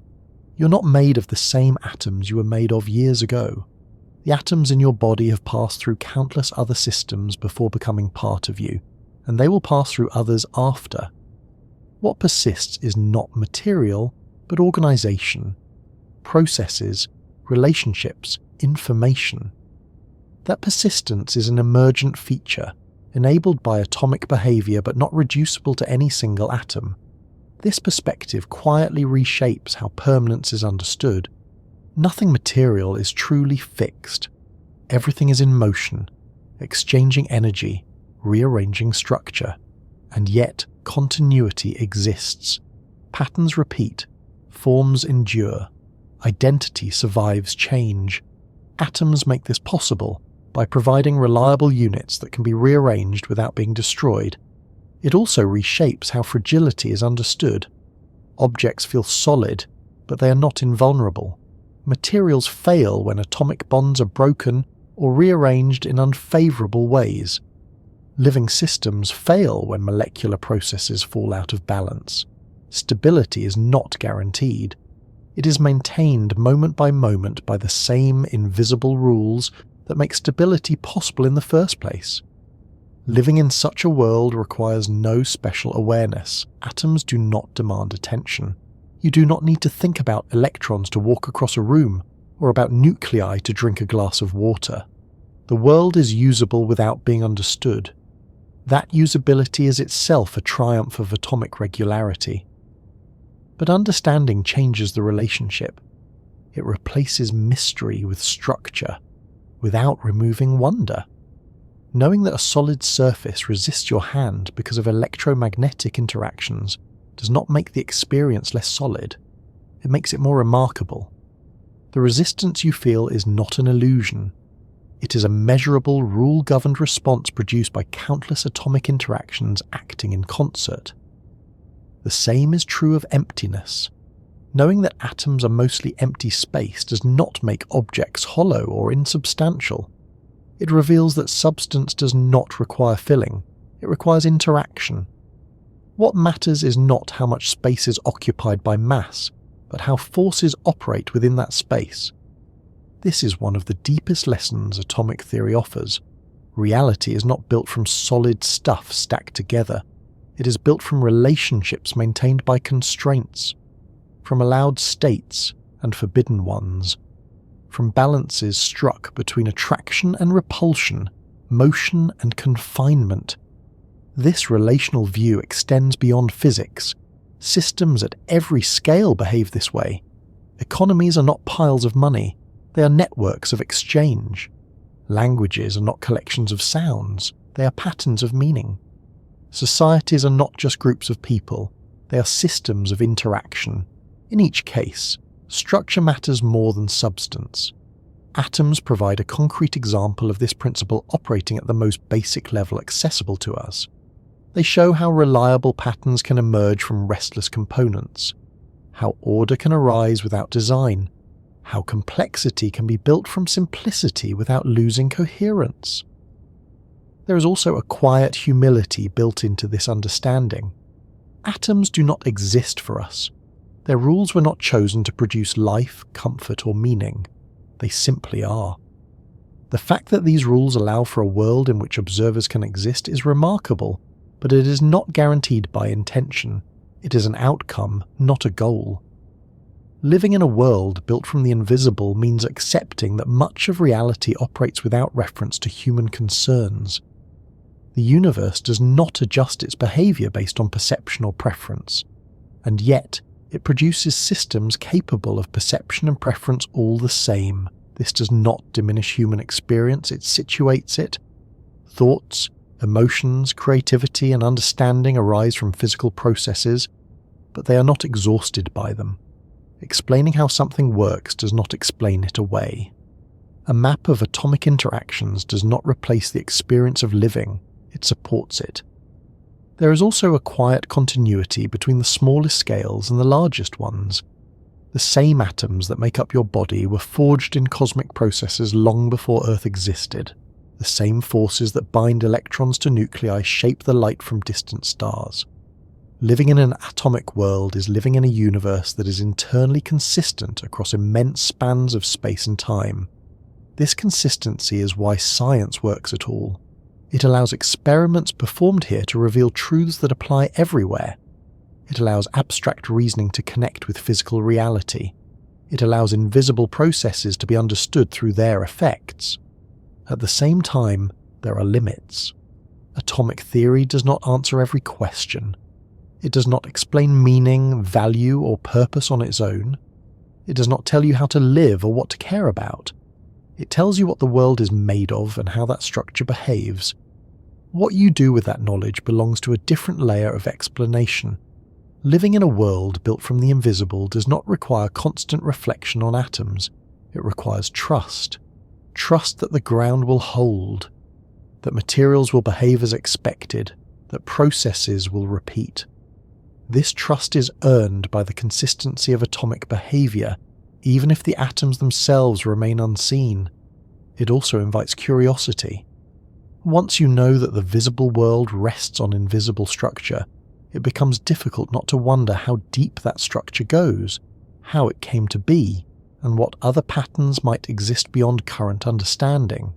You're not made of the same atoms you were made of years ago. The atoms in your body have passed through countless other systems before becoming part of you, and they will pass through others after. What persists is not material, but organization, processes, relationships, information. That persistence is an emergent feature, enabled by atomic behavior but not reducible to any single atom. This perspective quietly reshapes how permanence is understood. Nothing material is truly fixed. Everything is in motion, exchanging energy, rearranging structure, and yet continuity exists. Patterns repeat, forms endure, identity survives change. Atoms make this possible by providing reliable units that can be rearranged without being destroyed. It also reshapes how fragility is understood. Objects feel solid, but they are not invulnerable. Materials fail when atomic bonds are broken or rearranged in unfavorable ways. Living systems fail when molecular processes fall out of balance. Stability is not guaranteed. It is maintained moment by moment by the same invisible rules that make stability possible in the first place. Living in such a world requires no special awareness. Atoms do not demand attention. You do not need to think about electrons to walk across a room, or about nuclei to drink a glass of water. The world is usable without being understood. That usability is itself a triumph of atomic regularity. But understanding changes the relationship. It replaces mystery with structure, without removing wonder. Knowing that a solid surface resists your hand because of electromagnetic interactions does not make the experience less solid. It makes it more remarkable. The resistance you feel is not an illusion. It is a measurable, rule-governed response produced by countless atomic interactions acting in concert. The same is true of emptiness. Knowing that atoms are mostly empty space does not make objects hollow or insubstantial. It reveals that substance does not require filling. It requires interaction. What matters is not how much space is occupied by mass, but how forces operate within that space. This is one of the deepest lessons atomic theory offers. Reality is not built from solid stuff stacked together. It is built from relationships maintained by constraints, from allowed states and forbidden ones, from balances struck between attraction and repulsion, motion and confinement. This relational view extends beyond physics. Systems at every scale behave this way. Economies are not piles of money, they are networks of exchange. Languages are not collections of sounds, they are patterns of meaning. Societies are not just groups of people, they are systems of interaction. In each case, structure matters more than substance. Atoms provide a concrete example of this principle operating at the most basic level accessible to us. They show how reliable patterns can emerge from restless components, how order can arise without design, how complexity can be built from simplicity without losing coherence. There is also a quiet humility built into this understanding. Atoms do not exist for us. Their rules were not chosen to produce life, comfort, or meaning. They simply are. The fact that these rules allow for a world in which observers can exist is remarkable, but it is not guaranteed by intention. It is an outcome, not a goal. Living in a world built from the invisible means accepting that much of reality operates without reference to human concerns. The universe does not adjust its behavior based on perception or preference, and yet it produces systems capable of perception and preference all the same. This does not diminish human experience, it situates it. Thoughts, emotions, creativity, and understanding arise from physical processes, but they are not exhausted by them. Explaining how something works does not explain it away. A map of atomic interactions does not replace the experience of living, it supports it. There is also a quiet continuity between the smallest scales and the largest ones. The same atoms that make up your body were forged in cosmic processes long before Earth existed. The same forces that bind electrons to nuclei shape the light from distant stars. Living in an atomic world is living in a universe that is internally consistent across immense spans of space and time. This consistency is why science works at all. It allows experiments performed here to reveal truths that apply everywhere. It allows abstract reasoning to connect with physical reality. It allows invisible processes to be understood through their effects. At the same time, there are limits. Atomic theory does not answer every question. It does not explain meaning, value, or purpose on its own. It does not tell you how to live or what to care about. It tells you what the world is made of and how that structure behaves. What you do with that knowledge belongs to a different layer of explanation. Living in a world built from the invisible does not require constant reflection on atoms. It requires trust. Trust that the ground will hold, that materials will behave as expected, that processes will repeat. This trust is earned by the consistency of atomic behavior, even if the atoms themselves remain unseen. It also invites curiosity. Once you know that the visible world rests on invisible structure, it becomes difficult not to wonder how deep that structure goes, how it came to be, and what other patterns might exist beyond current understanding.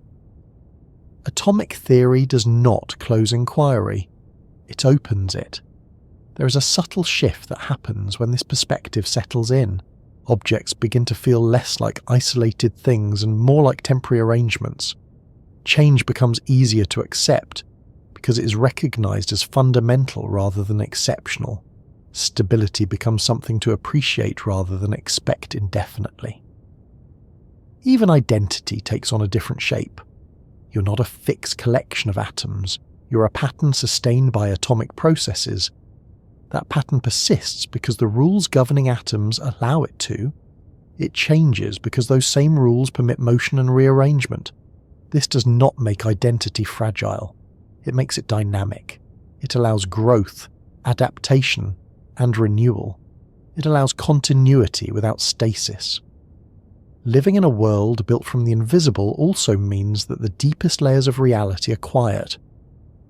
Atomic theory does not close inquiry, it opens it. There is a subtle shift that happens when this perspective settles in. Objects begin to feel less like isolated things and more like temporary arrangements. Change becomes easier to accept because it is recognized as fundamental rather than exceptional. Stability becomes something to appreciate rather than expect indefinitely. Even identity takes on a different shape. You're not a fixed collection of atoms, you're a pattern sustained by atomic processes. That pattern persists because the rules governing atoms allow it to. It changes because those same rules permit motion and rearrangement. This does not make identity fragile. It makes it dynamic. It allows growth, adaptation, and renewal. It allows continuity without stasis. Living in a world built from the invisible also means that the deepest layers of reality are quiet.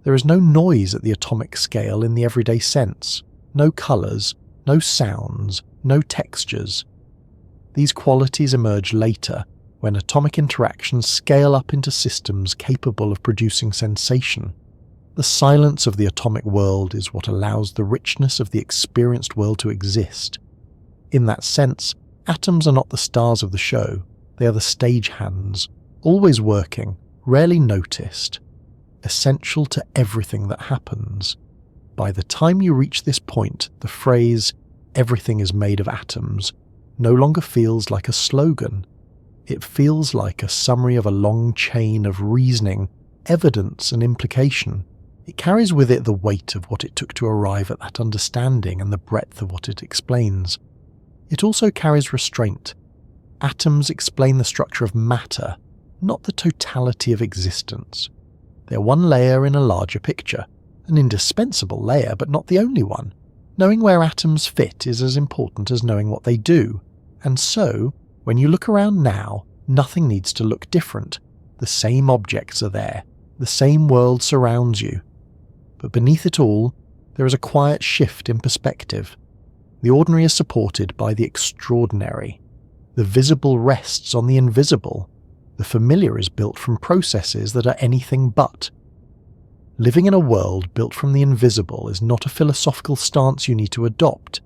There is no noise at the atomic scale in the everyday sense. No colours, no sounds, no textures. These qualities emerge later, when atomic interactions scale up into systems capable of producing sensation. The silence of the atomic world is what allows the richness of the experienced world to exist. In that sense, atoms are not the stars of the show, they are the stagehands, always working, rarely noticed, essential to everything that happens. By the time you reach this point, the phrase, "everything is made of atoms," no longer feels like a slogan. It feels like a summary of a long chain of reasoning, evidence, and implication. It carries with it the weight of what it took to arrive at that understanding and the breadth of what it explains. It also carries restraint. Atoms explain the structure of matter, not the totality of existence. They are one layer in a larger picture, an indispensable layer, but not the only one. Knowing where atoms fit is as important as knowing what they do, and so, when you look around now, nothing needs to look different. The same objects are there, the same world surrounds you. But beneath it all, there is a quiet shift in perspective. The ordinary is supported by the extraordinary. The visible rests on the invisible. The familiar is built from processes that are anything but. Living in a world built from the invisible is not a philosophical stance you need to adopt.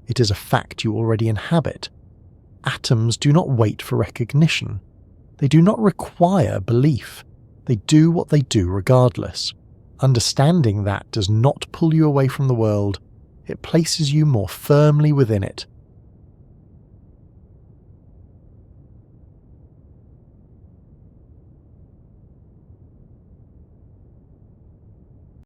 It is a fact you already inhabit. Atoms do not wait for recognition. They do not require belief. They do what they do regardless. Understanding that does not pull you away from the world. It places you more firmly within it.